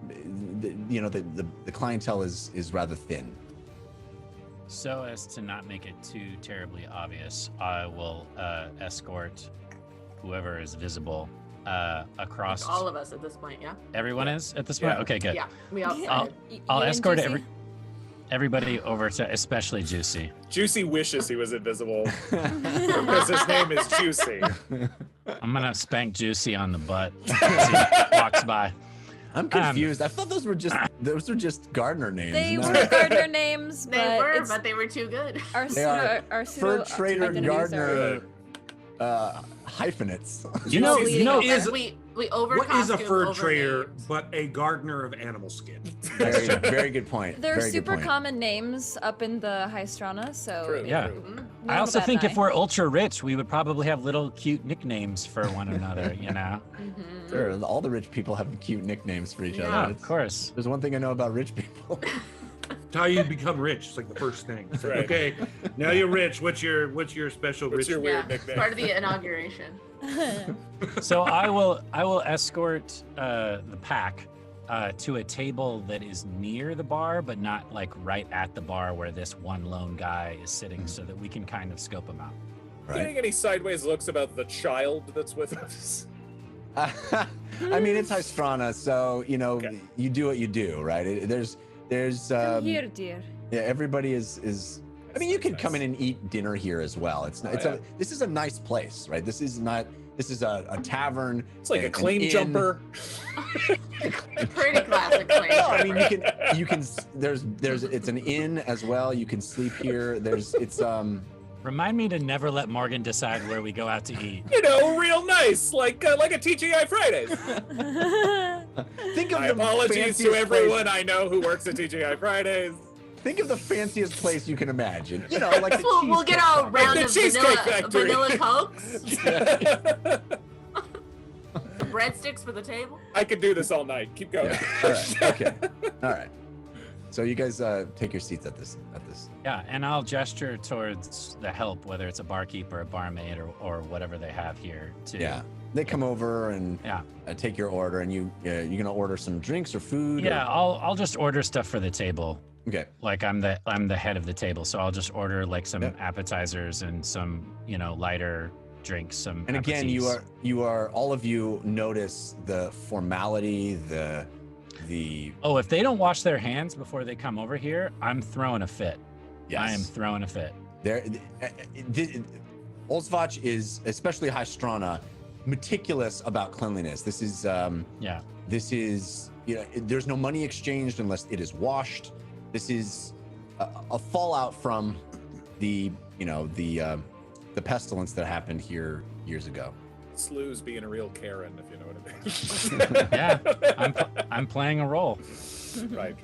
the clientele is rather thin. So as to not make it too terribly obvious, I will escort whoever is visible across. Like all of us at this point, yeah? Everyone is at this point? Yeah. Okay, good. Yeah, we all I'll and escort Juicy? everybody over to, especially Juicy. Juicy wishes he was invisible because his name is Juicy. I'm gonna spank Juicy on the butt as he walks by. I'm confused. I thought those were just gardener names. They not- were gardener names, but They were, it's but they were too good. our They are our fur pseudo trader identities are- gardener hyphenates. You know, We over What is a costume, fur over trader names. but a gardener of animal skin? Very, very good point. They're Very good super point. common names up in the High Strana, so True. Yeah. Mhm. not I a also bad think if night. we're ultra rich, we would probably have little cute nicknames for one another, you know? Mhm. Sure, all the rich people have cute nicknames for each Yeah. Oh, other. of course. There's one thing I know about rich people. It's how you become rich. It's like the first thing. It's like, Right. okay, now you're rich. What's your special What's rich? your weird Yeah, nickname? part of the inauguration. So I will escort the pack to a table that is near the bar, but not like right at the bar where this one lone guy is sitting, so that we can kind of scope him out. Getting any sideways looks about the child that's with us? I mean, it's High Strana, so Okay. you do what you do, right? There's Come here, dear. yeah, everybody is. I mean, you can come in and eat dinner here as well. It's not. This is a nice place, right? This is not. This is a tavern. It's like a an claim inn. jumper. Pretty classic claim. No, I mean you can. There's. It's an inn as well. You can sleep here. It's Remind me to never let Morgan decide where we go out to eat. Real nice, like a TGI Fridays. Think of My the apologies fanciest to everyone place- I know who works at TGI Fridays. Think of the fanciest place you can imagine. Like the We'll get a Cheesecake round The of Cheesecake Factory. vanilla cokes, breadsticks for the table. I could do this all night. Keep going. Yeah. All right. Okay. All right. So you guys take your seats at this. Yeah, and I'll gesture towards the help, whether it's a barkeeper, a barmaid, or whatever they have here. Yeah. They come over and Yeah. take your order, and you're gonna order some drinks or food. Yeah, I'll just order stuff for the table. Okay. Like I'm the head of the table, so I'll just order like some Yep. appetizers and some lighter drinks. Some And again, aperitifs. you are all of you notice the formality, the. Oh, if they don't wash their hands before they come over here, I'm throwing a fit. Yes. I am throwing a fit. Olsvach is, especially High Strana, meticulous about cleanliness. This is Yeah. This is, there's no money exchanged unless it is washed. This is a fallout from the pestilence that happened here years ago. Slew's being a real Karen, if you know what I mean. Yeah, I'm playing a role. Right.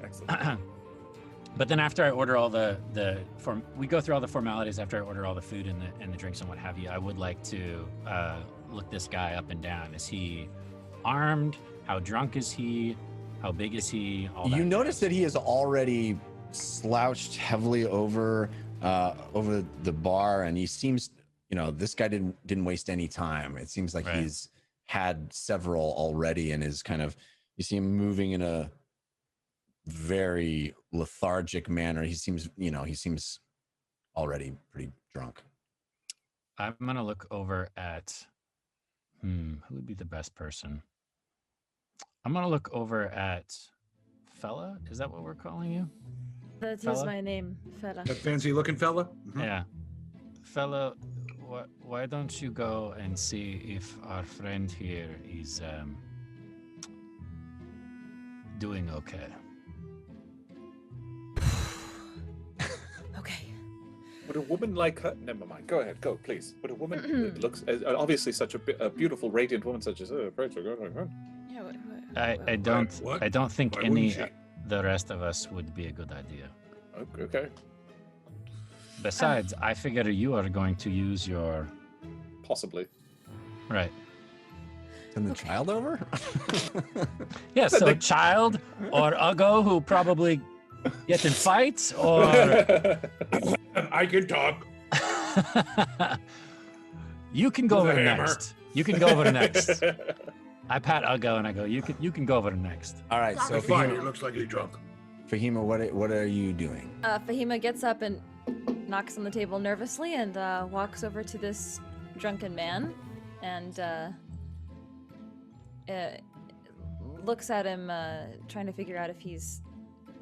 Excellent. But then after I order all we go through all the formalities after I order all the food and the drinks and what have you. I would like to look this guy up and down. Is he armed? How drunk is he? How big is he? All You that notice jazz. that he is already slouched heavily over the bar, and he seems, this guy didn't waste any time. It seems like Right. he's had several already, and is kind of, you see him moving in a very lethargic manner. He seems already pretty drunk. I'm gonna look over at who would be the best person? I'm gonna look over at Fella. Is that what we're calling you? That is Fella? my name, fella. That fancy looking fella? Mm-hmm. Mhm. Yeah. Fella, why don't you go and see if our friend here is doing okay? Okay. Would a woman like her? Never mind. Go ahead. Go, please. Would a woman that looks obviously such a beautiful, radiant woman such as her approach her? Yeah, I don't What? I don't think Why any wouldn't the rest of us would be a good idea. Okay. Besides, I figure you are going to use your Possibly. right. Send the child over? Yeah, so child or Uggo who probably get in fights, or I can talk. you can go With a over hammer. next. You can go over next. I pat Uggo and I go, you can go over to next. All right, so Fine, it Fahima, looks like he's drunk. what are you doing? Fahima gets up and knocks on the table nervously and walks over to this drunken man and looks at him, trying to figure out if he's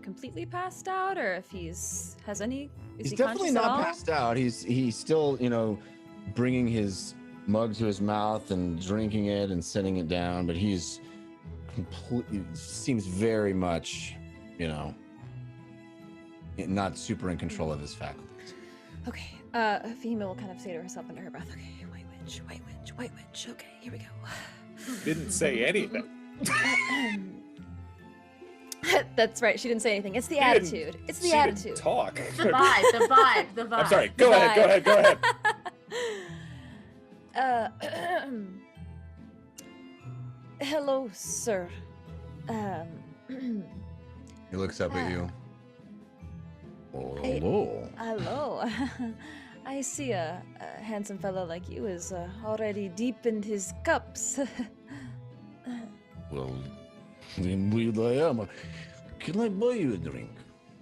completely passed out or if he's He's he definitely conscious at all? not passed out. He's still, bringing his mug to his mouth and drinking it and setting it down, but he's completely seems very much, not super in control of his faculties. Okay. Fahima will kind of say to herself under her breath, okay, white witch. Okay, here we go. Didn't say anything. That's right. She didn't say anything. It's the She didn't- attitude. It's the she didn't attitude. talk. The vibe. I'm sorry. The Go ahead. Hello, sir. He looks up at you. Hey. Hello. Hello. I see a handsome fellow like you is already deep in his cups. Well, indeed I am. Can I buy you a drink?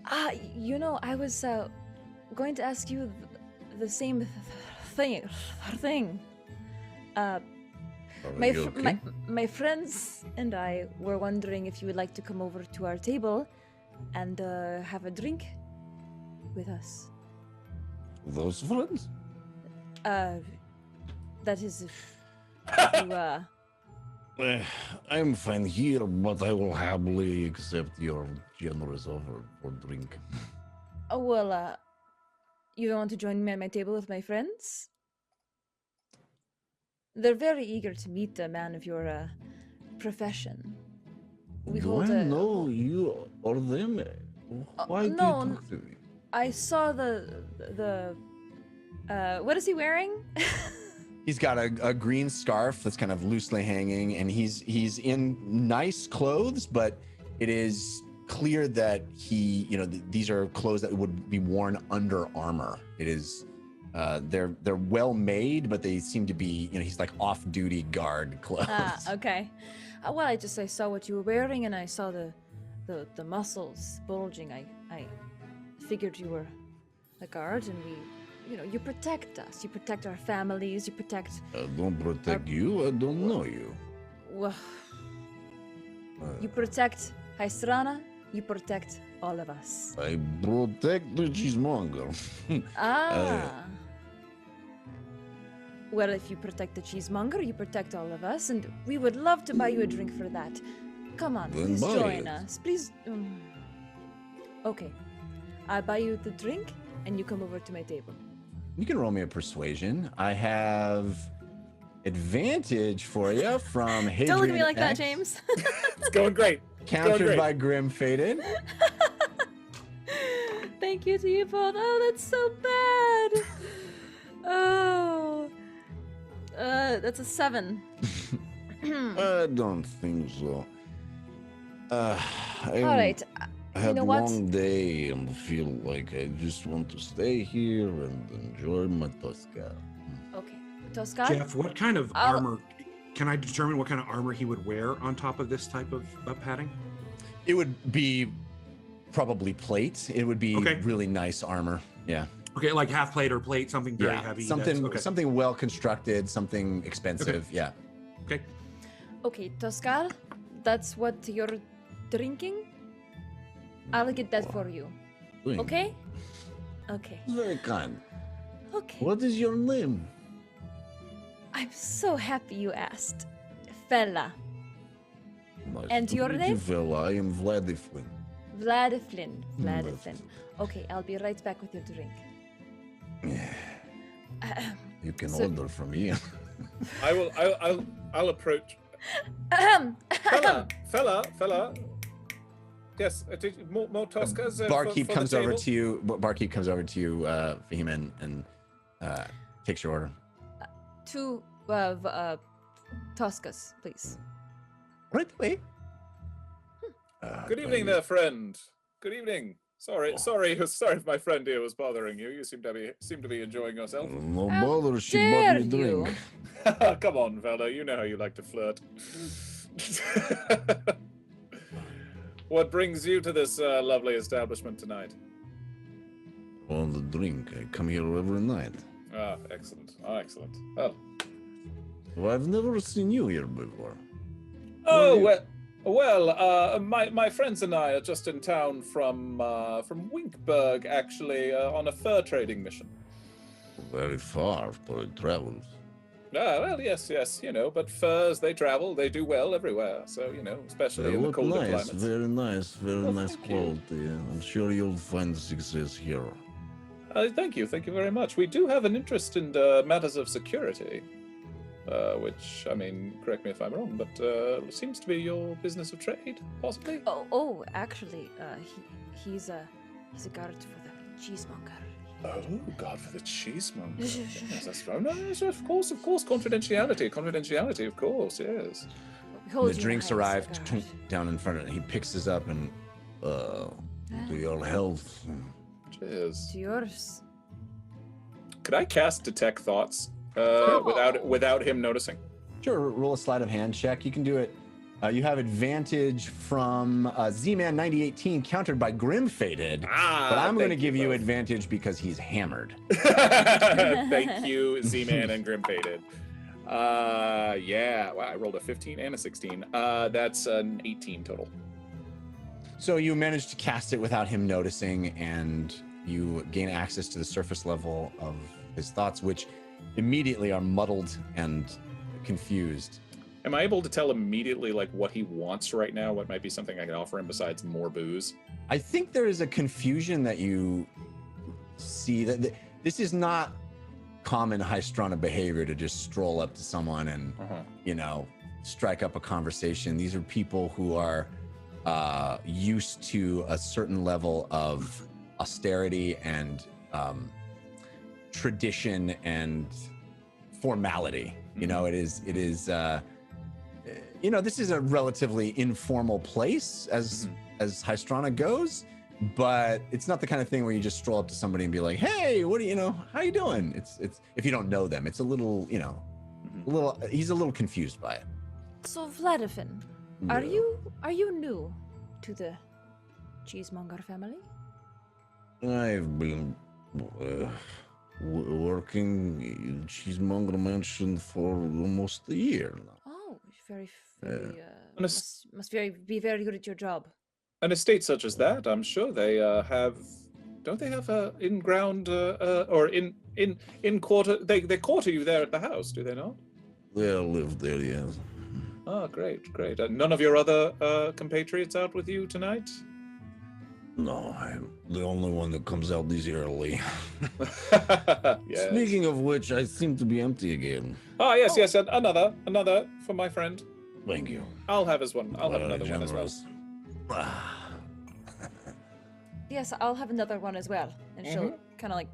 I was going to ask you the same thing. Are My, you fr- okay? my friends and I were wondering if you would like to come over to our table and have a drink with us. Those friends? That is if you, I'm fine here, but I will happily accept your generous offer for drink. you don't want to join me at my table with my friends? They're very eager to meet a man of your profession. We Do hold I a- know you or them? Why do you no, talk to me? I saw what is he wearing? He's got a green scarf that's kind of loosely hanging, and he's in nice clothes, but it is clear that these are clothes that would be worn under armor. It is, they're well made, but they seem to be, he's like off-duty guard clothes. Okay. I saw what you were wearing, and I saw the muscles bulging. I figured you were a guard, and you protect us. You protect our families. You protect. I don't protect you, I don't know you. Well, you protect Haisrana. You protect all of us. I protect the cheesemonger. Well, if you protect the cheesemonger, you protect all of us, and we would love to buy you a drink for that. Come on, Then please buy join it. us. Please. Okay. I buy you the drink, and you come over to my table. You can roll me a persuasion. I have advantage for you from Hadrian Don't look at me like that, X, James. It's going great. countered great. by Grim Fated. Thank you to you both. Oh, that's so bad. Oh. That's a 7. I don't think so. All right. I had know a what? long day and feel like I just want to stay here and enjoy my Tosca. Okay. Tosca? Jeff, what kind of I'll- armor? Can I determine what kind of armor he would wear on top of this type of padding? It would be probably plate. It would be Okay. really nice armor. Yeah. Okay, like half plate or plate, something very Yeah. heavy. Something that's- okay. something well constructed, something expensive. Yeah. Okay. Okay, Tosca, that's what you're drinking? I'll get that for you. Thank Okay? Okay. you. Very kind. Okay. What is your name? I'm so happy you asked. Fella. Nice And to your meet name? you, fella. I am Vladiflin. Vladiflin. Mm, Vladiflin. Okay, I'll be right back with your drink. You can So- order from here. I'll approach. Fella. Yes, more Toscas. Barkeep for the comes over table? to you. Barkeep comes over to you, Fahim, and takes your order. 2 Toscas, please. Right away. Good evening there, friend. Good evening. Sorry if my friend here was bothering you. You seem to be enjoying yourself. No How bother, she dare bought me you. drink. Come on, fella. You know how you like to flirt. What brings you to this lovely establishment tonight? On the drink. I come here every night. Ah, excellent. Ah, excellent. Oh. Well, I've never seen you here before. Oh, well, my friends and I are just in town from Winkberg, actually, on a fur trading mission. Very far for it travels. Ah, well, yes, but furs, they travel, they do well everywhere, so, especially They in the look colder nice, climates. very nice Well, nice thank you. quality. I'm sure you'll find success here. Thank you very much. We do have an interest in matters of security, which, correct me if I'm wrong, but seems to be your business of trade, possibly? Oh, actually, he's a guard for the Cheesemonger. Oh, God, for the cheesemonger. Yes, that's right. No, yes, of course, confidentiality, of course, yes. The drinks arrive down in front of it. He picks this up and, To your health. Cheers. To yours. Could I cast detect thoughts without him noticing? sure, roll a sleight of hand check. You can do it. You have advantage from Z-Man 9018 countered by Grim Faded. But I'm going to give you advantage because he's hammered. Thank you, Z-Man and Grim Faded. Yeah, wow, I rolled a 15 and a 16. That's an 18 total. So you manage to cast it without him noticing, and you gain access to the surface level of his thoughts, which immediately are muddled and confused. Am I able to tell immediately like what he wants right now? What might be something I can offer him besides more booze? I think there is a confusion that you see that this is not common Hystrana behavior to just stroll up to someone and, strike up a conversation. These are people who are used to a certain level of austerity and tradition and formality. It is this is a relatively informal place as Hystrana goes, but it's not the kind of thing where you just stroll up to somebody and be like, hey, what do you know? How you doing? It's if you don't know them, it's a little, he's a little confused by it. So Vladifin, are you new to the Cheesemonger family? I've been working in Cheesemonger Mansion for almost a year now. Oh, very must be very good at your job. An estate such as that, I'm sure they have. Don't they have in-ground or in quarter? They quarter you there at the house, do they not? They live there, yes. Oh, great. None of your other compatriots out with you tonight? No, I'm the only one that comes out this early. Yes. Speaking of which, I seem to be empty again. Oh, yes, another for my friend. Thank you. I'll have his one. I'll have another one as well. Yes, I'll have another one as well. And she'll kind of like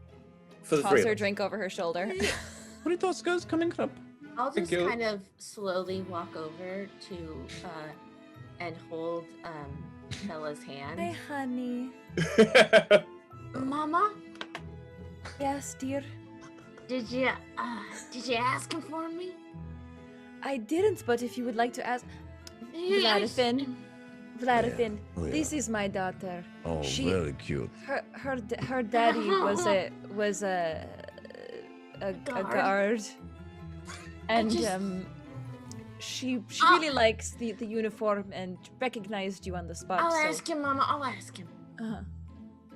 For the toss three of her us. drink over her shoulder. Tosca's coming up. I'll Thank just you. kind of slowly walk over to and hold Bella's Hi, hand. honey. Mama, Yes, dear. did you ask him for me? I didn't, but if you would like to ask, Yes. Vladifin, Yeah. this is my daughter. Oh, She- very cute. Her daddy was a guard, and she really likes the uniform and recognized you on the spot. I'll so- ask him, Mama. I'll ask him. Uh-huh.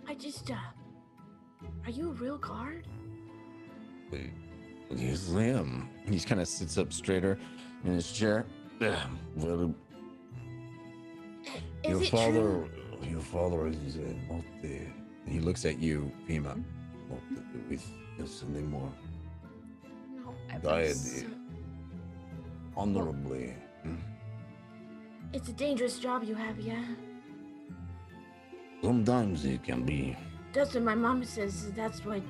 I just are you a real guard? Yes, I am. He kind of sits up straighter in his chair. Very, Is your it father true? is not He looks at you, Fima. not with us anymore. No. Died So- honorably. It's a dangerous job you have, yeah. Sometimes it can be. That's what my mom says. That's why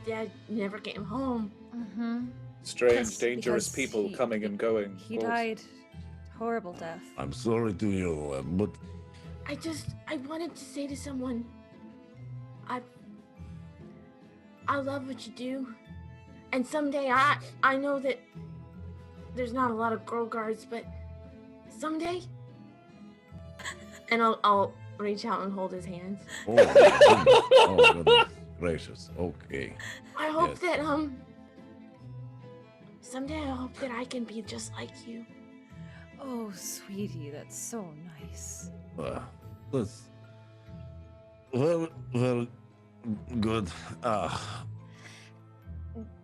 Dad never came home. Mm-hmm. Strange, Yes, dangerous because people he- coming and going. He Of course. died. Horrible death. I'm sorry to hear that, but I wanted to say to someone, I love what you do. And someday I know that there's not a lot of girl guards, but someday, and I'll reach out and hold his hands. oh, goodness. Oh, goodness gracious. Okay. I hope Yes. that someday I hope that I can be just like you. Oh, sweetie, that's so nice. Let's. Well, good.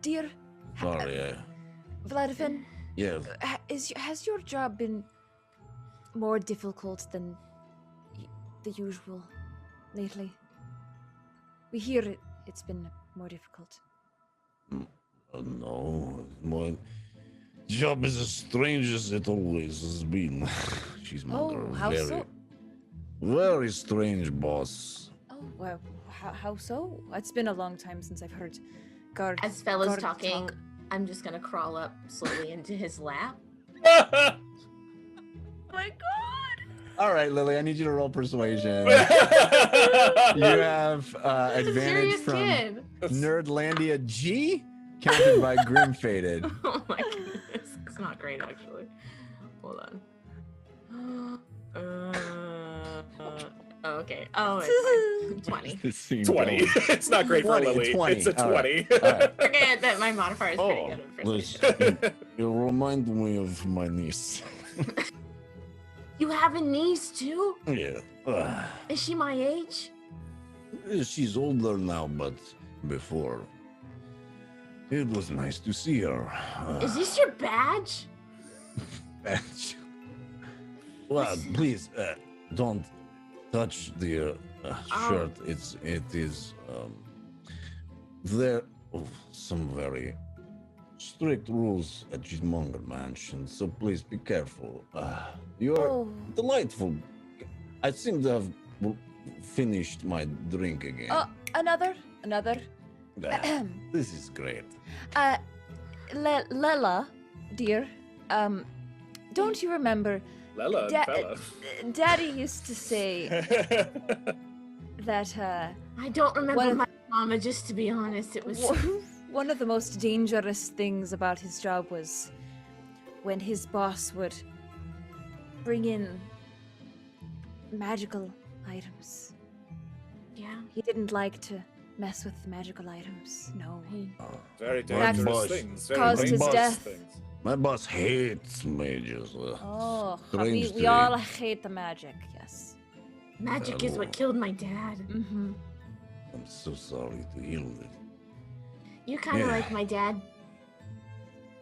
Dear Sorry. Vladimir, Yes. has your job been more difficult than the usual lately? We hear it's been more difficult. No, my job is as strange as it always has been. Cheesemonger, Oh, how very, so? very strange boss. Oh, well, how so? It's been a long time since I've heard guard. As Fella's guard talking, talk. I'm just gonna crawl up slowly into his lap. Oh my god! All right, Lily, I need you to roll persuasion. You have advantage Serious from kid. Nerdlandia G, countered by Grim Faded. Oh my goodness. It's not great actually. Hold on. Okay. Oh, it's fine. 20. This seems 20. It's not great for 20, Lily. 20. It's a All 20. right. All right. Forget that my modifier is pretty Oh, good at persuasion. listen, you remind me of my niece. You have a niece too? Yeah. Is she my age? She's older now, but before. It was nice to see her. Is this your badge? Bench. Well, please don't touch the shirt. It is there are some very strict rules at Cheesemonger Mansion, so please be careful. You're Oh, delightful. I seem to have finished my drink again. another. This is great. Lela, dear, don't you remember? Lela and Fella. Daddy used to say that I don't remember What- my mama, just to be honest. It was one of the most dangerous things about his job was when his boss would bring in magical items. yeah. He didn't like to mess with the magical items. No. Very That dangerous boss things. Very caused his dangerous death. things. My boss hates mages. Oh, strange we to all me. hate the magic. Yes. Magic is what killed my dad. Mm-hmm. I'm so sorry to hear that. You kind of Yeah. like my dad.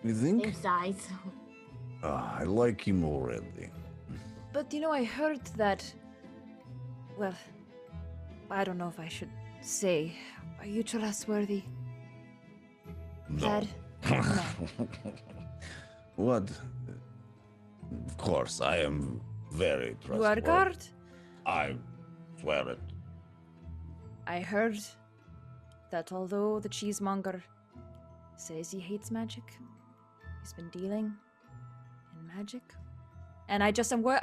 You think? Same size. I like him already. But you know, I heard that. Well, I don't know if I should say. Are you trustworthy, No. Dad? What? Of course, I am very trustworthy. You are guard? I swear it. I heard that although the cheesemonger says he hates magic, he's been dealing in magic. And I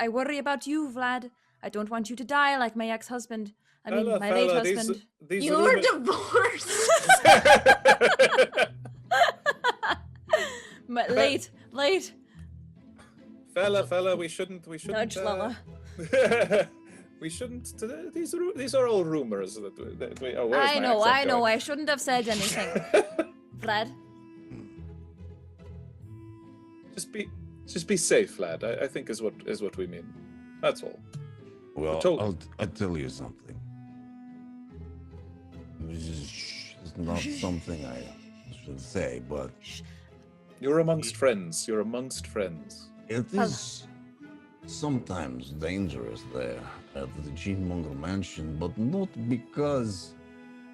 worry about you, Vlad. I don't want you to die like my ex-husband. I mean, Fella, my late fella, husband. These You were rumors- divorced. Late. Fella, we shouldn't. Nudge Lala. We shouldn't. These are all rumors that we. Oh, where's I my know. accent going? I shouldn't have said anything. Vlad, Just be safe, lad. I think is what we mean. That's all. Well, told- I'll tell you something. It's not something I should say, but You're amongst friends. You're amongst friends. it is sometimes dangerous there at the Cheesemonger Mansion, but not because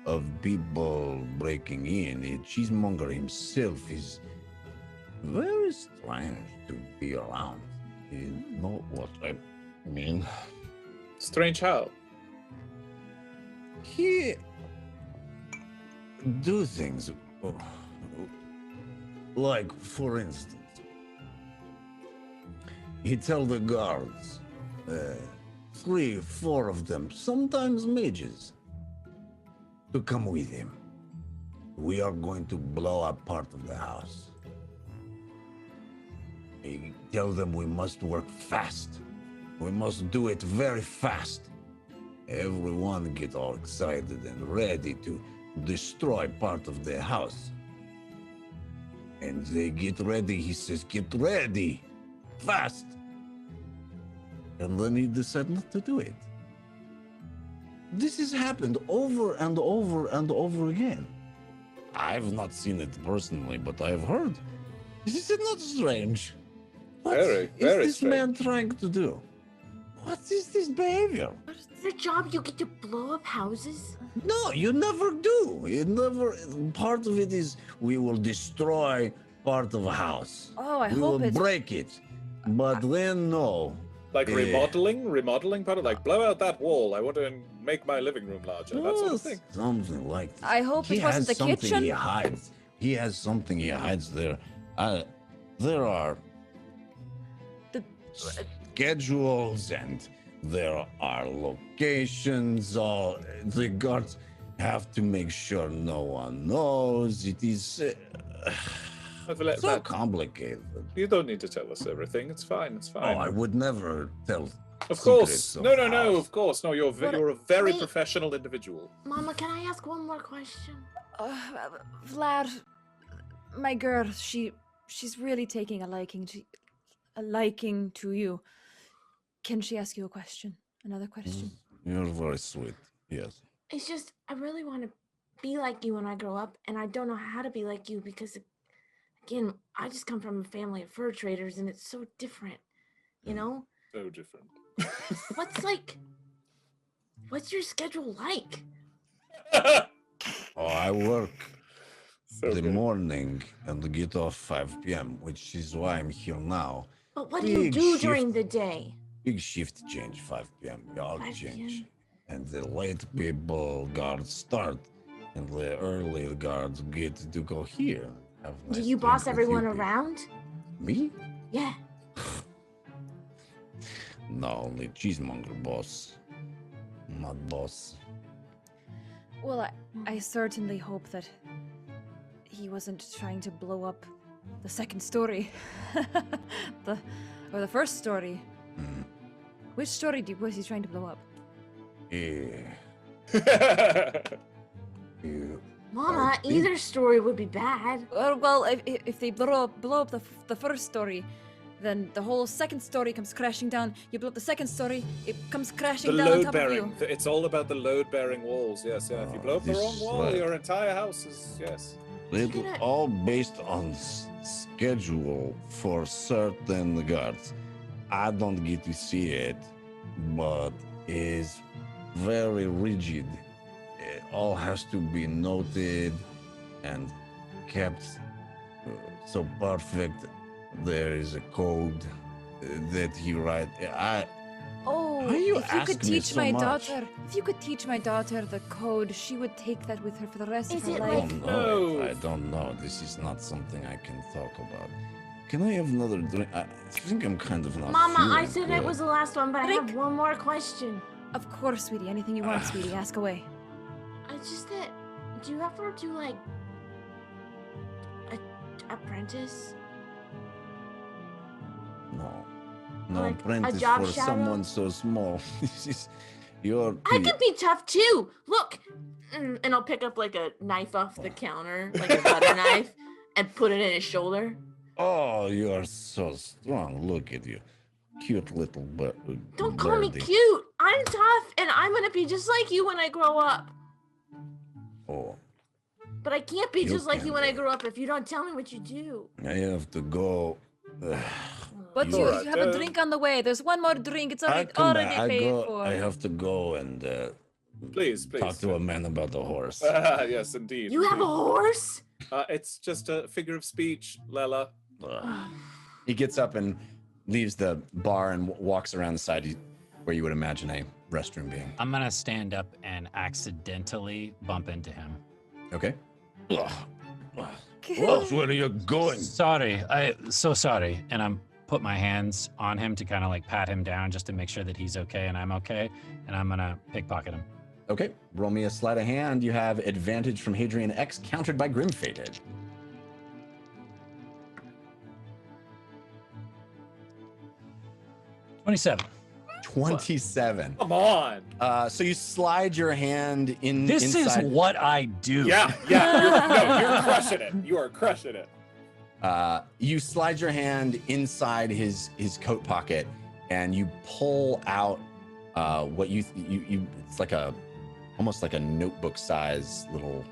of people breaking in. Cheesemonger himself is very strange to be around. You know what I mean? Strange how? He do things Like, for instance, he tell the guards, 3, 4 of them, sometimes mages, to come with him. We are going to blow up part of the house. He tell them we must work fast. We must do it very fast. Everyone get all excited and ready to destroy part of the house. And they get ready, he says, get ready, fast. And then he decided not to do it. This has happened over and over and over again. I've not seen it personally, but I've heard. This is not strange. What Very, very is this strange. man trying to do? What is this behavior? Your job, you get to blow up houses? No, you never do. You never. Part of it is we will destroy part of a house. Oh, I we hope will it. break it. But then no. Like Eh. remodeling part of like blow out that wall. I want to make my living room larger. That sort of thing. Something like that. I hope He it wasn't has the something kitchen. he hides. He has something he hides there. There are The- schedules and there are locations. All the guards have to make sure no one knows. It is so complicated. You don't need to tell us everything. It's fine. It's Oh, fine. I would never tell. Of course. secrets of No. house. Of course. No, you're What- you're a very wait. professional individual. Mama, can I ask one more question? Vlad, my girl, she's really taking a liking to you. Can she ask you a question? Another question? You're very sweet. Yes. It's just, I really want to be like you when I grow up, and I don't know how to be like you because, again, I just come from a family of fur traders, and it's so different, you know? So different. What's your schedule like? Oh, I work So the good. morning and get off 5 p.m., which is why I'm here now. But what do you Big do shift. during the day? Big shift change 5 p.m. We all 5 change. p.m. And the late people guards start, and the early guards get to go here. Have a Do nice you drink boss with everyone you people. around? Me? Yeah. No, only Cheesemonger boss. Not boss. Well, I certainly hope that he wasn't trying to blow up the second story. or the first story. Mm. Which story was he trying to blow up? Yeah. You. Mama, I think- either story would be bad. Well, if they blow up the first story, then the whole second story comes crashing down. You blow up the second story, it comes The crashing down on load top bearing. of you. It's all about the load bearing walls. Yes, yeah. If you Oh, blow up the this wrong is wall, right. your entire house is yes. It gonna- all based on schedule for certain guards. I don't get to see it, but is very rigid. It all has to be noted and kept so perfect. There is a code that he write. Oh, Why you if you could ask me teach so my much? daughter, if you could teach my daughter the code, she would take that with her for the rest Is of her it I life. don't know. No. I don't know. This is not something I can talk about. Can I have another drink? I think I'm kind of not. Mama, I feeling said it good. was the last one, but I Rick. have one more question. Of course, sweetie. Anything you want, sweetie. Ask away. It's just that, do you ever do like a apprentice? No. No Like a apprentice job for shadow? someone so small. This is your. I could be tough too. Look, and I'll pick up like a knife off the counter, like a butter knife, and put it in his shoulder. Oh, you are so strong. Look at you, cute little Don't call me birdie. cute. I'm tough, and I'm gonna be just like you when I grow up. Oh, But I can't be You just like you can when I be. grow up if you don't tell me what you do. I have to go. But You you, are you have a dead. drink on the way. There's one more drink. It's I already, come already back. I paid go. for. I have to go and Please. talk to a man about the horse. Yes, indeed. You have a horse? It's just a figure of speech, Lela. He gets up and leaves the bar and walks around the side where you would imagine a restroom being. I'm gonna stand up and accidentally bump into him. Okay. Ugh. Wolves, where are you going? Sorry, so sorry. And I'm put my hands on him to kind of like pat him down just to make sure that he's okay and I'm okay. And I'm gonna pickpocket him. Okay, roll me a sleight of hand. You have advantage from Hadrian X, countered by Grim Fated. 27. 27. Come on. So you slide your hand in. This inside. is what I do. Yeah. You're crushing it. You are crushing it. You slide your hand inside his coat pocket, and you pull out what you it's like almost like a notebook size little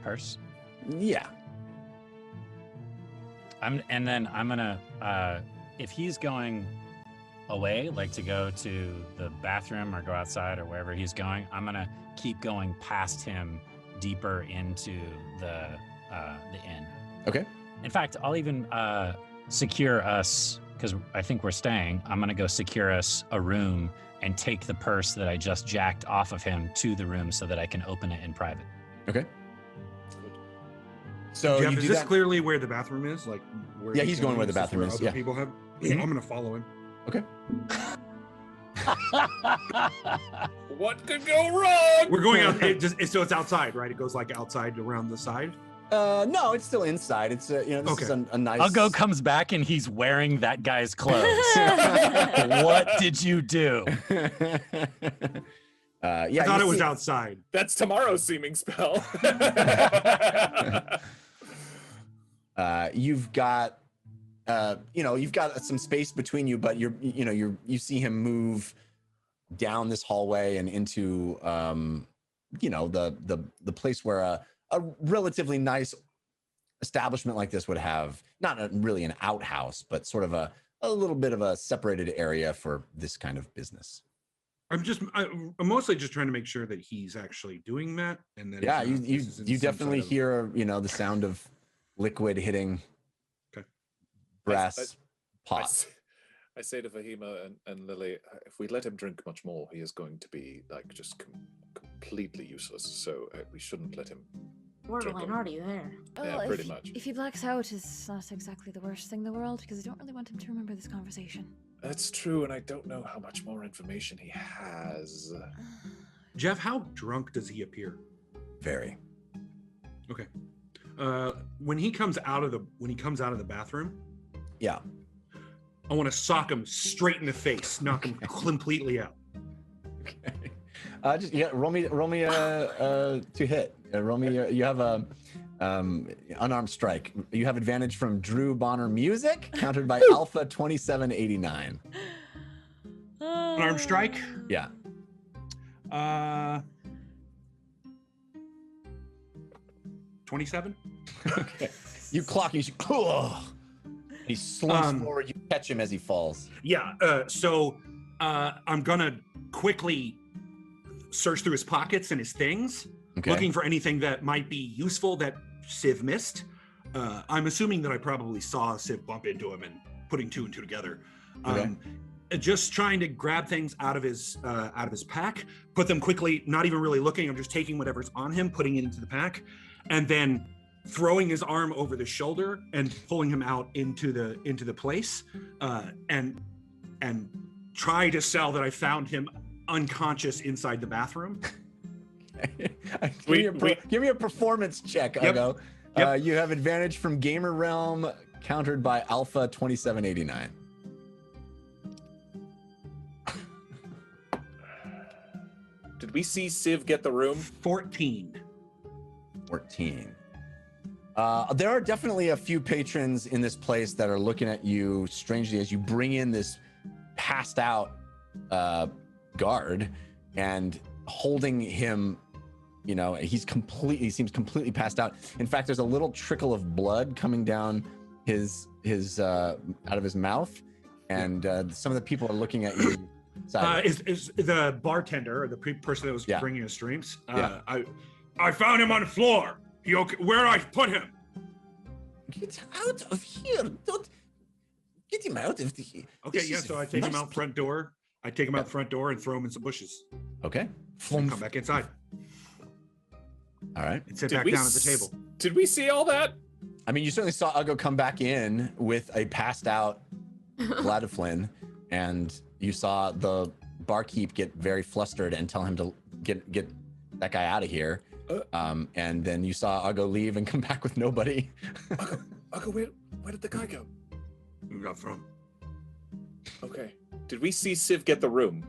Purse. Yeah. I'm gonna if he's going away, like to go to the bathroom or go outside or wherever he's going, I'm gonna keep going past him deeper into the inn. Okay. In fact, I'll even secure us, because I think we're staying. I'm gonna go secure us a room and take the purse that I just jacked off of him to the room so that I can open it in private. Okay. So Jeff, you is do this that. clearly where the bathroom is? Like, where Yeah, he's going where the is this bathroom is, Other yeah. people have. Mhm. I'm gonna follow him. Okay. What could go wrong? We're going out. So it's outside, right? It goes like outside around the side. No, it's still inside. It's this Okay. is a nice. Ugo comes back and he's wearing that guy's clothes. What did you do? Yeah, I thought you it was see- outside. That's tomorrow's seeming spell. You've got you've got some space between you, but you see him move down this hallway and into the place where a relatively nice establishment like this would have not really an outhouse, but sort of a little bit of a separated area for this kind of business. I'm mostly just trying to make sure that he's actually doing that, and then Yeah, it's not- this is in you some definitely sort of- hear the sound of liquid hitting Okay. I brass pots. say to Fahima and Lily, if we let him drink much more, he is going to be like just completely useless. So we shouldn't let him. Borderline already there. Yeah, Well, pretty much. If he blacks out, it's not exactly the worst thing in the world, because I don't really want him to remember this conversation. That's true, and I don't know how much more information he has. Jeff, how drunk does he appear? Very. Okay. When he comes out of the bathroom, Yeah. I want to sock him straight in the face, knock him completely out. Okay. Roll me to hit. Roll me. You have a unarmed strike. You have advantage from Drew Bonner music, countered by Alpha 2789. Unarmed strike. Yeah. 27. Okay. You clock. He slumps forward. You catch him as he falls. Yeah. So I'm gonna quickly search through his pockets and his things, Okay. looking for anything that might be useful that Civ missed. I'm assuming that I probably saw Civ bump into him and putting two and two together. Just trying to grab things out of his pack, put them quickly, not even really looking. I'm just taking whatever's on him, putting it into the pack, and then throwing his arm over the shoulder and pulling him out into the place, and try to sell that I found him unconscious inside the bathroom. Give me a performance check, Yep. Ugo. Yep. You have advantage from Gamer Realm, countered by Alpha 2789. Did we see Civ get the room? 14. 14. There are definitely a few patrons in this place that are looking at you strangely as you bring in this passed out guard and holding him. He seems completely passed out. In fact, there's a little trickle of blood coming down his out of his mouth, and some of the people are looking at you. Is the bartender or the person that was Yeah. bringing us drinks? Yeah. I found him on the floor. He okay? Where I put him? Get out of here! Don't get him out of the. Okay, This yeah. is So I take him nice out front door. I take him out the front door and throw him in some bushes. Okay. And come back inside. All right. and sit Did back we down at the table. Did we see all that? I mean, you certainly saw Uggo come back in with a passed out Gladiflin, and you saw the barkeep get very flustered and tell him to get that guy out of here. And then you saw Uggo leave and come back with nobody. Uggo, where did the guy go? Where you got from? Okay. Did we see Civ get the room?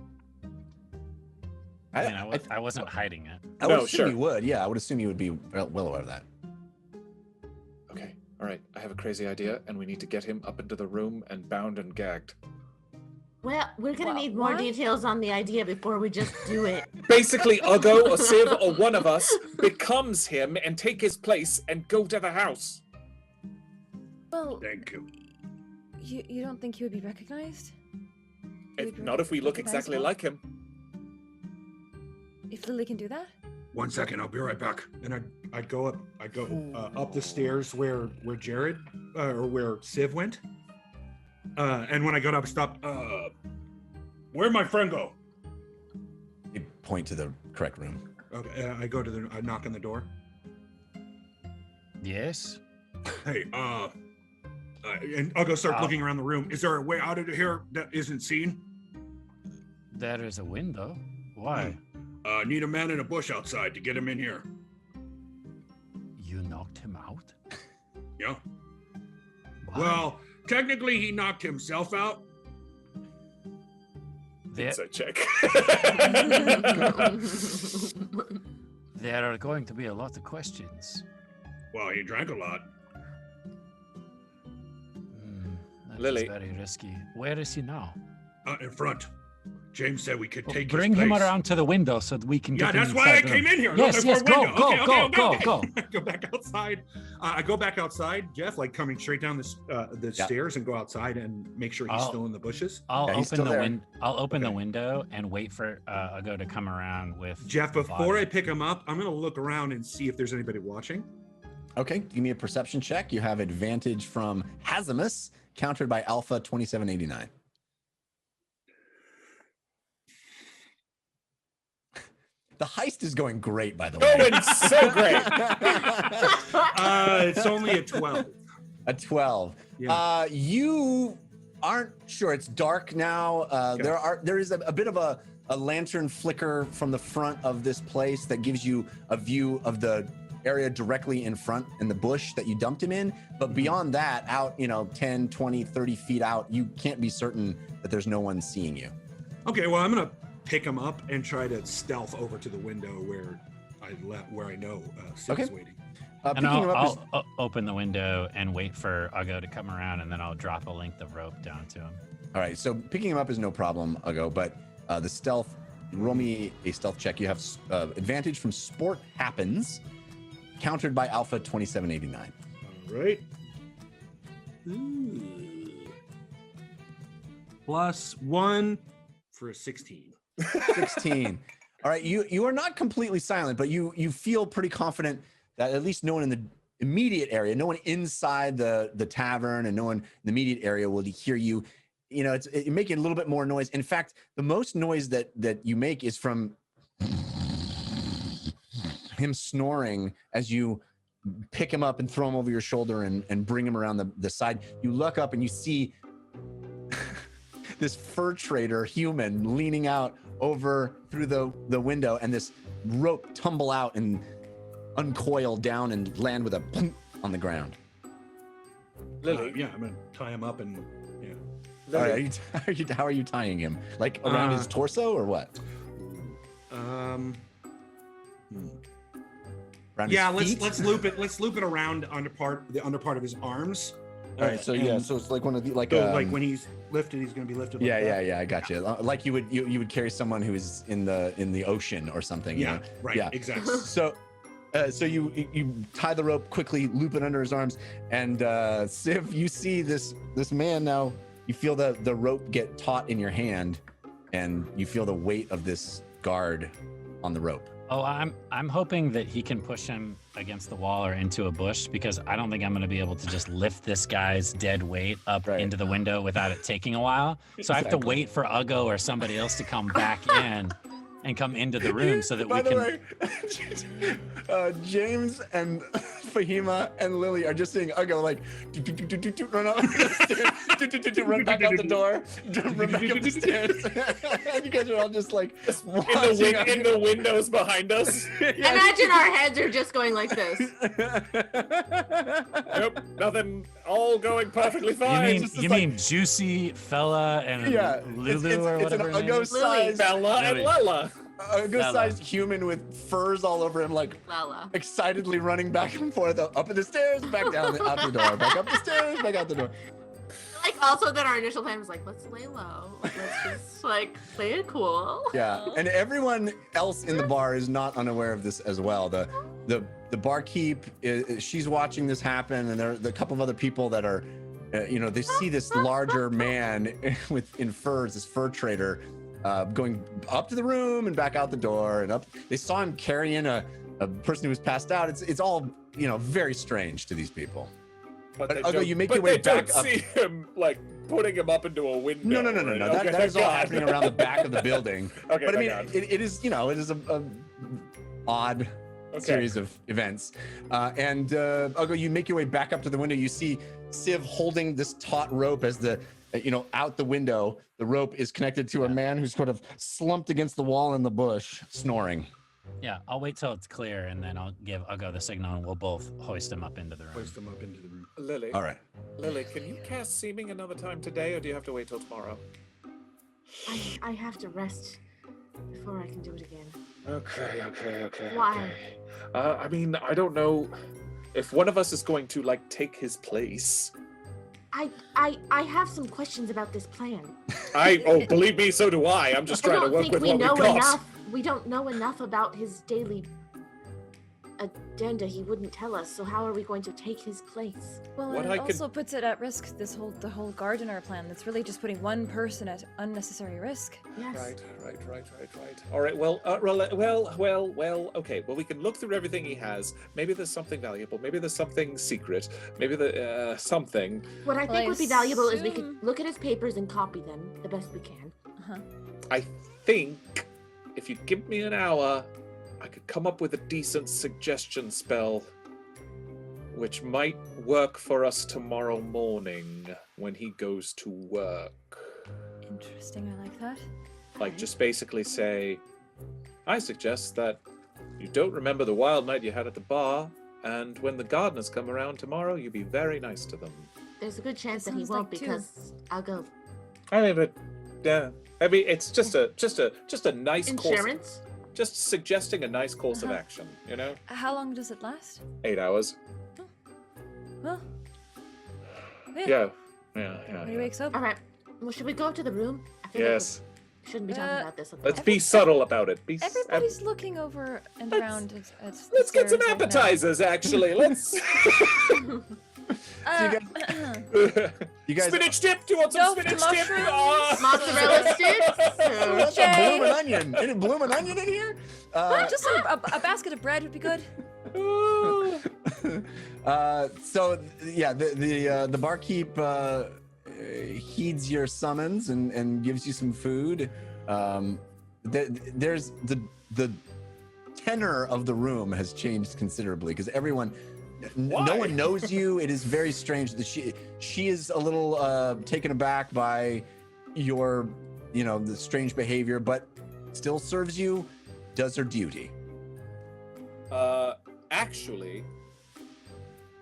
I mean, I wasn't hiding it. I would No, assume sure. you would. Yeah, I would assume you would be well aware of that. Okay. All right. I have a crazy idea, and we need to get him up into the room and bound and gagged. Well, we're gonna Well, need more what? details on the idea before we just do it. Basically, Uggo or Civ or one of us becomes him and take his place and go to the house. Well, Thank you. you don't think he would be recognized? Not if we look exactly like him. If Lily can do that? 1 second, I'll be right back. And I go up the stairs where Jared or where Civ went. And when I got up, stop. Where'd my friend go? You point to the correct room. Okay, I go to I knock on the door. Yes. Hey, and I'll go start looking around the room. Is there a way out of here that isn't seen? There is a window. Why? Need a man in a bush outside to get him in here. You knocked him out? Yeah. Why? Well, technically he knocked himself out. there, It's a check. there are going to be a lot of questions. Well, he drank a lot. That is Lily. very risky. Where is he now? In front. James said we could Well, take bring his him place. around to the window so that we can Yeah, get him that's why I inside the room. came in here. Yes, looking yes, for a go, window. go, Okay, go, okay, go, okay. go. I go back outside. I go back outside, Jeff, like coming straight down the stairs and go outside and make sure he's Oh. still in the bushes. I'll Yeah, he's open still there. I'll open the Okay. window and wait for Uggo to come around with Jeff, the before body. I pick him up, I'm gonna look around and see if there's anybody watching. Okay, give me a perception check. You have advantage from Hazimus, countered by Alpha 2789. The heist is going great, by the way. Going so great. It's only a 12. A 12. Yeah. You aren't sure. It's dark now. There is a bit of a lantern flicker from the front of this place that gives you a view of the area directly in front in the bush that you dumped him in. But beyond that, out 10, 20, 30 feet out, you can't be certain that there's no one seeing you. Okay, well, I'm gonna pick him up and try to stealth over to the window where I know Sid's Okay. waiting. And Picking him up is I'll open the window and wait for Uggo to come around, and then I'll drop a length of rope down to him. all right. So picking him up is no problem, Uggo. But the stealth, roll me a stealth check. You have advantage from Sport Happens, countered by Alpha 2789. All right. Ooh. +1 for a 16. 16. All right, you are not completely silent, but you feel pretty confident that at least no one in the immediate area, no one inside the tavern, and no one in the immediate area will hear you. It's making a little bit more noise. In fact, the most noise that you make is from him snoring as you pick him up and throw him over your shoulder and bring him around the side. You look up and you see this fur trader human leaning out over through the window, and this rope tumble out and uncoil down and land with a plunk on the ground. Lily, Yeah, I'm gonna tie him up and All right, how are you tying him? Like around his torso or what? Around yeah. his feet? Let's loop it. Let's loop it around the under part of his arms. All right, so it's like one of the like when he's lifted, he's gonna be lifted. Like that. I got you. Like you would carry someone who is in the ocean or something. Yeah, right. Yeah. Exactly. So you tie the rope quickly, loop it under his arms, and Civ, you see this man now. You feel the rope get taut in your hand, and you feel the weight of this guard on the rope. Oh, I'm hoping that he can push him against the wall or into a bush, because I don't think I'm going to be able to just lift this guy's dead weight up Right. into the window without it taking a while. So I have to Exactly. wait for Uggo or somebody else to come back in and come into the room so that By we the can. way, James and Fahima and Lily are just seeing Uggo like run up the stairs, run back out the door, run back up the stairs. And you guys are all just like in the windows behind us. Imagine our heads are just going like this. Nope, nothing. All going perfectly fine. You mean Juicy Fella and Lulu or whatever? It's an Uggo-sized Bella and Lella. A good-sized human with furs all over him, like Lala. excitedly running back and forth up the stairs, back down out the door, back up the stairs, back out the door. Like also that our initial plan was like, let's lay low. Let's just like play it cool. Yeah, and everyone else in the bar is not unaware of this as well. The barkeep, she's watching this happen, and there are a couple of other people that are, they see this larger man in furs, this fur trader, going up to the room and back out the door, and up. They saw him carrying a person who was passed out. It's all very strange to these people. But Uggo, you make your way back up. See him like putting him up into a window. No. Okay, That is all happening around the back of the building. Okay, but I mean, it is a odd series of events. And Uggo, you make your way back up to the window. You see Civ holding this taut rope as out the window. The rope is connected to a man who's sort of slumped against the wall in the bush, snoring. Yeah, I'll wait till it's clear, and then I'll give Uggo the signal, and we'll both hoist him up into the room. Hoist them up into the room. Lily. All right. Lily, can you cast Seeming another time today, or do you have to wait till tomorrow? I have to rest before I can do it again. Okay. Why? I mean, I don't know if one of us is going to take his place. I have some questions about this plan. Believe me, so do I. I'm just trying to work with what we got. We don't know enough about his daily agenda. He wouldn't tell us. So how are we going to take his place? Well, What and I it could- also puts it at risk. The whole gardener plan. That's really just putting one person at unnecessary risk. Yes. Right. All right. Well, okay. Well, we can look through everything he has. Maybe there's something valuable. Maybe there's something secret. Maybe something. What I Well, think I would be valuable is we assume- could look at his papers and copy them the best we can. I think if you give me an hour, I could come up with a decent suggestion spell, which might work for us tomorrow morning when he goes to work. Interesting. I like that. Just basically say, I suggest that you don't remember the wild night you had at the bar, and when the gardeners come around tomorrow, you be very nice to them. There's a good chance that he sounds won't like two. because I'll go. I mean, but yeah, I mean, it's just a nice course. Insurance? Just suggesting a nice course of action, How long does it last? 8 hours. Well, Yeah. When he wakes up. All right. Well, should we go to the room? I feel Yes. like we shouldn't be talking about this. Let's be subtle about it. Everybody's looking over and around. Let's get some stairs right now. appetizers, actually. Let's. You guys, Spinach dip. Do you want some Stuffed spinach dip? mushrooms? Ah. Mozzarella sticks? what's a Jay. blooming onion? Any blooming onion in here? Just a basket of bread would be good. So yeah, the barkeep heeds your summons and gives you some food. There's the tenor of the room has changed considerably because everyone. No one knows you. It is very strange that she is a little taken aback by your, the strange behavior, but still serves you, does her duty. Actually,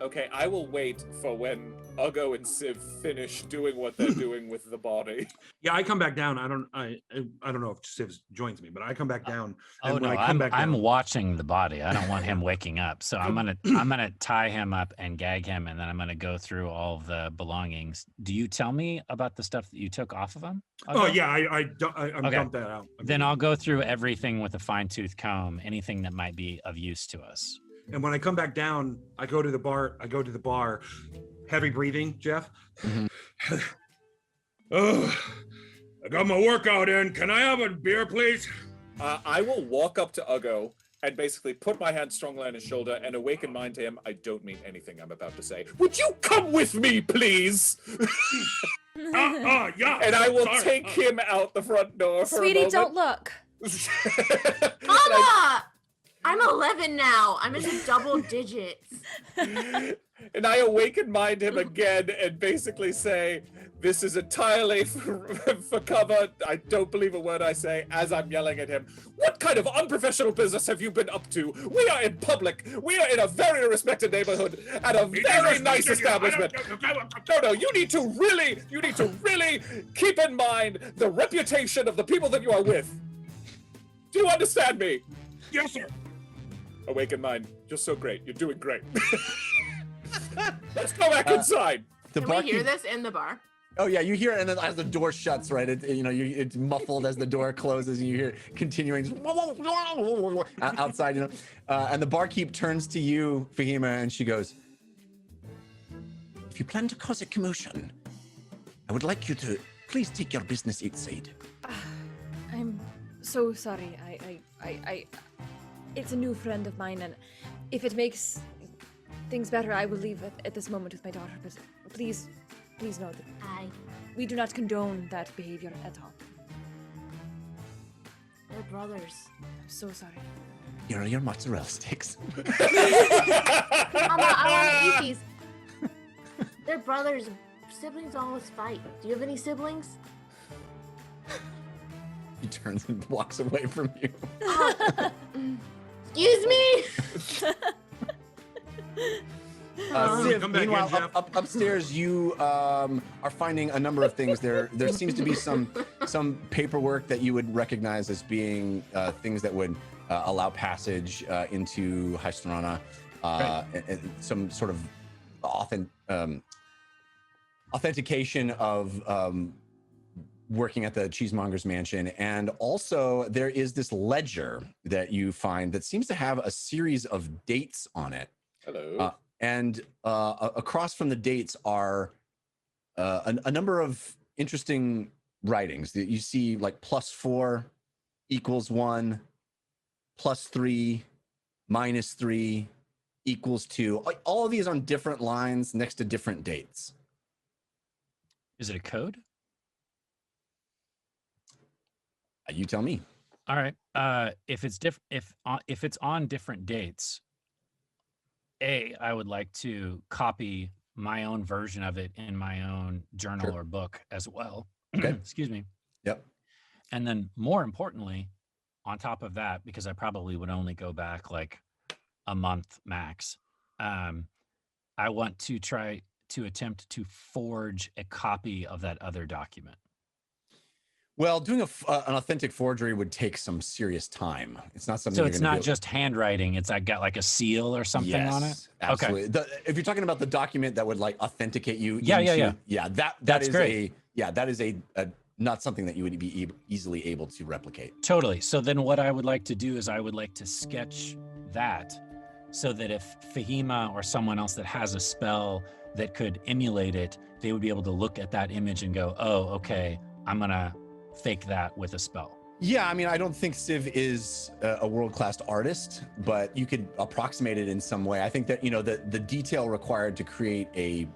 okay, I will wait for when Uggo and Civ finish doing what they're doing with the body. Yeah, I come back down. I don't know if Civ joins me, but I come back down. Oh And no, when I come back I'm down, watching the body. I don't want him waking up. So I'm gonna tie him up and gag him, and then I'm gonna go through all of the belongings. Do you tell me about the stuff that you took off of him? Oh Okay. yeah, I Okay. dumped that out. Then I'll go through everything with a fine-tooth comb, anything that might be of use to us. And when I come back down, I go to the bar. Heavy breathing, Jeff. Oh, I got my workout in. Can I have a beer, please? I will walk up to Uggo and basically put my hand strongly on his shoulder and awaken mind to him. I don't mean anything I'm about to say. Would you come with me, please? Yeah. And I will Sorry. take him out the front door for a Sweetie, moment. don't look. Mama! I'm 11 now. I'm in the double digits. And I awaken mind him again and basically say, this is entirely for cover. I don't believe a word I say as I'm yelling at him. What kind of unprofessional business have you been up to? We are in public. We are in a very respected neighborhood at a very nice establishment. No, you need to really keep in mind the reputation of the people that you are with. Do you understand me? Yes, sir. Awaken mind. You're so great. You're doing great. Let's go back inside. Can we hear this in the bar? Oh yeah, you hear it, and then as the door shuts, right? It's muffled as the door closes, and you hear continuing outside. And the barkeep turns to you, Fahima, and she goes, "If you plan to cause a commotion, I would like you to please take your business outside." I'm so sorry. I it's a new friend of mine, and if it makes things better, I will leave at this moment with my daughter. But please know that we do not condone that behavior at all. They're brothers. I'm so sorry. Here are your mozzarella sticks. Mama, I want to eat these. They're brothers. Siblings always fight. Do you have any siblings? He turns and walks away from you. Excuse me. Civ, Come back in, meanwhile, Jeff. upstairs, you are finding a number of things. There seems to be some paperwork that you would recognize as being things that would allow passage into Hysterana, and some sort of authentication of working at the Cheesemonger's mansion. And also there is this ledger that you find that seems to have a series of dates on it. Hello. And across from the dates are a number of interesting writings that you see, like +4 = 1, +3 -3 = 2. All of these on different lines next to different dates. Is it a code? You tell me. All right. If it's if it's on different dates, I would like to copy my own version of it in my own journal or book as well. Okay. Excuse me. Yep. And then more importantly, on top of that, because I probably would only go back like a month max, I want to try to attempt to forge a copy of that other document. Well, doing an authentic forgery would take some serious time. It's not something. So you're it's gonna not just handwriting. It's got like a seal or something on it. Yes, absolutely. Okay. If you're talking about the document that would like authenticate you, Yeah. That's great. that is a not something that you would be easily able to replicate. Totally. So then what I would like to do is I would like to sketch that so that if Fahima or someone else that has a spell that could emulate it, they would be able to look at that image and go, oh, okay, I'm going to fake that with a spell. Yeah, I mean, I don't think Civ is a world-class artist, but you could approximate it in some way. I think that, the detail required to create a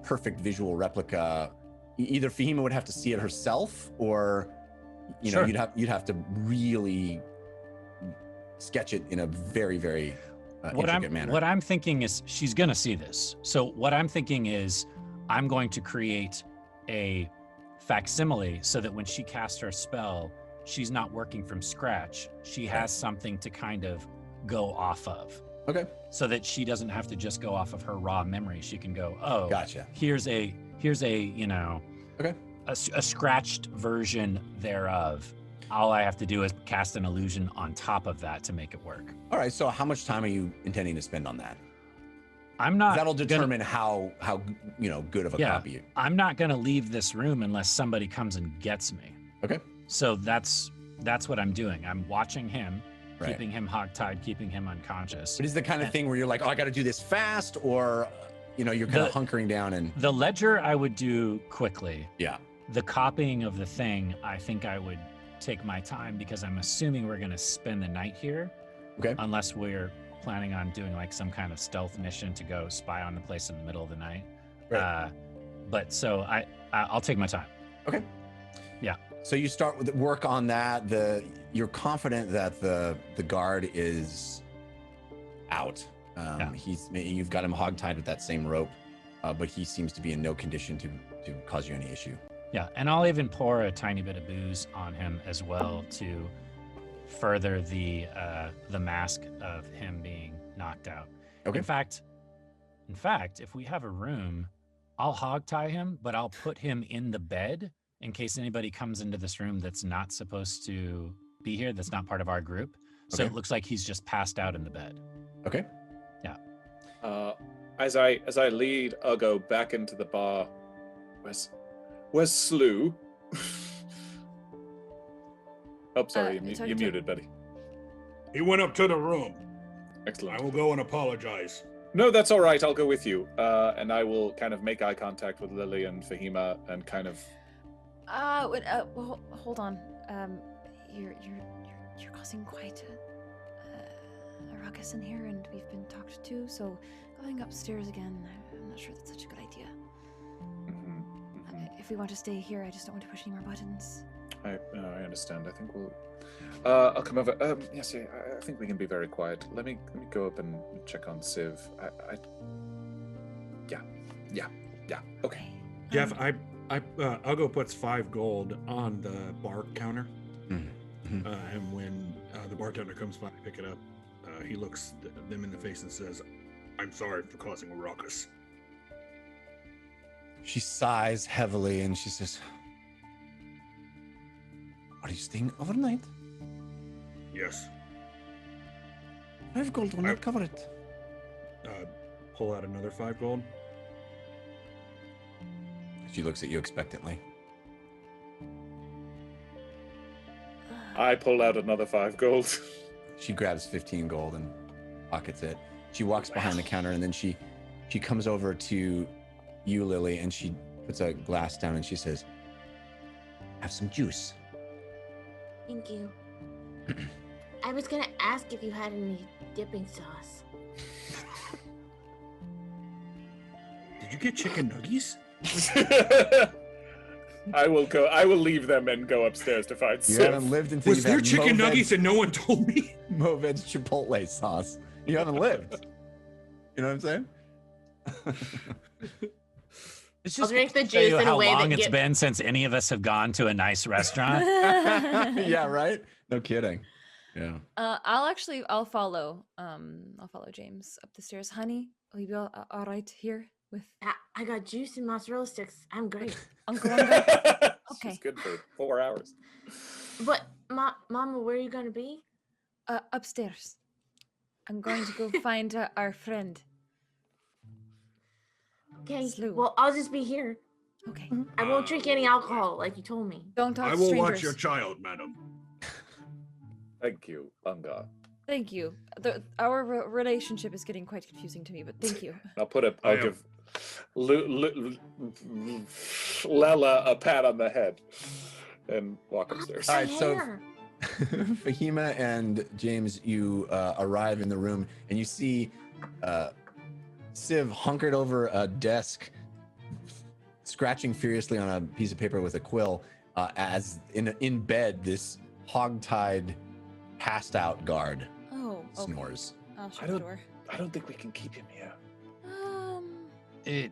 perfect visual replica, either Fahima would have to see it herself, or Sure. you'd have to really sketch it in a very, very intricate manner. What I'm thinking is she's going to see this. So what I'm thinking is I'm going to create a facsimile so that when she casts her spell, she's not working from scratch. She has something to kind of go off of. Okay. So that she doesn't have to just go off of her raw memory. She can go, oh, Gotcha. here's a Okay. a scratched version thereof. All I have to do is cast an illusion on top of that to make it work. All right. So how much time are you intending to spend on that? I'm not. That'll determine how good of a copy. I'm not going to leave this room unless somebody comes and gets me. Okay. So that's what I'm doing. I'm watching him, Right. keeping him hogtied, keeping him unconscious. But is the kind of thing where you're like, oh, I got to do this fast, or you're kind of hunkering down and The ledger I would do quickly. yeah. The copying of the thing, I think I would take my time because I'm assuming we're going to spend the night here. Okay. Unless we're planning on doing like some kind of stealth mission to go spy on the place in the middle of the night. Right. But so I'll take my time. Okay. Yeah. So you start with work on that. You're confident that the guard is out. You've got him hogtied with that same rope, but he seems to be in no condition to cause you any issue. Yeah, and I'll even pour a tiny bit of booze on him as well to further the mask of him being knocked out. Okay. In fact, if we have a room, I'll hogtie him, but I'll put him in the bed in case anybody comes into this room that's not supposed to be here, that's not part of our group. So Okay. it looks like he's just passed out in the bed. Okay. Yeah. As I lead Ugo back into the bar, where's Slew? Oh, sorry, you muted, buddy. He went up to the room. Excellent. I will go and apologize. No, that's all right. I'll go with you, and I will kind of make eye contact with Lily and Fahima, and kind of. Well, hold on. You're causing quite a ruckus in here, and we've been talked to. So going upstairs again, I'm not sure that's such a good idea. If we want to stay here, I just don't want to push any more buttons. I understand. I think we'll. I'll come over. Yes, I think we can be very quiet. Let me go up and check on Civ. Yeah. Okay. Jeff, Ugo puts 5 gold on the bar counter. And when the bartender comes by to pick it up, he looks them in the face and says, "I'm sorry for causing a ruckus." She sighs heavily and she says, "Are you staying overnight? Yes. 5 gold will not cover it." Pull out another 5 gold. She looks at you expectantly. I pull out another 5 gold. She grabs 15 gold and pockets it. She walks behind the counter and then she comes over to you, Lily, and she puts a glass down and she says, "Have some juice." Thank you. I was gonna ask if you had any dipping sauce. Did you get chicken nuggies? I will leave them and go upstairs to find You Civ. haven't lived until Was you've there had chicken Moved's- nuggets and no one told me? Moved's Chipotle sauce. You haven't lived. You know what I'm saying? It's I'll just drink the to show you juice in a how way long that it's gets- been since any of us have gone to a nice restaurant. Yeah, right? No kidding. Yeah. I'll follow James up the stairs. Honey, will you be all right here with I got juice and mozzarella sticks. I'm great. Uncle Unga? Okay. She's good for 4 hours. But Mama, where are you gonna be? Upstairs. I'm going to go find our friend. Okay. Slew. Well, I'll just be here. Okay. I won't drink any alcohol, like you told me. Don't talk I to will strangers. watch your child, madam. Thank you, Unga. Thank you. Our relationship is getting quite confusing to me, but thank you. I'll give Lela a pat on the head and walk upstairs. All right, so Hair. Fahima and James, you arrive in the room and you see Civ hunkered over a desk, scratching furiously on a piece of paper with a quill, as in bed, this hog-tied, passed-out guard Oh, okay. snores. I'll shut I the don't- door. I don't think we can keep him here. It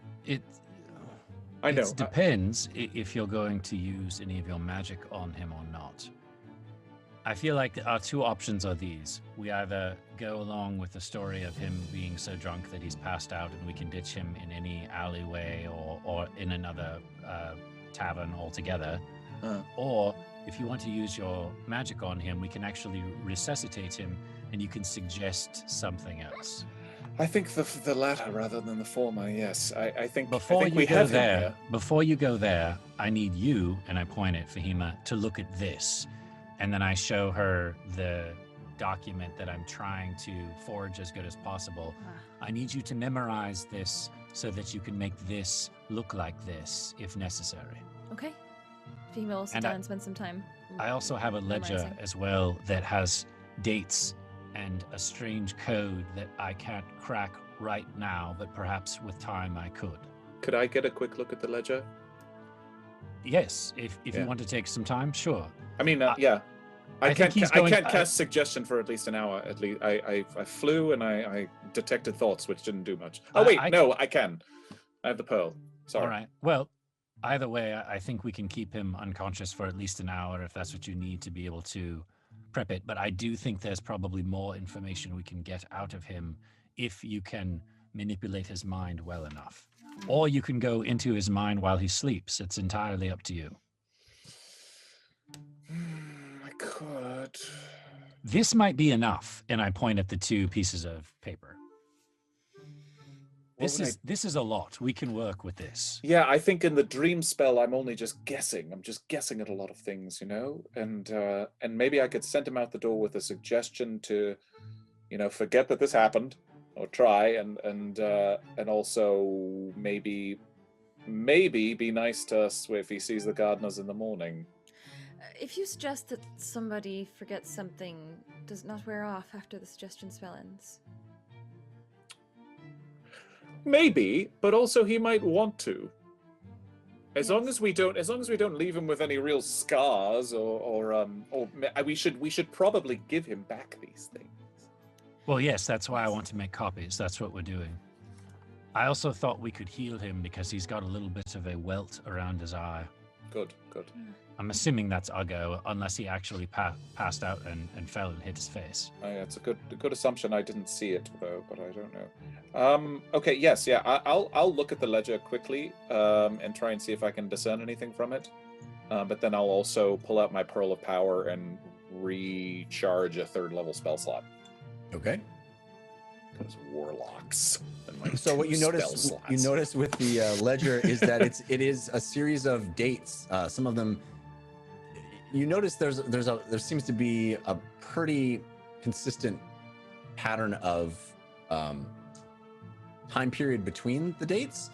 I know. It depends if you're going to use any of your magic on him or not. I feel like our 2 options are these. We either go along with the story of him being so drunk that he's passed out and we can ditch him in any alleyway or in another tavern altogether. Or if you want to use your magic on him, we can actually resuscitate him and you can suggest something else. I think the latter rather than the former. Yes, I think. Before I think you we go have him there, here. before you go there, I need you, and I point at Fahima, to look at this. And then I show her the document that I'm trying to forge as good as possible. I need you to memorize this so that you can make this look like this if necessary. Okay. Female will sit And down I- and spend some time. I also have a ledger memorizing. as well that has dates and a strange code that I can't crack right now, but perhaps with time I could. Could I get a quick look at the ledger? Yes, if you want to take some time, sure. I mean, yeah. I think he's going- can't cast suggestion for at least an hour. At least I flew and I detected thoughts, which didn't do much. Oh wait, no, I can. I have the pearl. Sorry. All right. Well, either way, I think we can keep him unconscious for at least an hour if that's what you need to be able to prep it. But I do think there's probably more information we can get out of him if you can manipulate his mind well enough. Or you can go into his mind while he sleeps. It's entirely up to you. I could. This might be enough, and I point at the 2 pieces of paper. This is a lot. We can work with this. Yeah, I think in the dream spell, I'm only just guessing. I'm just guessing at a lot of things, you know, and maybe I could send him out the door with a suggestion to, you know, forget that this happened, or try, and also maybe be nice to us if he sees the gardeners in the morning. If you suggest that somebody forgets something, does it not wear off after the suggestion spell ends? Maybe, but also he might want to. As long as we don't leave him with any real scars, or we should probably give him back these things. Well, yes, that's why I want to make copies. That's what we're doing. I also thought we could heal him because he's got a little bit of a welt around his eye. Good. I'm assuming that's Uggo, unless he actually passed out and fell and hit his face. Yeah, it's a good assumption. I didn't see it though, but I don't know. Okay, yes, yeah. I'll look at the ledger quickly and try and see if I can discern anything from it. But then I'll also pull out my Pearl of Power and recharge a 3rd level spell slot. Okay. Those warlocks. So what you notice with the ledger is that it is a series of dates. Some of them, you notice there seems to be a pretty consistent pattern of time period between the dates.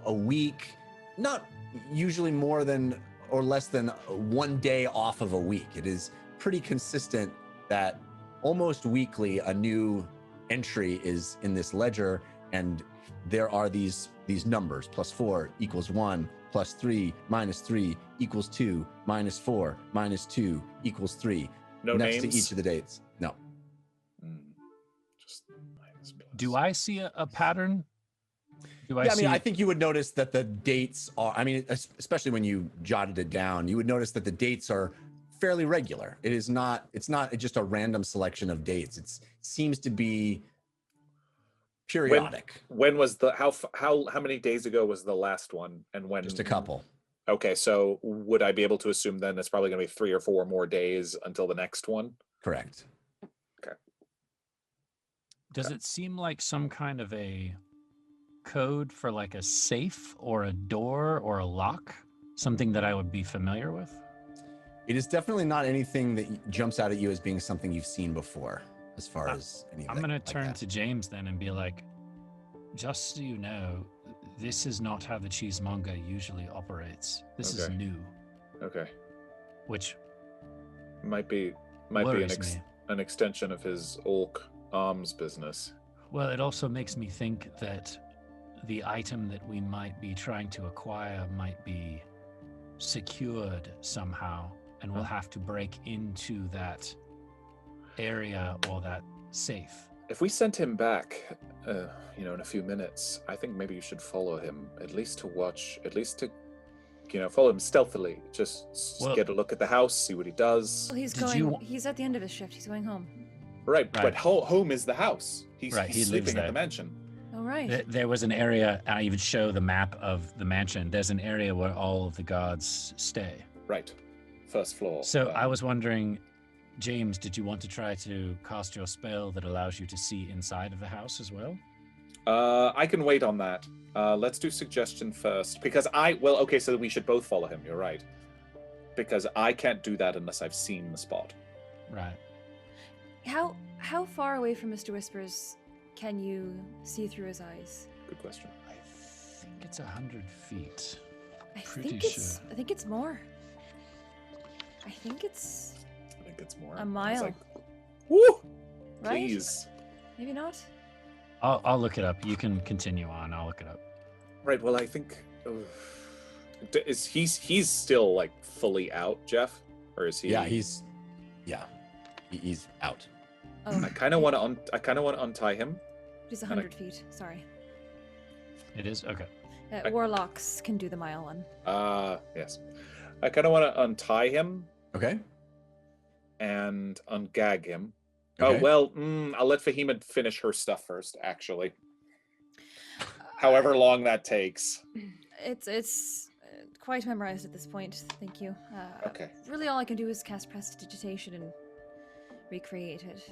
A week, not usually more than or less than 1 day off of a week. It is pretty consistent that almost weekly a new entry is in this ledger, and there are these numbers: +4 = 1, +3 - 3 = 2, -4 - 2 = 3. No next names? to each of the dates. No. Just minus plus. Do I see a pattern? I think you would notice that the dates are, especially when you jotted it down, you would notice that the dates are fairly regular. It's not just a random selection of dates. It seems to be periodic. When was the how many days ago was the last one, and when? Just a couple. Okay, so would I be able to assume then it's probably going to be 3 or 4 more days until the next one? Correct. Okay. Does it seem like some kind of a code for like a safe or a door or a lock? Something that I would be familiar with? It is definitely not anything that jumps out at you as being something you've seen before, as far as anything. I'm going to turn to James then and be like, just so you know, this is not how the Cheesemonger usually operates. This is new. Okay. Which might be an extension of his Orc arms business. Well, it also makes me think that the item that we might be trying to acquire might be secured somehow, and we'll have to break into that area or that safe. If we sent him back, in a few minutes, I think maybe you should follow him, at least to follow him stealthily. Just get a look at the house, see what he does. Well, he's at the end of his shift. He's going home. Right. But home is the house. He's he sleeping at the mansion. Oh, right. There was an area, I even show the map of the mansion. There's an area where all of the guards stay. Right. First floor. So I was wondering, James, did you want to try to cast your spell that allows you to see inside of the house as well? I can wait on that. Let's do suggestion first, because so we should both follow him. You're right. Because I can't do that unless I've seen the spot. Right. How far away from Mr. Whispers can you see through his eyes? Good question. I think it's 100 feet. I think it's more. I think it's more. A mile. Woo! Right? Please. Maybe not. I'll look it up. You can continue on. I'll look it up. Right. Well, I think Is he's still like fully out, Jeff, or is he? Yeah, he's out. Oh, I kind of want to untie him. He's 100 feet. Sorry. It is okay. Warlocks can do the mile one. Yes. I kind of want to untie him Okay. and ungag him. Okay. Oh well, I'll let Fahima finish her stuff first. Actually, however long that takes. It's quite memorized at this point. Thank you. Okay. Really, all I can do is cast prestidigitation and recreate it.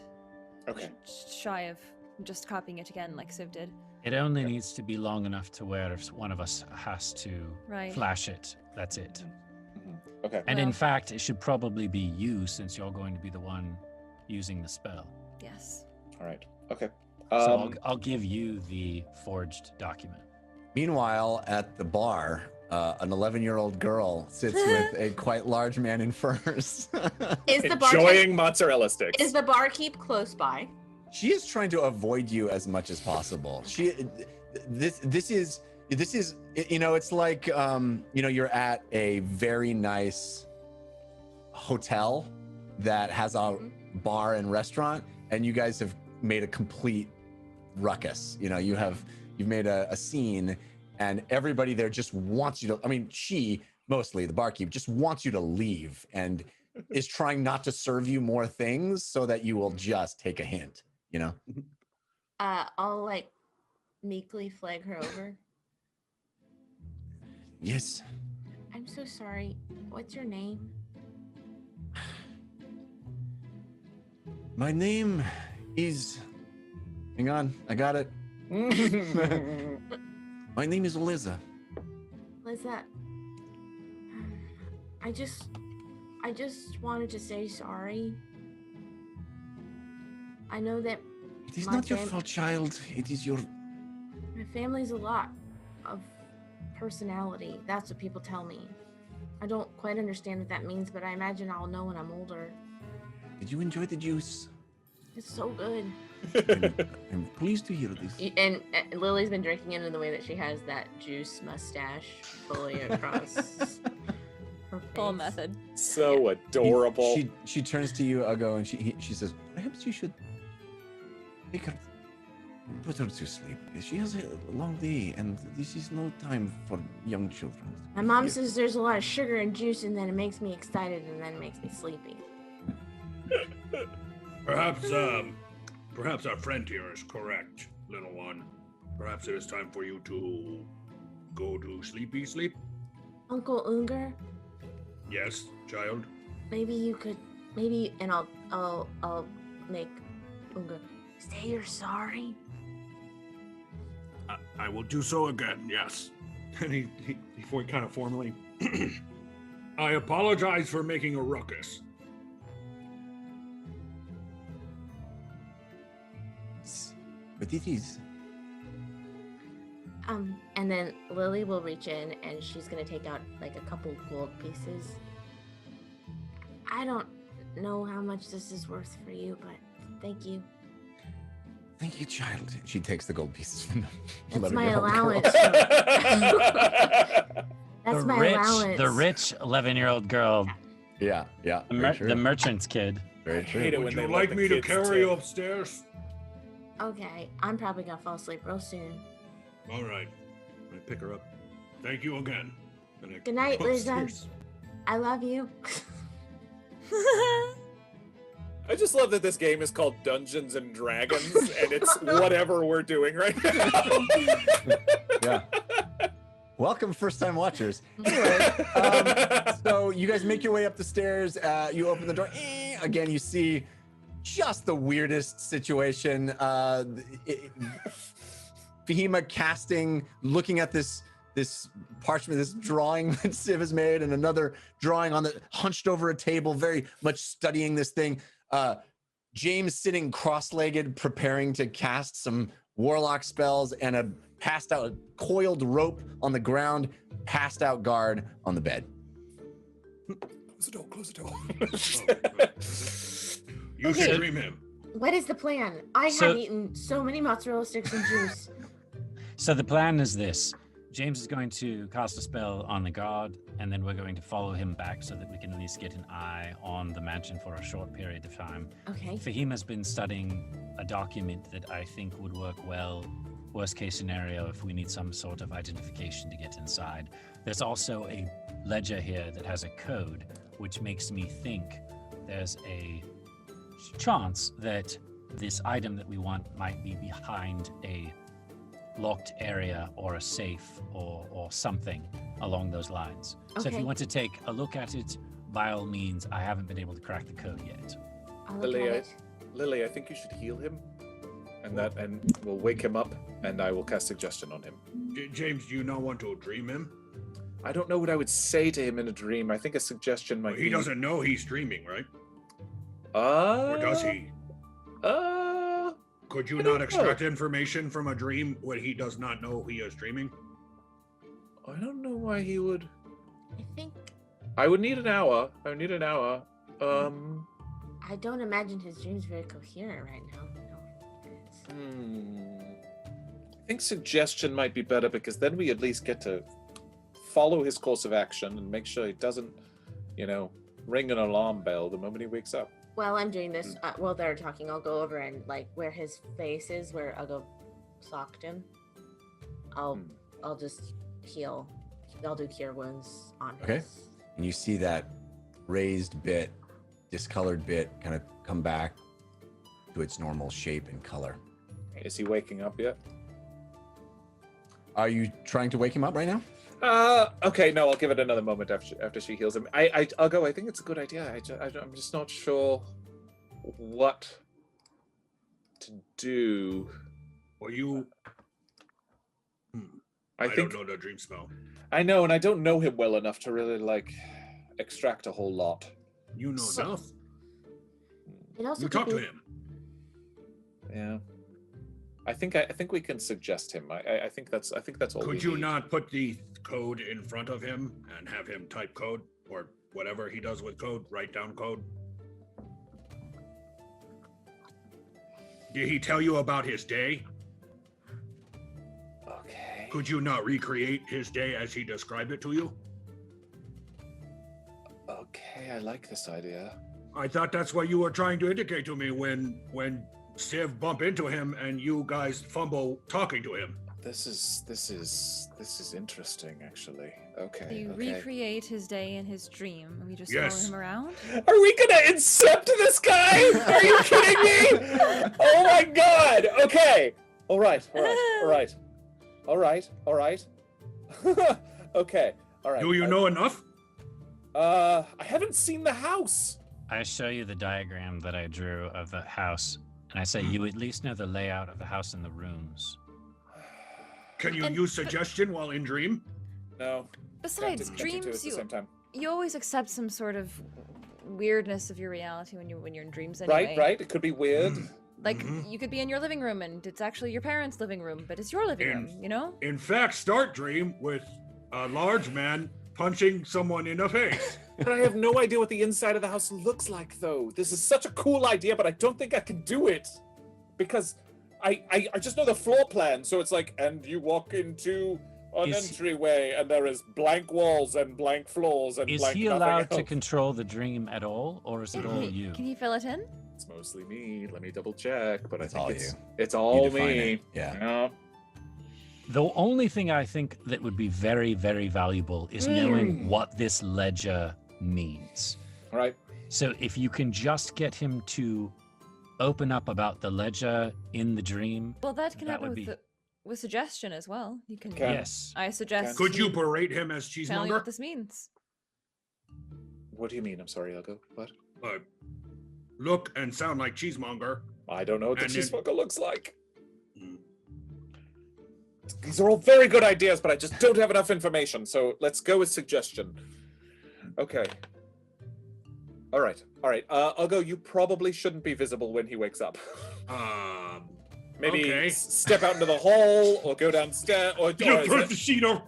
Okay. Shy of just copying it again, like Civ did. It only needs to be long enough to where if one of us has to Right. flash it. That's it. Okay. And in Well- fact, it should probably be you since you're going to be the one using the spell. Yes. All right. Okay. So I'll give you the forged document. Meanwhile, at the bar, an 11-year-old girl sits with a quite large man in furs. Is the Enjoying mozzarella sticks. Is the barkeep close by? She is trying to avoid you as much as possible. This is it's like you're at a very nice hotel that has a bar and restaurant, and you guys have made a complete ruckus. You've made a scene, and everybody there just wants you to. I mean, she mostly the barkeep just wants you to leave and is trying not to serve you more things so that you will just take a hint. I'll like meekly flag her over. Yes. I'm so sorry. What's your name? My name is. Hang on, I got it. My name is Liza. Liza. I just wanted to say sorry. I know that It is My not your fam- fault, child. It is your. my family's a lot of personality. That's what people tell me. I don't quite understand what that means, but I imagine I'll know when I'm older. Did you enjoy the juice? It's so good. I'm pleased to hear this. And Lily's been drinking it in the way that she has that juice mustache fully across her Full face. method. So adorable. She turns to you, Ugo, and she says, Perhaps you should take her, put her to sleep. She has a long day, and this is no time for young children. My mom says there's a lot of sugar and juice, and then it makes me excited, and then it makes me sleepy. Perhaps our friend here is correct, little one. Perhaps it is time for you to go to sleepy sleep. Uncle Unger, Yes, child. maybe you could, and I'll make Unger say you're sorry. I will do so again, yes. And he kind of formally, I apologize for making a ruckus. But it is. And then Lily will reach in and she's gonna take out like a couple gold pieces. I don't know how much this is worth for you, but thank you. Thank you, child. she takes the gold pieces from the That's my 11-year-old girl. allowance. That's my allowance. The rich 11-year-old girl, Yeah, very true. the merchant's kid. Very hate true. it Would when you they like let me the to kids carry you tip. upstairs? Okay, I'm probably gonna fall asleep real soon. All right. I pick her up. Thank you again. And I Good night, go Liza. upstairs. I love you. I just love that this game is called Dungeons and Dragons, and it's whatever we're doing right now. Yeah. Welcome, first-time watchers. Anyway, so you guys make your way up the stairs. You open the door. Again, you see just the weirdest situation. Fahima casting, looking at this parchment, this drawing that Civ has made, and another drawing on the hunched over a table, very much studying this thing. James sitting cross-legged, preparing to cast some warlock spells, and a passed out coiled rope on the ground, passed out guard on the bed. Close the door. You Okay. should dream him. What is the plan? I So- have eaten so many mozzarella sticks and juice. So the plan is this. James is going to cast a spell on the guard, and then we're going to follow him back so that we can at least get an eye on the mansion for a short period of time. Okay. Fahim has been studying a document that I think would work well, worst case scenario, if we need some sort of identification to get inside. There's also a ledger here that has a code, which makes me think there's a chance that this item that we want might be behind a locked area or a safe or something along those lines. So if Okay. you want to take a look at it, by all means, I haven't been able to crack the code yet. I'll look Lily, at I, it. Lily, I think you should heal him, and we'll wake him up, and I will cast suggestion on him. James, do you not want to dream him? I don't know what I would say to him in a dream. I think a suggestion might He be... doesn't know he's dreaming, right? Or does he? Could you I don't not know. extract information from a dream when he does not know he is dreaming? I don't know why he would... I think I would need an hour. I don't imagine his dreams very coherent right now. No. I think suggestion might be better because then we at least get to follow his course of action and make sure he doesn't, ring an alarm bell the moment he wakes up. While I'm doing this, while they're talking, I'll go over and where his face is, where Uggo socked him. I'll just heal. I'll do cure wounds on Okay. his. And you see that raised bit, discolored bit, kind of come back to its normal shape and color. Is he waking up yet? Are you trying to wake him up right now? Okay, no, I'll give it another moment after she heals him. I'll go. I think it's a good idea. I'm just not sure what to do. Well, you... I think don't know the dream spell. I know, and I don't know him well enough to really extract a whole lot. You know enough. It also You could talk to be- him. Yeah, I think we can suggest him. I think that's all. Could we you need. not put the code in front of him and have him type code or whatever he does with code, write down code? Did he tell you about his day? Okay. Could you not recreate his day as he described it to you? Okay, I like this idea. I thought that's what you were trying to indicate to me when Civ bump into him and you guys fumble talking to him. This is interesting, actually. Okay. Do you okay. recreate his day in his dream and we just Yes. follow him around? Are we gonna incept this guy? Are you kidding me? Oh my god! Okay. All right. Okay. All right. Do you know enough? I haven't seen the house. I show you the diagram that I drew of the house, and I say you at least know the layout of the house and the rooms. Can you And- use suggestion while in dream? No. Besides, can't do two at dreams, the same time. you always accept some sort of weirdness of your reality when you're in dreams anyway. Right. It could be weird. Like you could be in your living room and it's actually your parents' living room, but it's your living room, you know? In fact, start dream with a large man punching someone in the face. But I have no idea what the inside of the house looks like, though. This is such a cool idea, but I don't think I can do it because I just know the floor plan. So it's like, and you walk into an entryway, and there is blank walls and blank floors and Is blank he nothing allowed to else. control the dream at all, or is it all you? Can you fill it in? It's mostly me. Let me double check, but I It's think all it's you. it's all define me. it, yeah. Yeah. The only thing I think that would be very, very valuable is knowing what this ledger means. All right. So if you can just get him to open up about the ledger in the dream, Well, that can That happen would with be- with suggestion as well. You can. Okay. yes. I suggest. Could you berate him as tell me cheesemonger? what this means? What do you mean? I'm sorry, I'll go. What? Look and sound like cheesemonger. I don't know what the And then- cheesemonger looks like. Mm. These are all very good ideas, but I just don't have enough information. So let's go with suggestion. Okay. All right. I'll go. You probably shouldn't be visible when he wakes up. Maybe Okay. step out into the hall, or go downstairs, or You put is the sheet over.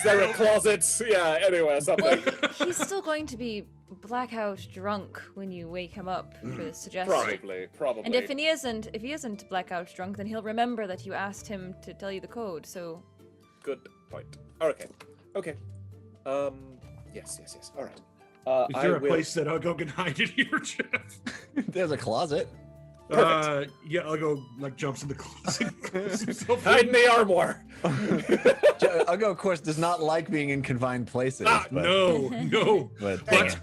there a closet? Yeah. Anyway, something. He's still going to be blackout drunk when you wake him up for the suggestion. Probably. And if he isn't blackout drunk, then he'll remember that you asked him to tell you the code. So Good point. Okay. Okay. Yes. All right. Is there a place that Uggo can hide in here, Jeff? There's a closet. Yeah, Uggo like jumps in the closet. Hide in the armoire. Uggo, of course, does not like being in confined places. No. But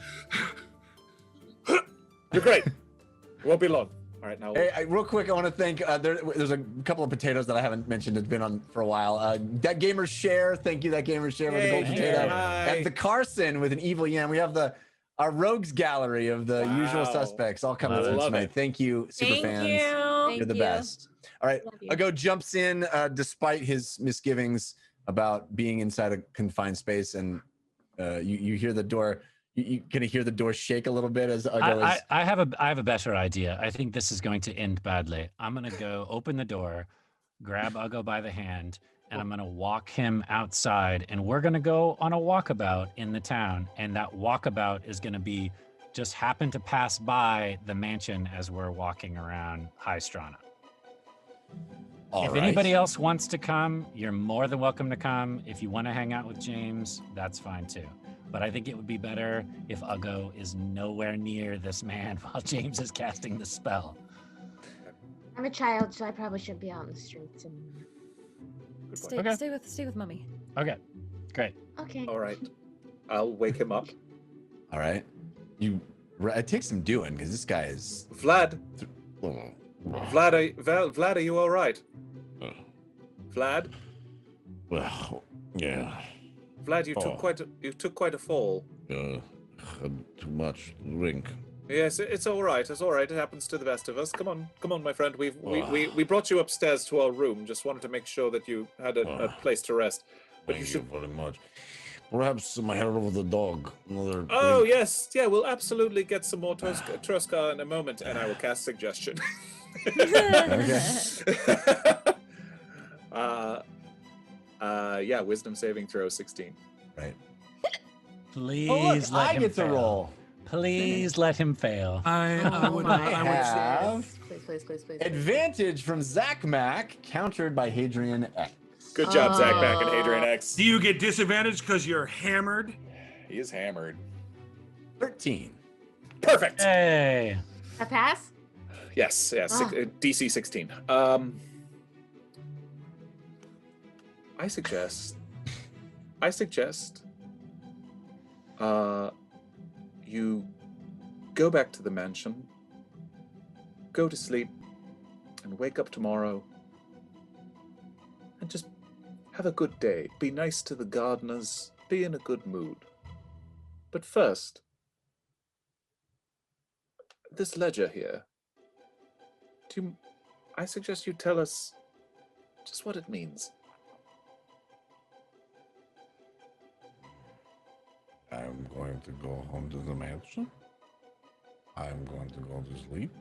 You're great. It won't be long. All right, now. hey, real quick, I want to thank. There's a couple of potatoes that I haven't mentioned. It's been on for a while. That Gamer Share, thank you. That Gamer Share with the gold potato. And the Carson with an evil yam. We have our rogues gallery of the usual suspects all coming through tonight. Thank you, super fans. You're the best. All right, Uggo jumps in despite his misgivings about being inside a confined space, and you hear the door. You can hear the door shake a little bit as Uggo is. I have a better idea. I think this is going to end badly. I'm gonna go open the door, grab Uggo by the hand, and I'm gonna walk him outside, and we're gonna go on a walkabout in the town. And that walkabout is gonna be just happen to pass by the mansion as we're walking around High Strana. If anybody else wants to come, you're more than welcome to come. If you want to hang out with James, that's fine too. But I think it would be better if Uggo is nowhere near this man while James is casting the spell. I'm a child, so I probably shouldn't be out in the streets anymore. Stay with Mummy. Okay, great. Okay. All right. I'll wake him up. All right. It takes some doing because this guy is. Vlad, are you all right? Vlad? Well, yeah. Vlad, you took quite a fall. Had too much drink. Yes, it's all right. It's all right. It happens to the best of us. Come on, my friend. We brought you upstairs to our room. Just wanted to make sure that you had a place to rest. But Thank you very much. Perhaps my hair over the dog. Another. Oh drink. yes, yeah. We'll absolutely get some more Troska in a moment, and I will cast suggestion. Yeah, wisdom saving throw 16. Right. Please let I him get to fail. roll. Please let him fail. I would have Please. advantage from Zach Mack, countered by Hadrian X. Good job, Zach Mack and Hadrian X. Do you get disadvantage because you're hammered? He is hammered. 13. Perfect. Hey. A pass? Yes, DC 16. I suggest you go back to the mansion, go to sleep, and wake up tomorrow and just have a good day. Be nice to the gardeners, be in a good mood. But first, this ledger here, I suggest you tell us just what it means. I'm going to go home to the mansion. I'm going to go to sleep.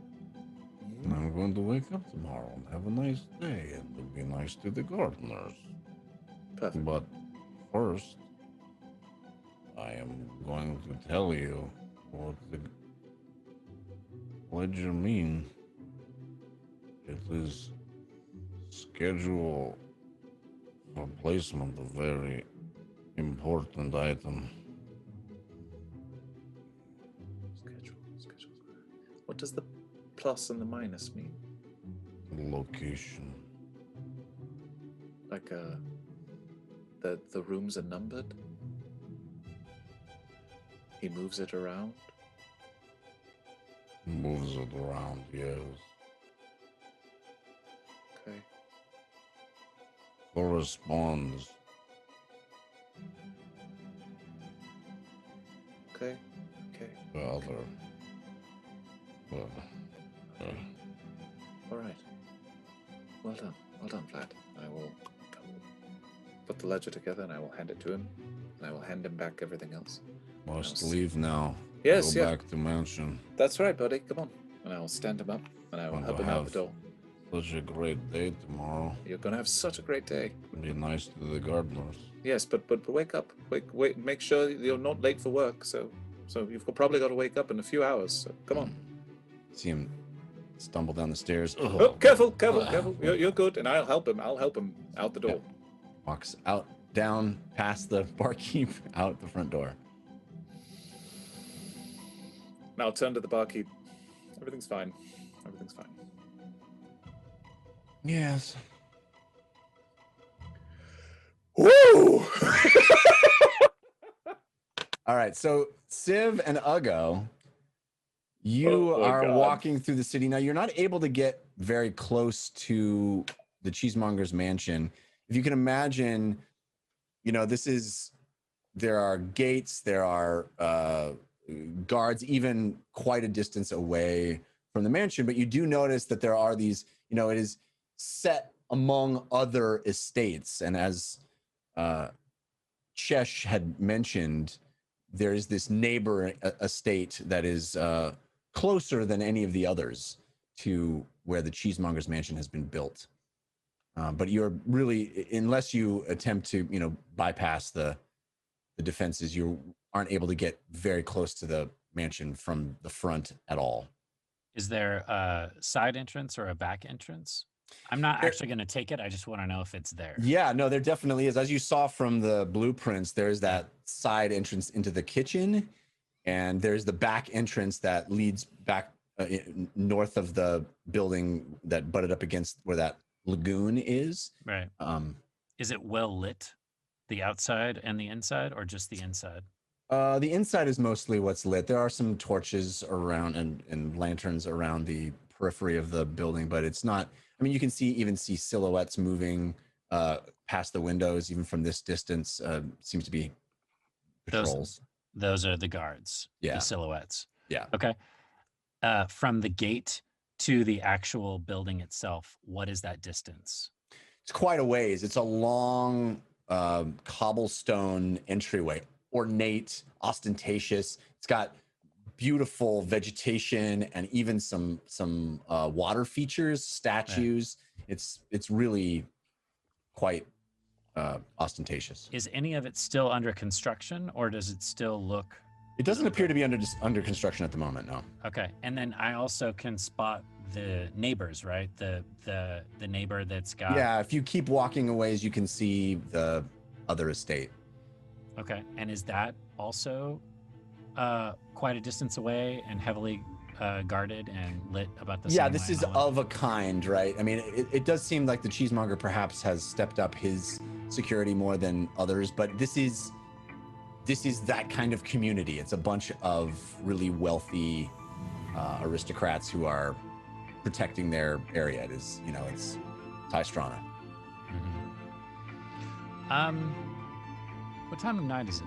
And I'm going to wake up tomorrow and have a nice day and be nice to the gardeners. Perfect. But first, I am going to tell you what the ledger means. It is schedule for placement of very important item. Schedule. What does the plus and the minus mean? Location. Like the rooms are numbered? He moves it around? Moves it around, yes. Okay. Corresponds. Okay. The other. All right. Well done, Vlad. I will put the ledger together and I will hand it to him, and I will hand him back everything else. Must leave now. Yes, Go yeah. back to mansion. That's right, buddy. Come on. And I will stand him up and I will Want help to him out have the door. Such a great day tomorrow. You're gonna have such a great day. Be nice to the gardeners. Yes, but wake up. Wait. Make sure you're not late for work. So you've probably got to wake up in a few hours. So come on. See him stumble down the stairs. Oh, careful. You're good, and I'll help him. I'll help him out the door. Walks out down past the barkeep out the front door. And I'll turn to the barkeep. Everything's fine. Everything's fine. Yes. Woo! All right, so Civ and Ugo, you are God. walking through the city. Now, you're not able to get very close to the Cheesemonger's mansion. If you can imagine, there are gates, there are guards even quite a distance away from the mansion, but you do notice that there are these, it is set among other estates. And as Chesh had mentioned, there is this neighbor estate that is closer than any of the others to where the Cheesemonger's mansion has been built. But you're really, unless you attempt to, bypass the defenses, you aren't able to get very close to the mansion from the front at all. Is there a side entrance or a back entrance? I'm not actually going to take it. I just want to know if it's there. Yeah, no, there definitely is. As you saw from the blueprints, there's that side entrance into the kitchen, and there's the back entrance that leads back north of the building that butted up against where that lagoon is. Right. Is it well lit, the outside and the inside, or just the inside? The inside is mostly what's lit. There are some torches around and lanterns around the periphery of the building, but it's not. I mean, you can even see silhouettes moving past the windows, even from this distance. Seems to be patrols. Those are the guards. Yeah. The silhouettes. Yeah. Okay. From the gate to the actual building itself, what is that distance? It's quite a ways. It's a long cobblestone entryway, ornate, ostentatious. It's got beautiful vegetation and even some water features, statues. Right. It's really quite ostentatious. Is any of it still under construction, or does it still look? It doesn't appear to be under construction at the moment, no. Okay, and then I also can spot the neighbors, right? The neighbor that's got. Yeah, if you keep walking a ways, you can see the other estate. Okay, and is that also quite a distance away and heavily guarded and lit about the same way? Yeah, this is of a kind, right? I mean, it does seem like the Cheesemonger perhaps has stepped up his security more than others, but this is that kind of community. It's a bunch of really wealthy aristocrats who are protecting their area. It is, it's Tystrana. Mm-hmm. What time of night is it?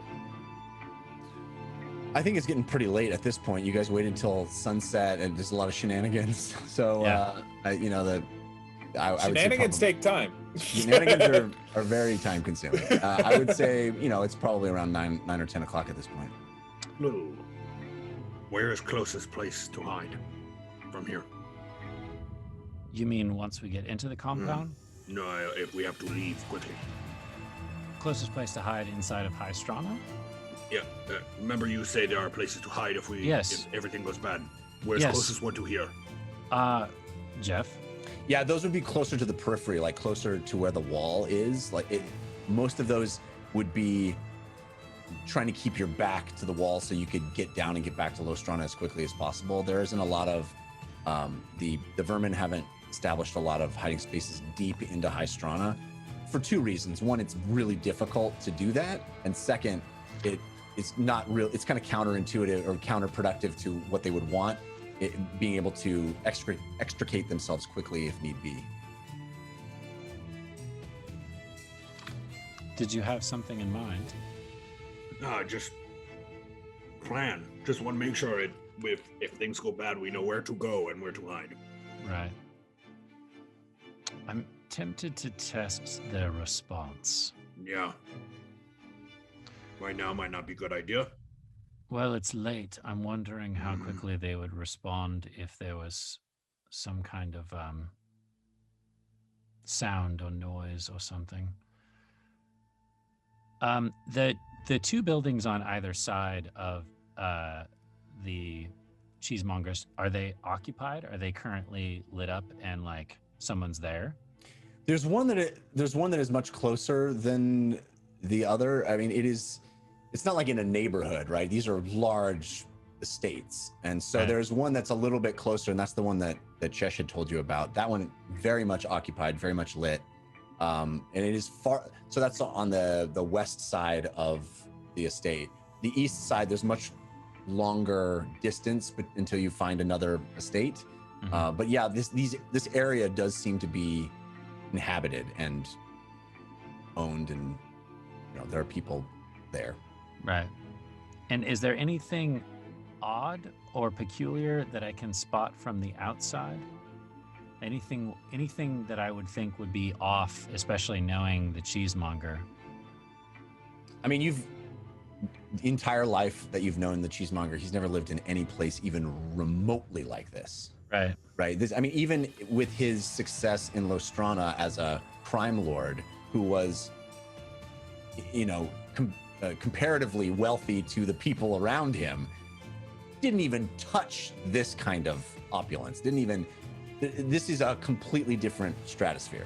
I think it's getting pretty late at this point. You guys wait until sunset, and there's a lot of shenanigans. So, yeah. Shenanigans take time. Shenanigans are very time consuming. I would say, it's probably around 9 or 10 o'clock at this point. Lou, where is closest place to hide from here? You mean once we get into the compound? No, if we have to leave quickly. Closest place to hide inside of Hystrana? Yeah, remember you say there are places to hide if everything goes bad. Where's closest one to here? Jeff? Yeah, those would be closer to the periphery, like closer to where the wall is. Most of those would be trying to keep your back to the wall so you could get down and get back to Lostrana as quickly as possible. There isn't a lot of the vermin haven't established a lot of hiding spaces deep into Hystrana for two reasons. One, it's really difficult to do that, and second, it's not real. It's kind of counterintuitive or counterproductive to what they would want. Being able to extricate themselves quickly if need be. Did you have something in mind? Just plan. Just want to make sure if things go bad, we know where to go and where to hide. Right. I'm tempted to test their response. Yeah. Right now might not be a good idea. Well, it's late. I'm wondering how quickly they would respond if there was some kind of sound or noise or something. The two buildings on either side of the Cheesemongers, are they occupied? Are they currently lit up and like someone's there? There's one that is much closer than the other. I mean, it's not like in a neighborhood, right? These are large estates. And so Right. there's one that's a little bit closer, and that's the one that Chesh had told you about. That one very much occupied, very much lit. And it is far, so that's on the west side of the estate. The east side, there's much longer distance until you find another estate. But yeah, this area does seem to be inhabited and owned, and there are people there. Right. And is there anything odd or peculiar that I can spot from the outside? Anything that I would think would be off, especially knowing the Cheesemonger? I mean, the entire life that you've known the Cheesemonger, he's never lived in any place even remotely like this. Right. Right. I mean, even with his success in Lostrana as a crime lord who was, comparatively wealthy to the people around him, didn't even touch this kind of opulence. This is a completely different stratosphere.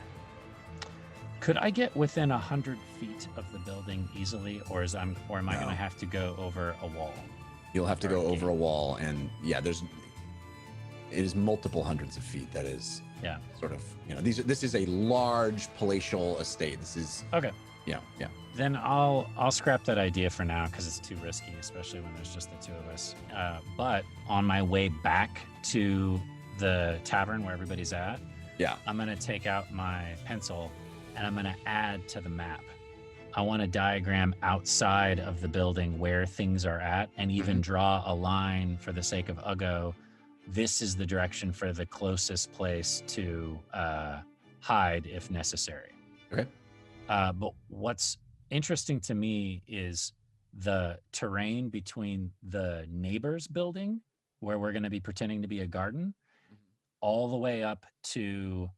Could I get within 100 feet of the building easily, or am I going to have to go over a wall? You'll have to go over a wall, and yeah, it is multiple hundreds of feet. That is sort of, this is a large palatial estate. This is okay. Yeah. Then I'll scrap that idea for now because it's too risky, especially when there's just the two of us. But on my way back to the tavern where everybody's at, I'm going to take out my pencil and I'm going to add to the map. I want to diagram outside of the building where things are at, and even draw a line for the sake of Uggo. This is the direction for the closest place to hide if necessary. Okay. But what's interesting to me is the terrain between the neighbor's building, where we're going to be pretending to be a garden, all the way up to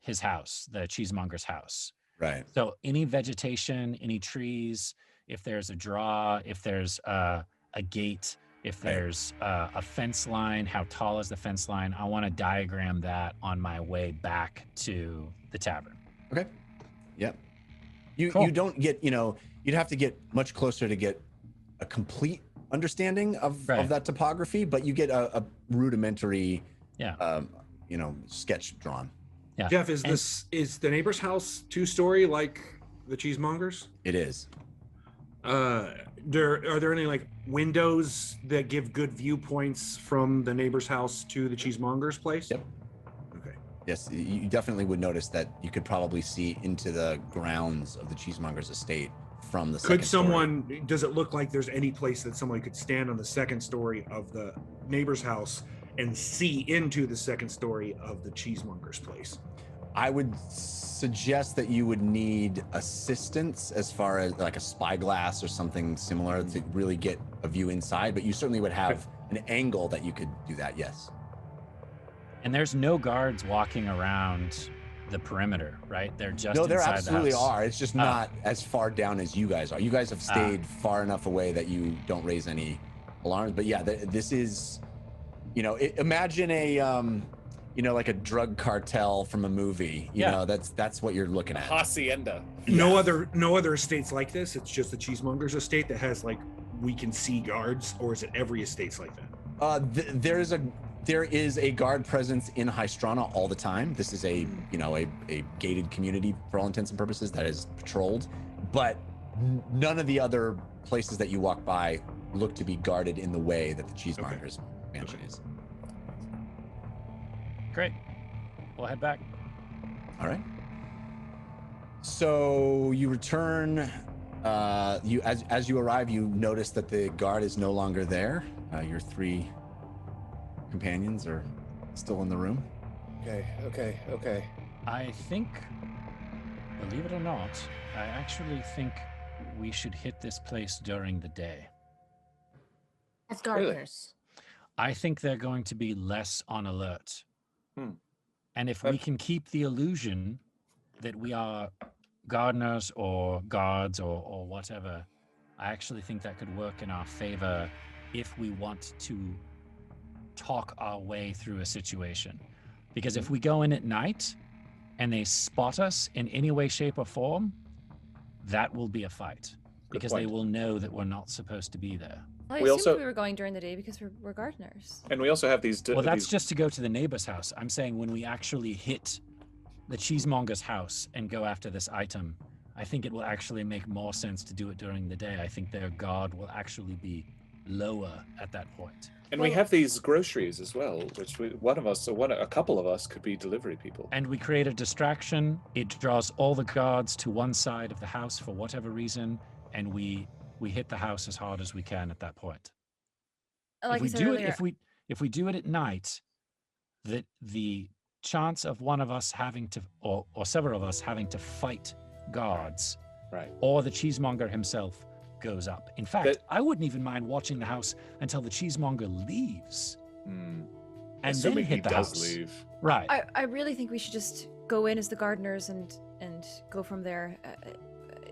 his house, the Cheesemonger's house. Right. So any vegetation, any trees, if there's a draw, if there's a gate, if there's a fence line, how tall is the fence line? I want to diagram that on my way back to the tavern. Okay. Yep. You don't get, you'd have to get much closer to get a complete understanding of that topography, but you get a rudimentary, sketch drawn. Yeah. Jeff, is the neighbor's house 2-story like the Cheesemonger's? It is. Are there any windows that give good viewpoints from the neighbor's house to the Cheesemonger's place? Yep. Okay. Yes, you definitely would notice that you could probably see into the grounds of the Cheesemonger's estate from the second story. Does it look like there's any place that somebody could stand on the second story of the neighbor's house and see into the second story of the Cheesemonger's place? I would suggest that you would need assistance as far as like a spyglass or something similar to really get a view inside, but you certainly would have an angle that you could do that, yes. And there's no guards walking around the perimeter, right? They're just No, there inside absolutely the house. are. It's just not as far down as you guys are. You guys have stayed far enough away that you don't raise any alarms. But yeah, this is, imagine a, like a drug cartel from a movie. You know, that's what you're looking at. Hacienda. No other estates like this. It's just the Cheesemonger's estate that has we can see guards, or is it every estate's like that? There is a guard presence in Hystrana all the time. This is a gated community for all intents and purposes that is patrolled, but none of the other places that you walk by look to be guarded in the way that the Cheesemonger's mansion is. Great. We'll head back. All right. So you return. As you arrive, you notice that the guard is no longer there. Your 3 companions are still in the room. Okay. I think, believe it or not, I actually think we should hit this place during the day. As gardeners. I think they're going to be less on alert. And if we can keep the illusion that we are gardeners or guards or whatever, I actually think that could work in our favor if we want to talk our way through a situation. Because if we go in at night and they spot us in any way, shape, or form, that will be a fight because they will know that we're not supposed to be there. Well, I We assumed also- we were going during the day because we're gardeners. And we also have these. Well, that's just to go to the neighbor's house. I'm saying when we actually hit the cheesemonger's house and go after this item, I think it will actually make more sense to do it during the day. I think their guard will actually be lower at that point. And we have these groceries as well, which a couple of us could be delivery people. And we create a distraction. It draws all the guards to one side of the house for whatever reason, and we hit the house as hard as we can at that point. Like I said earlier, If we do it at night, the chance of one of us having to, or several of us having to fight guards, Right. or the cheesemonger himself goes up. In fact, I wouldn't even mind watching the house until the cheesemonger leaves, and Assuming then hit he the does house. leave. Right. I really think we should just go in as the gardeners and go from there.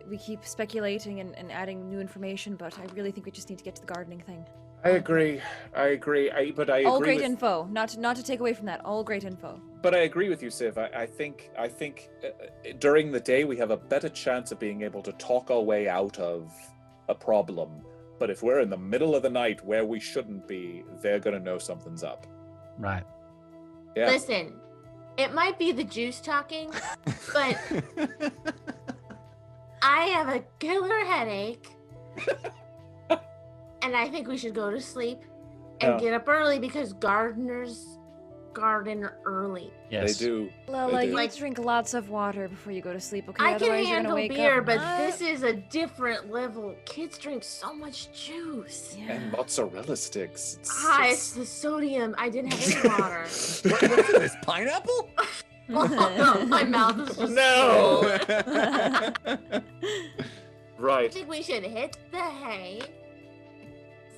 We keep speculating and adding new information, but I really think we just need to get to the gardening thing. I agree. But I All agree great with, info. Not to take away from that. All great info. But I agree with you, Civ. I think during the day we have a better chance of being able to talk our way out of a problem. But if we're in the middle of the night where we shouldn't be, they're gonna know something's up. Right. Yeah. Listen, it might be the juice talking, but I have a killer headache. And I think we should go to sleep and get up early because gardeners garden early. Yes. They do. Lola, you Like- drink lots of water before you go to sleep, okay? I can Otherwise you're gonna handle wake beer, up. but this is a different level. Kids drink so much juice. Yeah. And mozzarella sticks. It's the sodium. I didn't have any water. What's this, pineapple? My mouth is just No. I Right. think we should hit the hay,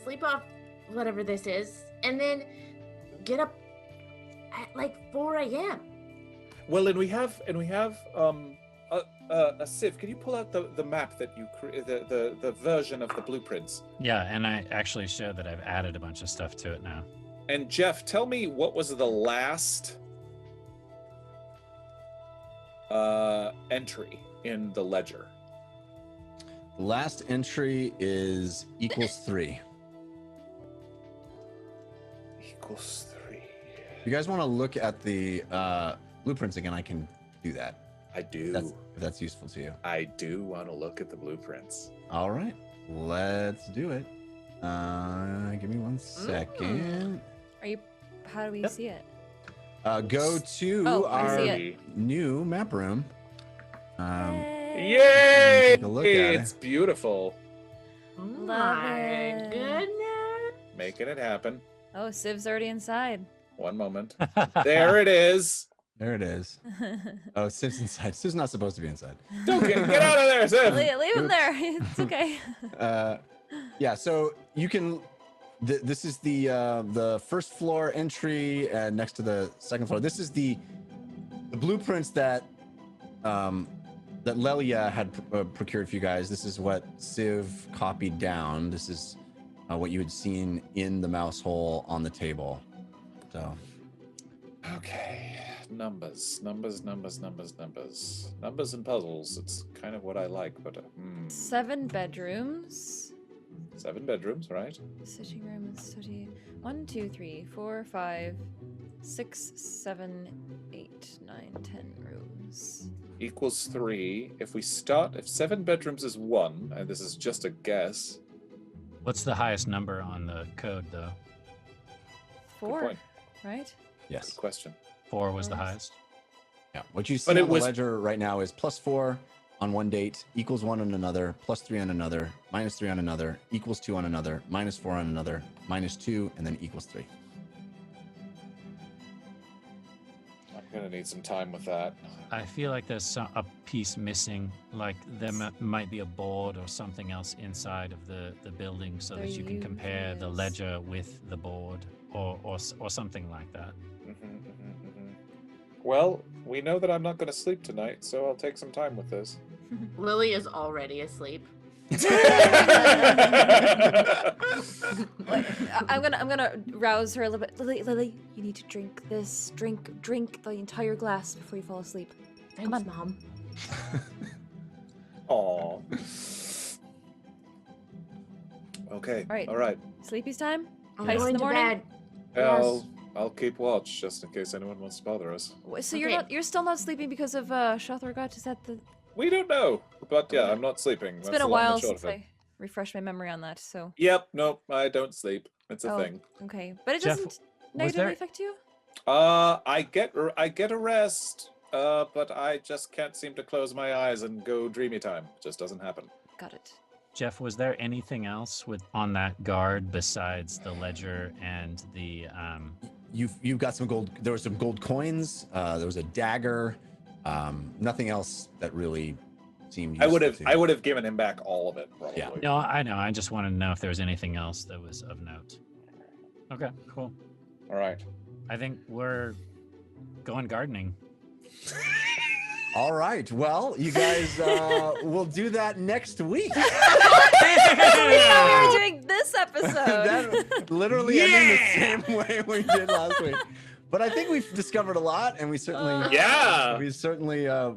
sleep off whatever this is, and then get up at like 4 a.m. Well, and we have Civ. Can you pull out the map that you the version of the blueprints? Yeah, and I actually showed that I've added a bunch of stuff to it now. And Jeff, tell me what was the last entry in the ledger? Last entry is equals 3. Equals 3. If you guys want to look at the blueprints again, I can do that. I do. If that's useful to you. I do want to look at the blueprints. All right, let's do it. Give me 1 second. How do we see it? Go to Oh, I our see it. new map room. Yay! Take a look at it. It's beautiful. Oh Love my it. goodness. Making it happen. Oh, Civ's already inside. One moment. There it is. There it is. Oh, Siv's inside. Siv's not supposed to be inside. Don't get out of there, Civ. Leave him there. It's okay. Yeah, so you can. This is the first floor entry next to the second floor. This is the blueprints that that Lelia had procured for you guys. This is what Civ copied down. This is what you had seen in the mouse hole on the table. So Okay. Numbers and puzzles. It's kind of what I like, but 7 bedrooms. 7 bedrooms, right? Sitting room and study. 1, 2, 3, 4, 5, 6, 7, 8, 9, 10 rooms. Equals 3. If 7 bedrooms is 1, and this is just a guess. What's the highest number on the code, though? 4, point. right? yes, Good question. 4 was the Nice. highest. yeah. What you see But on it the was- ledger right now is +4 on one date, equals 1 on another, +3 on another, -3 on another, equals 2 on another, -4 on another, -2, and then equals 3. I'm gonna need some time with that. I feel like there's a piece missing, like there might be a board or something else inside of the building so that There you can compare the is. ledger with the board or something like that. Well, we know that I'm not going to sleep tonight, so I'll take some time with this. Lily is already asleep. I'm gonna rouse her a little bit. Lily, you need to drink this. Drink the entire glass before you fall asleep. Thanks, on. Mom. Aw. Okay. All right. All right. Sleepy's time? I'm Heist in going the to morning? bed. I'll keep watch just in case anyone wants to bother us. So Okay. you're still not sleeping because of Shothorgot? Is that the... We don't know, but yeah, I'm not sleeping. It's That's been a the long and while short since of it. I refreshed my memory on that, so... Yep. Nope. I don't sleep. It's a Oh, thing. okay. But it Jeff, doesn't was negatively there- affect you? I get a rest, but I just can't seem to close my eyes and go dreamy time. Just doesn't happen. Got it. Jeff, was there anything else on that guard besides the ledger and the You've got some gold. There were some gold coins. There was a dagger. Nothing else that really seemed. I useful to would have given him back all of it, probably. Yeah. No, I know. I just wanted to know if there was anything else that was of note. Okay, cool. All right. I think we're going gardening. All right. Well, you guys will do that next week. We thought we were doing this episode. That literally ending the same way we did last week. But I think we've discovered a lot, and we certainly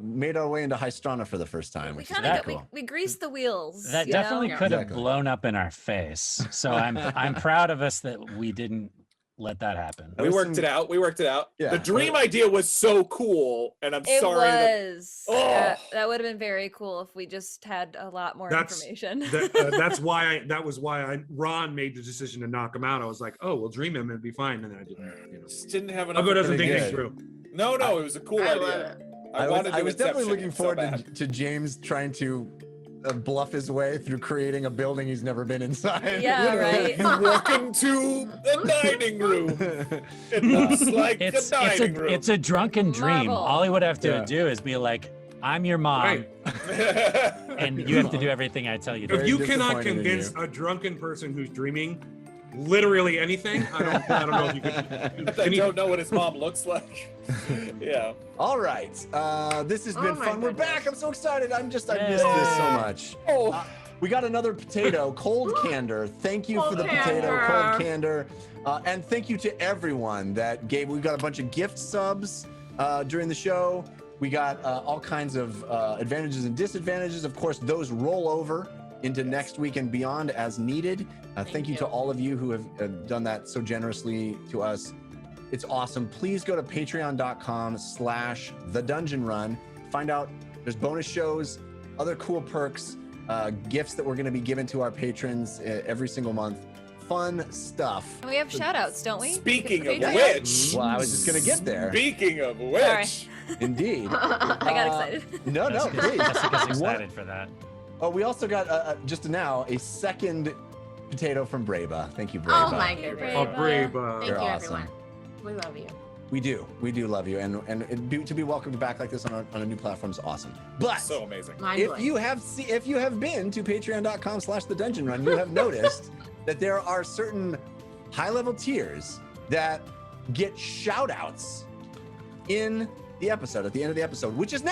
made our way into Hystrana for the first time, we which is kind very of cool. we greased the wheels. That you definitely know? could have Exactly. blown up in our face. So I'm proud of us that we didn't let that happen. That We was worked some- it out. We worked it out. Yeah. The dream idea was so cool, and I'm It sorry. was. Oh. That would have been very cool if we just had a lot more That's- information. That's why Ron made the decision to knock him out. I was like, oh, we'll dream him and be fine. And then I didn't. You know. Just didn't have enough. I'll go doesn't think good. things through. No, it was a cool I love idea. it. I wanted I to was definitely Inception looking it so forward bad. to James trying to bluff his way through creating a building he's never been inside. Yeah, right. You walk into the dining room. It looks like It's a dining room. it's a drunken dream. Marvel. All he would have to Yeah. do is be like, "I'm your mom," Right. and you have to do everything I tell you to. If Very you cannot disappointed in convince you. a drunken person who's dreaming literally anything, I don't know if you could. I don't know what his mom looks like. Yeah. All right. This has been Oh my fun. We're goodness. back. I'm so excited. I missed this so much. Oh. We got another potato, cold candor. Thank you for the Cold potato, candor. cold candor. And thank you to everyone that gave. We got a bunch of gift subs during the show. We got all kinds of advantages and disadvantages. Of course, those roll over into next week and beyond as needed. Thank you to all of you who have done that so generously to us. It's awesome. Please go to patreon.com/thedungeonrun. Find out there's bonus shows, other cool perks, gifts that we're going to be giving to our patrons every single month. Fun stuff. And we have shout outs, don't we? Speaking For of Patreon? which, Well, I was just going to get there. speaking of which, Sorry. Indeed. I got excited. No, no, please. Jessica's excited for that. Oh, we also got just now a second potato from Breba. Thank you, Breba. Oh my Thank you, goodness. Oh, Brave. brave. Thank You're you, awesome. everyone. We love you. We do love you, and to be welcomed back like this on a new platform is awesome. But so amazing. Mind if blowing. you have been to patreon.com/thedungeonrun, you have noticed that there are certain high-level tiers that get shout-outs in the episode at the end of the episode, which is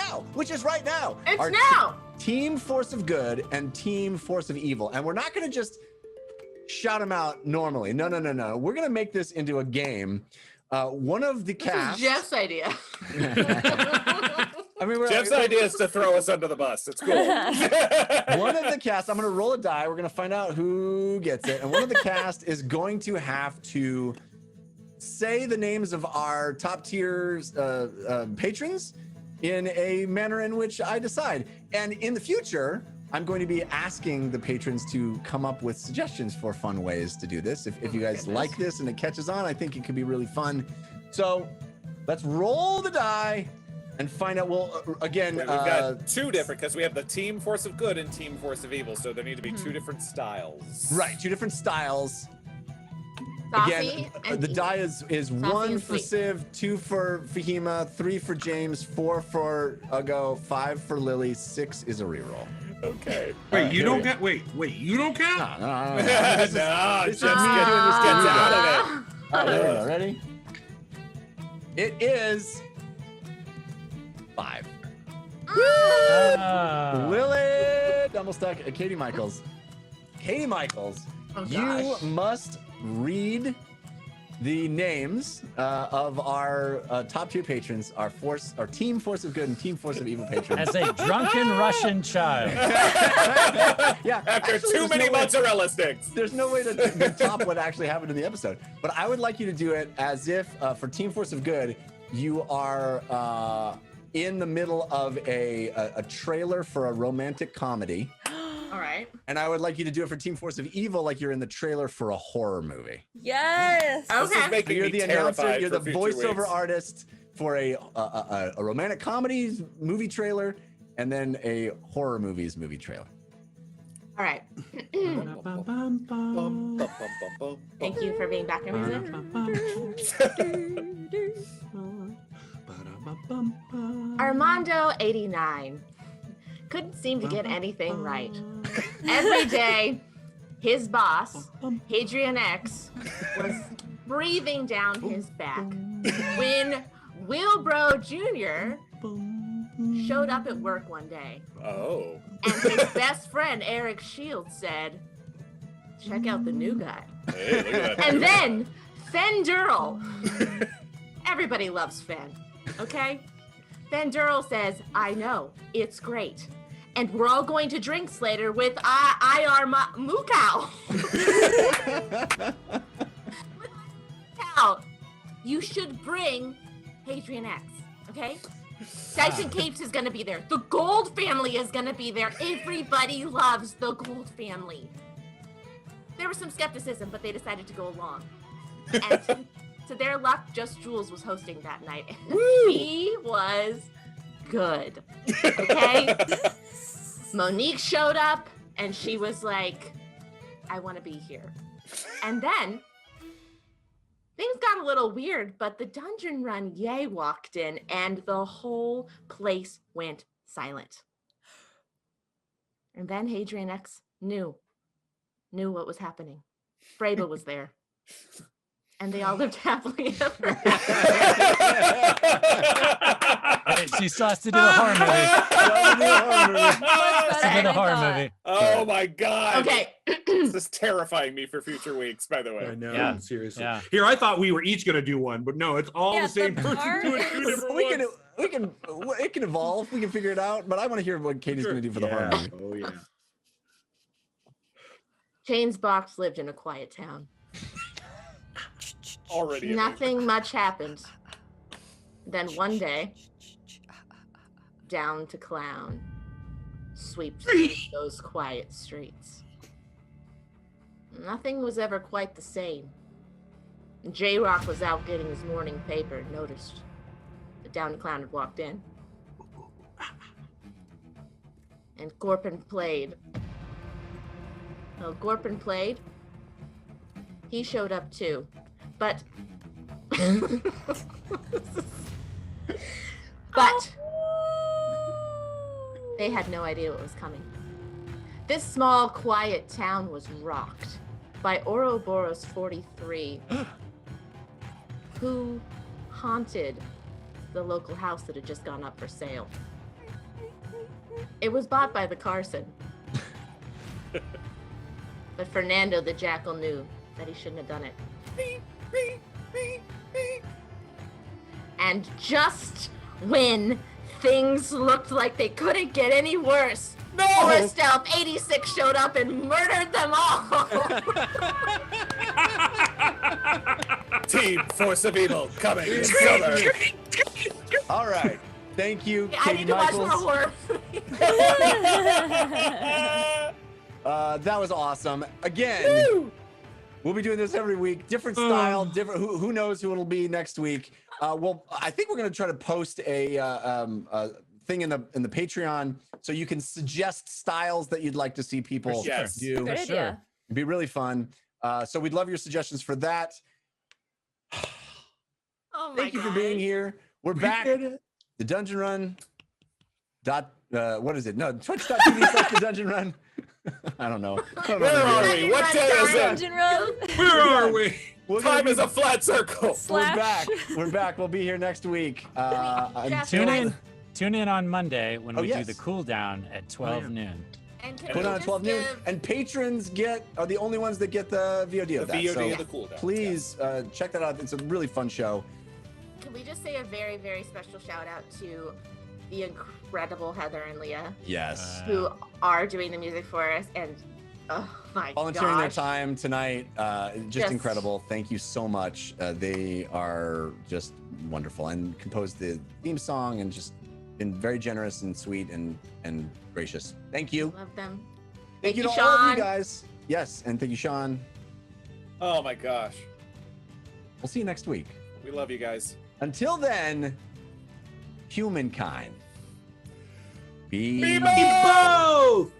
right now. It's Our now. Team Force of Good and Team Force of Evil, and we're not going to just shout them out normally. No. We're going to make this into a game. One of the This cast. is Jeff's idea. I mean, Jeff's idea is to throw us under the bus. It's cool. One of the cast, I'm going to roll a die. We're going to find out who gets it. And one of the cast is going to have to say the names of our top tier patrons in a manner in which I decide. And in the future, I'm going to be asking the patrons to come up with suggestions for fun ways to do this. If you guys like this and it catches on, I think it could be really fun. So let's roll the die and find out. Well, again, We've got two different, because we have the Team Force of Good and Team Force of Evil, so there need to be two different styles. right, two different styles. Saucy Again, and the die is 1 and for sweet. Civ, 2 for Fahima, 3 for James, 4 for Ugo, 5 for Lily, 6 is a reroll. Okay. Wait, you here don't we go. count? Wait, you don't count? No. No, This is- Jeff this is gets me doing this to you out guys. of it. All right, there we go. Ready? It is 5. Ah. Lily, double stack, Katie Michaels. Katie Michaels, Oh, you gosh. must read the names of our top tier patrons are Team Force of Good and Team Force of Evil patrons. As a drunken Russian child. Yeah. After actually, too there's many no way- mozzarella sticks. There's no way to top what actually happened in the episode. But I would like you to do it as if, for Team Force of Good, you are in the middle of a trailer for a romantic comedy. All right. And I would like you to do it for Team Force of Evil like you're in the trailer for a horror movie. Yes. This is Okay. So making you're me the announcer, terrified you're the for future voiceover weeks. artist for a romantic comedies movie trailer and then a horror movies movie trailer. All right. Thank you for being background music. Armando 89 couldn't seem to get anything right. Every day, his boss, Hadrian X, was breathing down his back when Wilbro Jr. showed up at work one day. Oh. And his best friend, Eric Shields, said, check out the new guy. Hey, look at that. And then Fen Durrell. Everybody loves Fen, okay? Fen Durrell says, I know, it's great. And we're all going to drinks later with IR Mukau. Mukau, you should bring Hadrian X, okay? Dyson Capes is gonna be there. The Gold family is gonna be there. Everybody loves the Gold family. There was some skepticism, but they decided to go along. And to their luck, Just Jules was hosting that night. And he was good. Okay? Monique showed up and she was like, I want to be here. And then things got a little weird, but the Dungeon Run Yay walked in and the whole place went silent. And then Hadrian X knew what was happening. Braba was there. And they all lived happily ever after. Wait, she still has to do a horror movie. She did a horror movie. Oh my god. Okay. This is terrifying me for future weeks, by the way. I know, Yeah. seriously. Yeah. Here, I thought we were each gonna do one, but no, it's all Yeah, the same the person part doing is- two different We ones. it can evolve. We can figure it out. But I want to hear what Katie's going to do for the horror movie. Oh yeah. Jane's Box lived in a quiet town. Already. Nothing much happened. Then one day, Down to Clown swept through those quiet streets. Nothing was ever quite the same. J-Rock was out getting his morning paper and noticed that Down to Clown had walked in. And Gorpin played. Well, Gorpin played. He showed up too. But they had no idea what was coming. This small, quiet town was rocked by Ouroboros 43, who haunted the local house that had just gone up for sale. It was bought by the Carson. But Fernando the Jackal knew that he shouldn't have done it. And just when things looked like they couldn't get any worse, Stealth 86 showed up and murdered them all. Team Force of Evil coming in summer. All right. Thank you, I Katie need to watch more Michaels. horror. That was awesome. Again, we'll be doing this every week. Different style, different. Who knows who it'll be next week? Well, I think we're gonna try to post a thing in the Patreon so you can suggest styles that you'd like to see people Yes. do. Good idea. It'd be really fun. So we'd love your suggestions for that. Oh my Thank you for God. being here. We're back. The Dungeon Run. What is it? No, twitch.tv/the Dungeon Run. I don't know. Where are we? What day is it? Dungeon Run. Where are we? We're gonna Time be- is a flat circle. We're Slash. back. We're back. We'll be here next week. Just until- Tune in on Monday when Oh, we yes. do the cool down at 12 noon. And can Put we on at just 12 noon, give- and patrons are the only ones that get the VOD of The that. VOD So of the cooldown. please check that out. It's a really fun show. Can we just say a very, very special shout out to the incredible Heather and Leah, Yes. who are doing the music for us, and oh my Volunteering their gosh. time tonight, just Yes. incredible. Thank you so much. They are just wonderful and composed the theme song and just been very generous and sweet and gracious. Thank you. Love them. Thank you to you, all of you Sean. guys. Yes, and thank you, Sean. Oh my gosh. We'll see you next week. We love you guys. Until then, humankind. Be both!